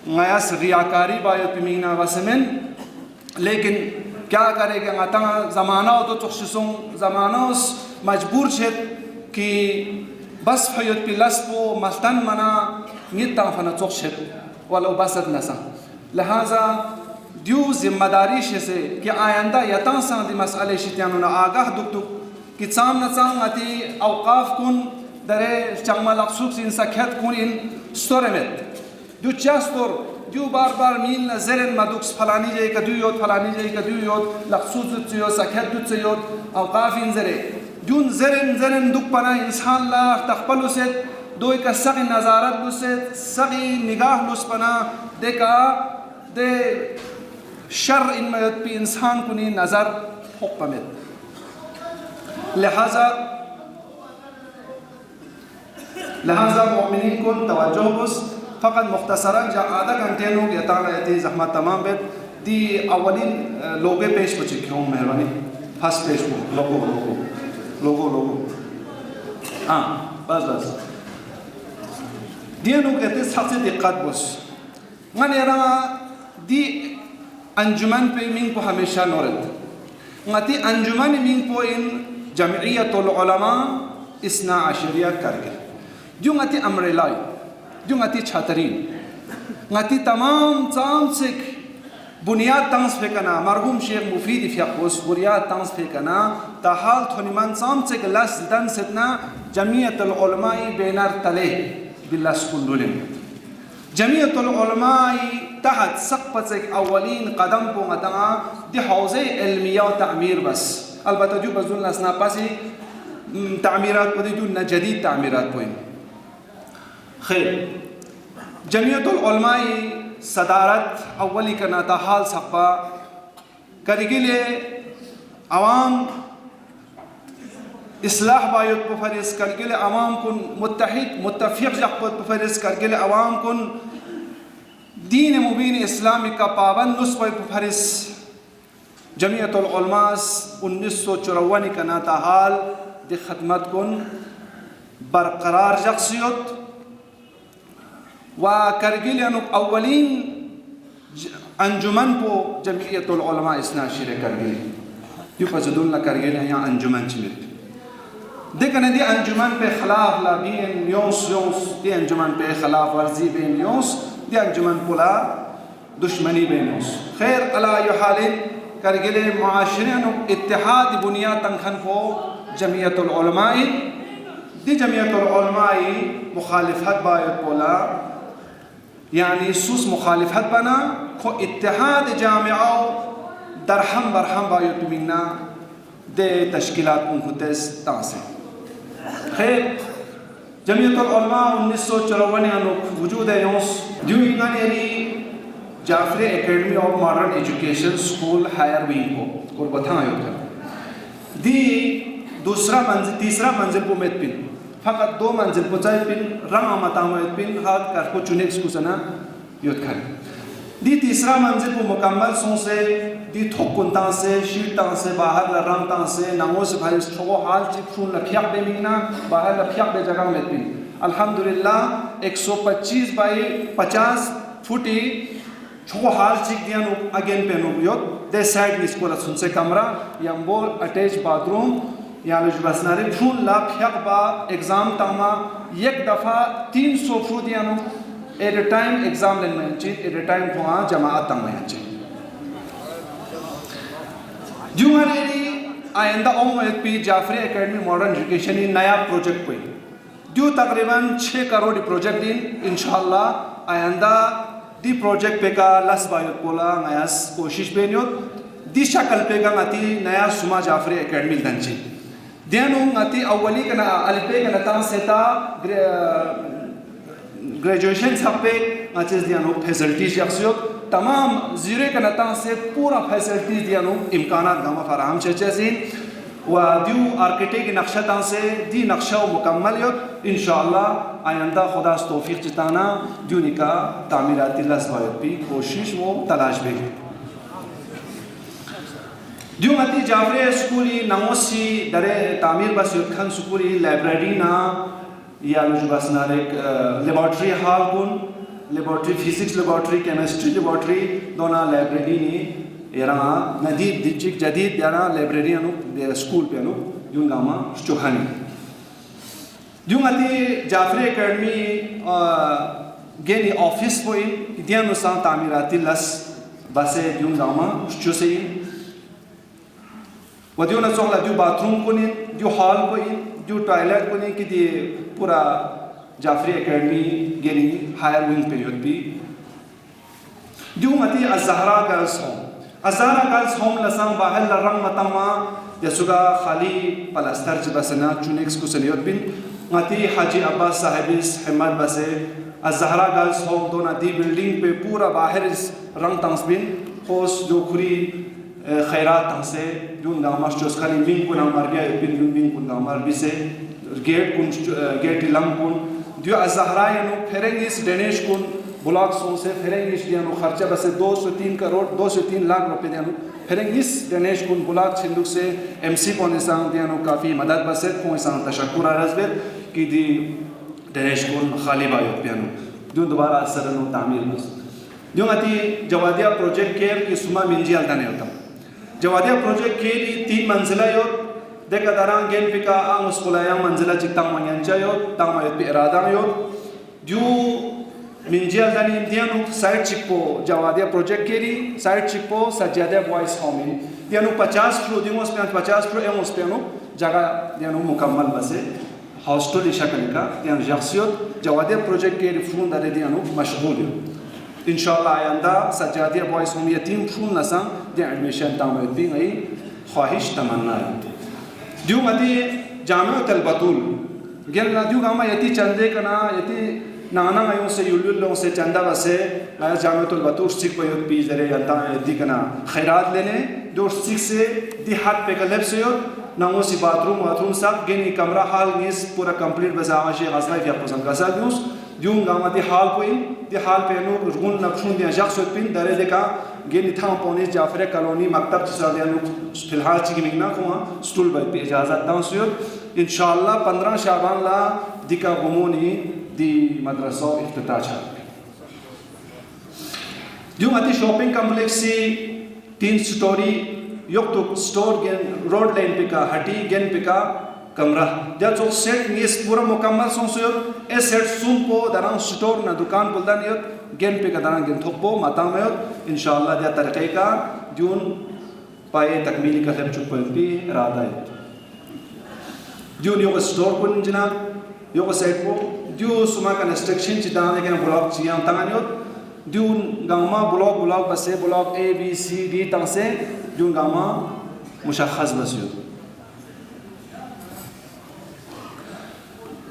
गयास रियाकारी बायो पिमीना वसमेन लेकिन क्या करेगा आता ज़माना तो चुखसों ज़माना उस मजबूर छे कि बस फयुत पिलस पो मस्तन मना निता फना चुखशे वालो बसत नसा लिहाजा द्यू जिम्मेदारी से कि आयंदा यता सांदी मसले शित्यानो ना आगाह दुख दुख कि चाम न चाम अति अवकाफ कुन दरे चमल अक्सुक इन सख्यत कुन इन स्टोरेमेट द्यू चास्टोर द्यू बार बार मील न ज़रन मदुक्स फलानी जाए कद्यूयोत फलानी जाए कद्यूयोत लक्सूज दुच्यो सख्यत दुच्यो अवकाफ इन ज़रे द्यून ज़रन दुख पना इंसान ला तखपल से दो एक सगी नज़ारत लुसे सगी निगाह लुस पना देखा दे शर इन मयत पे इंसान को नहीं नज़र फोक पमेत लिहाजा मोमिनीन को तवज्जो बस फ़कत मुख्तसरन जा आधा घंटे लोग यताना यती ज़हमत तमाम बेद दी अवलिन लोगे पेश बचे क्यों मेहरबानी फर्स्ट पेश को लोगो हाँ बस दिया लोग कहते सबसे दिक्कत बस मन यारा दी अंजुमन पे मिंग को हमेशा नौरत मती अंजुमन मिंग को इन जमइयतुल उलमा इस्ना अशरिया करके जो मती अमरेलाई जो मती छातरीन मती तमाम चाम से बुनियाद तंस फेकना मरहूम शेख मुफीद इफ़्याक़ुस बुनियाद तंस फेकना ताहाल थोनिमान चाम से लस दन सितना जमियतुल उलमाई बैनर तले बिल्लास कुल्लुलिन जमियतुल उलमाई तहत सक़्फ़त से अवलीन कदम को मता दी हौज़े इल्मिया तामीर बस अलबत्ता जो बज़ुल नसना पासी तामीरात पदी जो न जदीद तामीरात कोई खैर जमियतुल उलमाई सदारत अव्वली का नाता हाल सक़्फ़ा करिगिले अवाम इस्लाह बायुत पफरिस करगिले अवाम कुन मुत्तफ़िक़ जक़्फ़त पफरिस करगिले अवाम कुन दीन मुबीन इस्लामी का पाबंद नुस्ख़ पफरिस जमियतुल उलमास 1954 का नाता हाल दी खदमत कुन बरकरार जख्सियत व करगिल अव्वलीन अंजुमन को जमियतुल उलमा इस्ना शिरे करगिल यू पजदुल्ला करगिल यहाँ अंजुमन चिमित देखने दी अंजुमन पे खिलाफ ला बीन योंस दी अंजुमन पे खिलाफ वर्जी बेन योंस दी अंजुमन पुला दुश्मनी बेन योंस खैर अला युहालिन करगिले मुआशरे इत्तिहाद बुनियाद तंखन को जमियतुल उलमाई दी जमियतुल उलमाई मुखालिफत बायत पोला यानी सुस मुखालिफत बना को इत्तिहाद जामिआओ दरहम बरहम बायुत मिन्ना दे तश्किलात उनखुतेस तासे खैर जमियतुल उलमा 1954 अनुक वजूद है योंस द्यूइंगन यानी Jafri academy of modern education school higher wing को बता दी तीसरा मंजिल को मेत पिन फ़कत 2 मंजिल को चाहे पिन रंग मतामत पिन हाथ कर को चुने को सना योद कर दी तीसरा मंजिल को मुकम्मल सों से दी थोकुंता से शीटा से बाहर रंगता से नमो से भाई छो हाल चिपफून लखियाक बे मिना बाहर लखियाक बे जगह में पिन अल्हम्दुलिल्लाह 125 बाई 50 फुटी छो हाल चिक दिया नो अगेन पे नो योद दे साइड में स्कूल सुन से कमरा यंबोल अटैच बाथरूम यानी बसनारे फूल लाख बा एग्ज़ाम तामा एक दफ़ा 300 फूट यानो एट अ टाइम एग्ज़ाम लेन में चीज एट अ टाइम हुआ जमाअत तंग में चीज जुमारेरी आइंदा ओमत P Jafri academy modern education ही नया प्रोजेक्ट कोई जो तकरीबन 6 करोड़ प्रोजेक्ट दिन इंशाल्लाह आइंदा दी प्रोजेक्ट पे का लस बायुत पोला नया कोशिश बेनियो दी शक्ल पे का नती नया सुमा जाफरी एकेडमी दंची देनु नती अव्वली का अलिपे का नता सेता ग्रेजुएशन छापे नचेस दियानो फैसिलिटीज यक्सियोत तमाम जीरे का नता से पूरा फैसिलिटीज दियानो इम्कानात गामा फराहम चेचेसिन وديو आर्किटेक्ट नक्शा तां से दी नक्शा मुकम्मल यो इंशाअल्लाह आइंदा खुदा तौफीक चिताना दियो निका तामीराती लसवायत भी कोशिश वो तलाश भी दियो मती जाफरे स्कूली नमोसी दरे तामीर बस युद्धन स्कूली लाइब्रेरी ना या मुझे बस ना एक लेबोरेटरी हॉल कुन laboratory physics laboratory chemistry laboratory दोना लाइब्रेरी नी यारा नदीब दिचिक जदीद यारा लाइब्रेरी अनु स्कूल पे अनु यूं गामा चौहानी यूं आती जाफरे एकेडमी गेनी ऑफिस पोई दिया नुसान तामीराती लस बसे यूं गामा चुसे वदियो न सोहला जो बाथरूम कोनी जो हॉल कोई जो टॉयलेट कोनी कि दिए पूरा जाफरे एकेडमी गेनी हायर विंग पीरियड भी यूं आती अज़हरा गर्ल्स होम अज़हरा गर्ल्स होम लसां बाहर लरंग मतमा यसुगा खाली पलस्तर जबसना चुनेक्स कुसलियत बिन माती हाजी अब्बास साहिबिस हिम्मत बसे अज़हरा गर्ल्स होम दो नदी बिल्डिंग पे पूरा बाहर रंग तंसबिन होस जो खुरी खैरात तंसे जो नामाश जो खाली विंग को नामर गया बिन विंग को नामर बिसे गेट लंग कुन जो अज़हरा यानो फेरेंगिस डेनिश कुन ब्लॉक सों से फेरेंगिस दियानो खर्चा बसे 2 से 3 करोड़ 2 से 3 लाख रुपए दियानो फेरेंगिस गणेश कुन ब्लॉक छिंदुक से एमसी कोने सांग दियानो काफ़ी मदद बसे कोई सांग तशक्कुर अरज़बेर कि दी गणेश कुन खाली बायो पियानो जो दोबारा असरनो तामीर बस जो मती जवादिया प्रोजेक्ट केयर की सुमा मिंजी अलदाने होता जवादिया प्रोजेक्ट केयर 3 मंजिला यो देखा दरांग गेन पिका आंग स्कूलाया मंजिला चिकता मंयंचा यो तामायत पे इरादा यो जो मिंजिया दानी दियानु साइड चिपो जवादिया प्रोजेक्ट केरी साइड चिपो सज्जादा बॉयज होम दियानु 50 फ्लो दियोस पे 50 फ्लो एमोस पे नो जगह दियानु मुकम्मल बसे हॉस्टल शक्ल का दियानु जख्सियत जवादिया प्रोजेक्ट केरी फून दरे दियानु मशगूल इंशाअल्लाह आइंदा सज्जादा बॉयज होम यतीम फून नसा दिया एडमिशन तामत भी गई ख्वाहिश तमन्ना दियो मती जामिअत अल-बतूल गेल दियो गामा यती चंदे कना यती नाना आयों से युल्लों से चंदा बसे आया जामिअतुल बतूर सिख पे पी जरे यंता यती कना खैरात लेने जो सिख से दी हाथ पे कलेब से यो नामो सी बाथरूम सब गेनी कमरा हाल नीस पूरा कंप्लीट बस आवाज़ गज़ला क्या पसंद का साथ न्यूज़ दियों गामा दी हाल कोई दी हाल पे नो रुगुन नक्शुन दिया जख्स पिन दरे देखा गेनी था पौने जाफरे कॉलोनी मकतब चिसा दिया नो फिलहाल चिकी मिलना कुआं स्टूल पे इजाज़त दां सुयो इंशाअल्लाह 15 शाबान ला दिका गुमोनी दी मदरसा इफ्तिताह छा जो मती शॉपिंग कॉम्प्लेक्स से 3 स्टोरी yok तो स्टोर गेन रोड लाइन पे का हटी गेन पे का कमरा जब जो सेट नीस पूरा मुकम्मल सोंसो ए सेट सुन पो दरां स्टोर ना दुकान बोलदा नियो गेन पे का दरां गेन थोपो माता में इंशाअल्लाह दिया तरक़ी का जून पाए तकमील का सब चुप पे इरादा है जून यो स्टोर को जनाब यो सेट को जो सुमा कंस्ट्रक्शन चिता लेकिन ब्लॉक चियां तंगानियो जून गामा ब्लॉक बसे block A B C D तंग से जून गामा मुशख्खस बसियो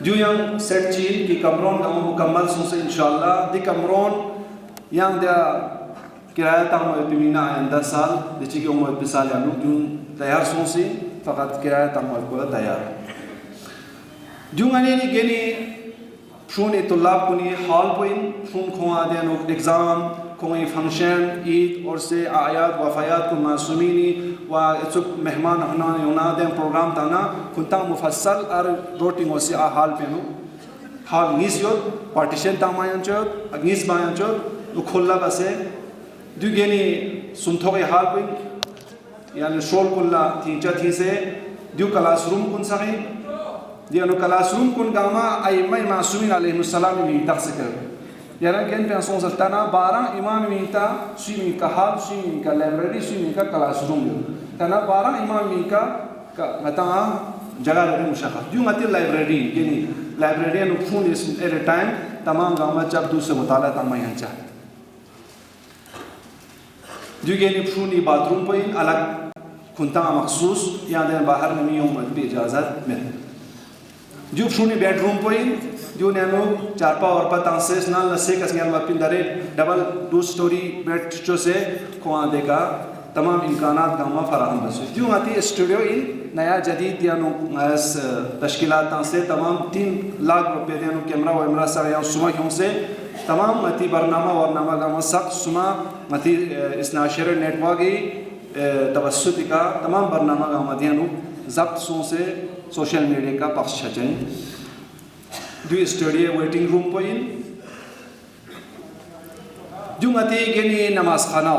जो yang set cil ki kamron gamu mukammal sunse insyaallah di kamron yang dia kiraya tamu pimina anda sal de chiki umur bisal yanu jun tayar sunse fakat kiraya tamu ko tayar jungani ni geni shun itulab kuni hall point shun khoa de no exam कोई function Eid और से आयात वफ़ायात को मासूमीनी व इचुक मेहमान होना योना दे programme ताना कुंता मुफस्सल और रोटिंग ओसी आ हाल पेनो हाल नीस यो पार्टीशन तामायन चो नीस बायन चो खुल्ला बसे दुगेनी सुनथो के हाल पे यानी शोल कुल्ला तींचा थी से दु क्लासरूम कुन सही दियानो क्लासरूम कुन गामा अइम्मा मासूमीन अलैहिस्सलाम में तखसिकर यानी गेन पे असों सल्ताना 12 इमाम मीता स्विमिंग का हाल स्विमिंग का लाइब्रेरी स्विमिंग का क्लासरूम तना 12 इमाम मीका का मता जगह लगे मुशख्खस जो मत लाइब्रेरी यानी लाइब्रेरियन फून इस एट अ टाइम तमाम गामा जब दूसरे मुताला तमायन चाह जो यानी फूनी बाथरूम पे अलग खुंता मखसूस या दे बाहर में यों मत भी इजाजत मिल जो फूनी बेडरूम पे जो नैनो चारपा और पता से स्नान लसे का सिंगल वापिन दरे डबल 2 स्टोरी बेड जो से कुआं देगा तमाम इम्कानात गामा फराहम बसो जो आती स्टूडियो इन नया जदीद यानो तश्कीलात से तमाम 3 लाख रुपये यानो कैमरा वैमरा सा या सुमा क्यों से तमाम मती बरनामा वरनामा गामा सक सुमा मती इस नाशर नेटवर्क तवस्सुत का तमाम बरनामा गामा दियानो जब्त सो से सोशल मीडिया का पक्ष छचें दो स्टूडियो वेटिंग रूम पर इन जो मती गेनी नमाज खाना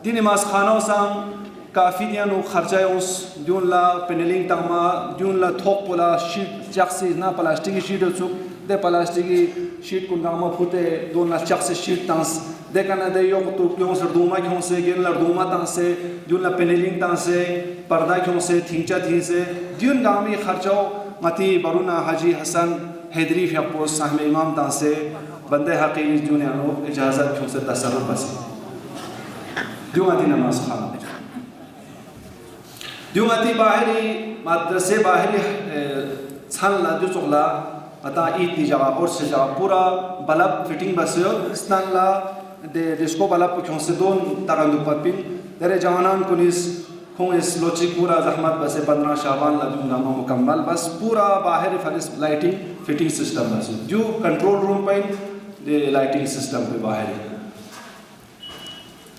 दी नमाज खाना संग काफ़ी दियानो खर्चा उस दून ला पेनलिंग तमा दून ला थोक पोला शीट चक्सी ना प्लास्टिक की शीट चुक दे प्लास्टिक की शीट को गामा फुटे दून ला चक्सी शीट तंस दे कना दे यो तो क्यों सर दूमा क्यों से गेन ला दूमा तंस से दून ला पेनलिंग तंस से पर्दा क्यों से थिंचा थी से दून गामी खर्चा मती बरुना हाजी हसन हैदरी फपोस साहब इमाम तंस से बंदे हकी दून यानो इजाज़त क्यों से तसर्रुफ बस जो मती नमाज खाना जो मती बाहरी मदरसे बाहरी छान ला जो चुगला अता ईद की जगह और से जगह पूरा बल्ब फिटिंग बस स्नान ला दे डिस्को बल्ब क्यों से दोन तगंदु पपिन तेरे जवानान पुलिस खों इस लोची पूरा जहमत बस 15 शाबान ला जो नामा मुकम्मल बस पूरा बाहरी फरिस लाइटिंग फिटिंग सिस्टम बस जो कंट्रोल रूम पे दे लाइटिंग सिस्टम पे बाहरी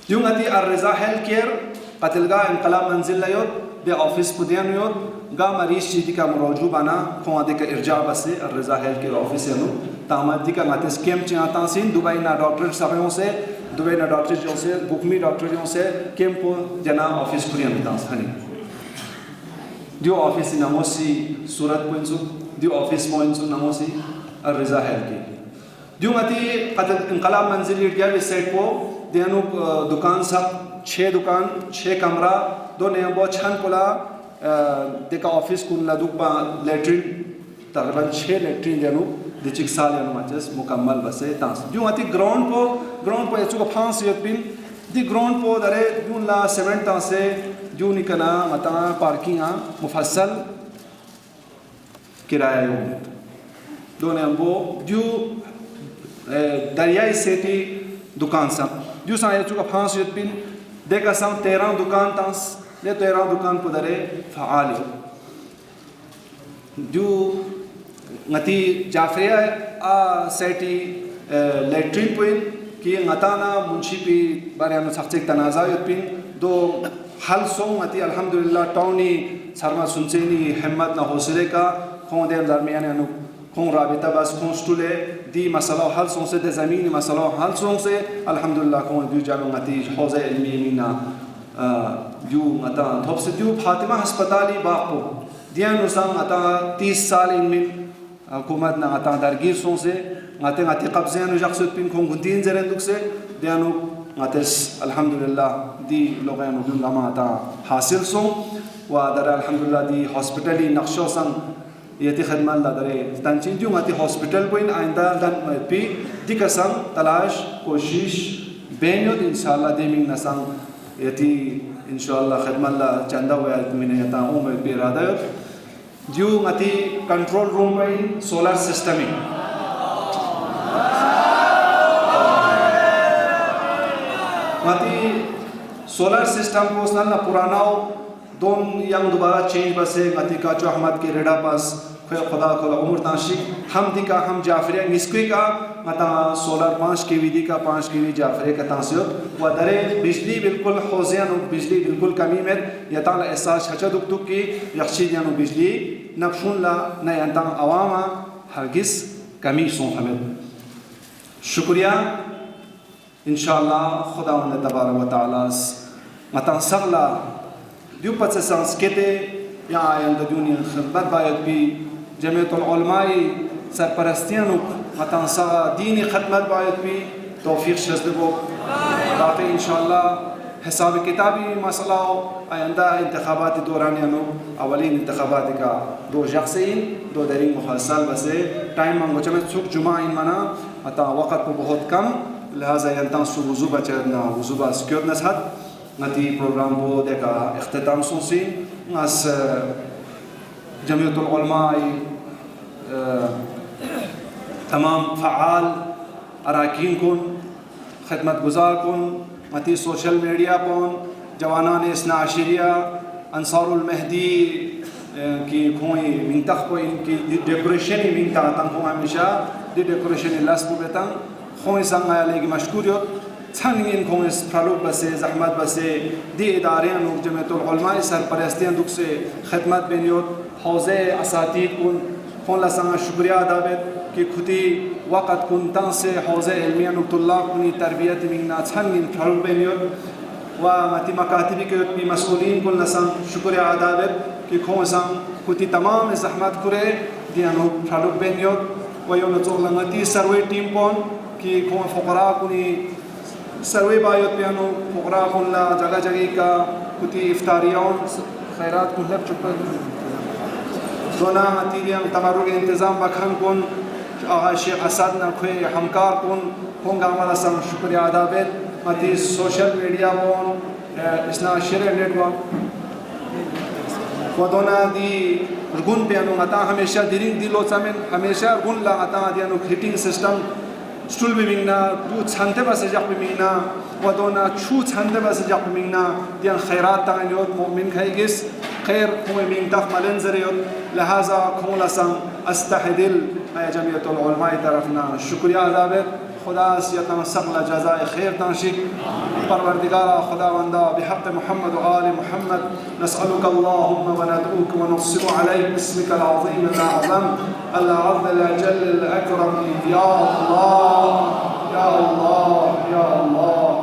जो मती अर्रज़ा हेल्थ केयर कतिलगा इंकलाब मंजिल लायोत दे ऑफिस पुदियान योत गा मरीज चीज़ का मरोजू बना खोआदे का इर्जा बसे अर्रज़ा हेल्थ केयर ऑफिस है नो तामदी का माते स्केम चाहता सीन दुबई ना डॉक्टर साहबों से दुबई ना डॉक्टर जो से बुकमी डॉक्टर जो से केम को जना ऑफिस पुदियान तांसनी जो ऑफिस नमोसी सूरत पोइंसु जो ऑफिस पोइंसु नमोसी अर्रज़ा हेल्थ केयर जो मती कतिल इंकलाब मंजिल इर्जा वेबसाइट को देनु दुकान सब 6 दुकान 6 कमरा दो नेम्बो छन पुला देखा ऑफिस कुन ला दुबा लेटरिन तकरीबन 6 लेटरिन देनु दिचिक साल यानो मचस मुकम्मल बसे तांस जो अति ग्राउंड पो एचुको फांस यपिन दी ग्राउंड पो दरे जुन ला सीमेंट तांसे जो निकना मता पार्किंग मुफस्सल किराया यो दो नेम्बो जो दरियाई सेठी दुकान सब जो साया चुका फांस यपिन देखा सम 13 दुकान तांस ले 13 दुकान पुदरे फ़ाल जो ngati Jafria a seti latrine पुइन कि ngataना मुंशिपी बारे हम सक्सेक तनाज़ा युपिन दो हल सो ngati अल्हम्दुलिल्लाह टाउनी शर्मा सुनसेनी हिम्मत ना हौसले का खों देर दरमियान अनु खों राबिता बस खों स्टूले दी मसला हल सो से दे ज़मीनी मसला हल सो से अल्हम्दुलिल्लाह खों दू जानो ngati हौज़े इल्मी मीना जो ngata थोप से जो फातिमा अस्पताली बापो दिया नुसांग ngata 30 साल इनमें हुकूमत ना ngata दरगीर सो से ngati कब्ज़े नु जख्सुत पिन खों गुंतीन ज़रें दुख से दिया नु ngatiस अल्हम्दुलिल्लाह दी लोगों ने दुनिया में ngata हासिल सो व दर अल्हम्दुलिल्लाह दी हॉस्पिटली नक्शों संग यती खदमत ला दरे तंचिन जो ngati हॉस्पिटल को इन आइंदा दन पी दिकसंग तलाश कोशिश बेनियों इंशाल्लाह देमिंग नसंग यती इंशाल्लाह खदमत ला चंदा हुआ मिने यता उम्र पे इरादा जो ngati कंट्रोल रूम में solar system ngati solar system को उसना पुराना दोन यंग दोबारा चेंज बसे ngati का जो अहमद के रेडा पास खुदा खुदा उम्र ताशिक हम दी का हम जाफरिया निस्की का ngata सोलर 5 केवी का 5 केवी जाफरे का तासियो व दरे बिजली बिल्कुल हौजियान बिजली बिल्कुल कमी में यताल एहसास हचा दुख दुख की यक्षियान बिजली नफुन ला न यंता अवामा हरगिज कमी सो हमें शुक्रिया इंशाअल्लाह खुदा उन्हें तबारक व तआला ngata sagla जो पच संस्कृति या आयंदा दुनिया खिदमत बायत भी जमीयतुल उलमाई सरपरस्तियां ngata saga दीनी खिदमत बायत भी तौफीक शज़दबो बाकी इंशाअल्लाह हिसाब किताबी मसला आयंदा इंतखाबात दौरान यानो अवलीन इंतखाबात का 2 शख्सीन 2 दरिंग मुफस्सल बसे टाइम मांगो चमे सुख जुमा इन मना अता वक्त को बहुत कम लिहाजा यंता सुबुजु बचना वजुबा सिक्योर नसहत ngati program bo deka ikhtitam sunsi as जमीयतुल उलमाई तमाम फ़आल अराकीन कुन खिदमत गुजार कुन मती सोशल मीडिया पौन जवानान इसना आशिरिया अंसारुल महदी की खोई मिंतख को इनकी डेकोरेशन ही मिंता तंग हमेशा दी डेकोरेशन लास्ट बेतंग खोई संगाया लेगी मशकूरियो छानियन खोई फ्रालुक बसे जहमत बसे दी इदारे अनुक जमीयतुल उलमा सरपरस्तियां दुख से खिदमत बेनियोत हौज़े असातीद कुन खोला संगा शुक्रिया अदाबेत कि खुदी वक़्त कुन तंग से हौज़े इल्मिया नुक्तुल्ला कुनी तरबियत मिंगना छानियन फ्रालुक बेनियोत व मती मकातिबी के भी मसूलीन कुल नसंग शुक्रिया अदाबेत कि खों संग खुदी तमाम जहमत करे दियानो फ्रालुक बेनियोत व यो नचोलंगती सर्वे टीम पोन कि खों फकरा कुनी सर्वे बायोत पियानो फकरा कुल्ला जगह जगह का खुदी इफ्तारियों खैरात कुल्लब चुप्पल दोना मतीरियम तमरुग इंतज़ाम बखन कुन आगा शेख असद न खुए हमकार कुन होंगा हमारा संग शुक्रिया अदाबेत मती सोशल मीडिया पोन इसना शेयर नेटवर्क वदोना दी रुगुन पियानो मता हमेशा दिरिंग दिलो चमेन हमेशा रुगुन ला अता दियानो हिटिंग सिस्टम स्टूल भी मिंगना दू छंते बस जब भी मिंगना वदोना छू छंते बस जब भी मिंगना दियान खैरात तांयोत मोमिन खाइगिस खैर खुए मिंग तक मलन जरियोत लिहाजा खुला संग अस्तहदिल आया जमीयतुल उलमा तरफना शुक्रिया अदाबेत खुदा सियता सगला जज़ाए खैर ताशिक परवरदिगारा खुदावंदा बिहक़ मुहम्मद व आल मुहम्मद नसअलुक अल्लाहुम्म व नदऊक व नस्सिलु अलैक बिस्मिकल अज़ीम अल अअज़म अल अज़ल अजल अल अकरम या अल्लाह या अल्लाह या अल्लाह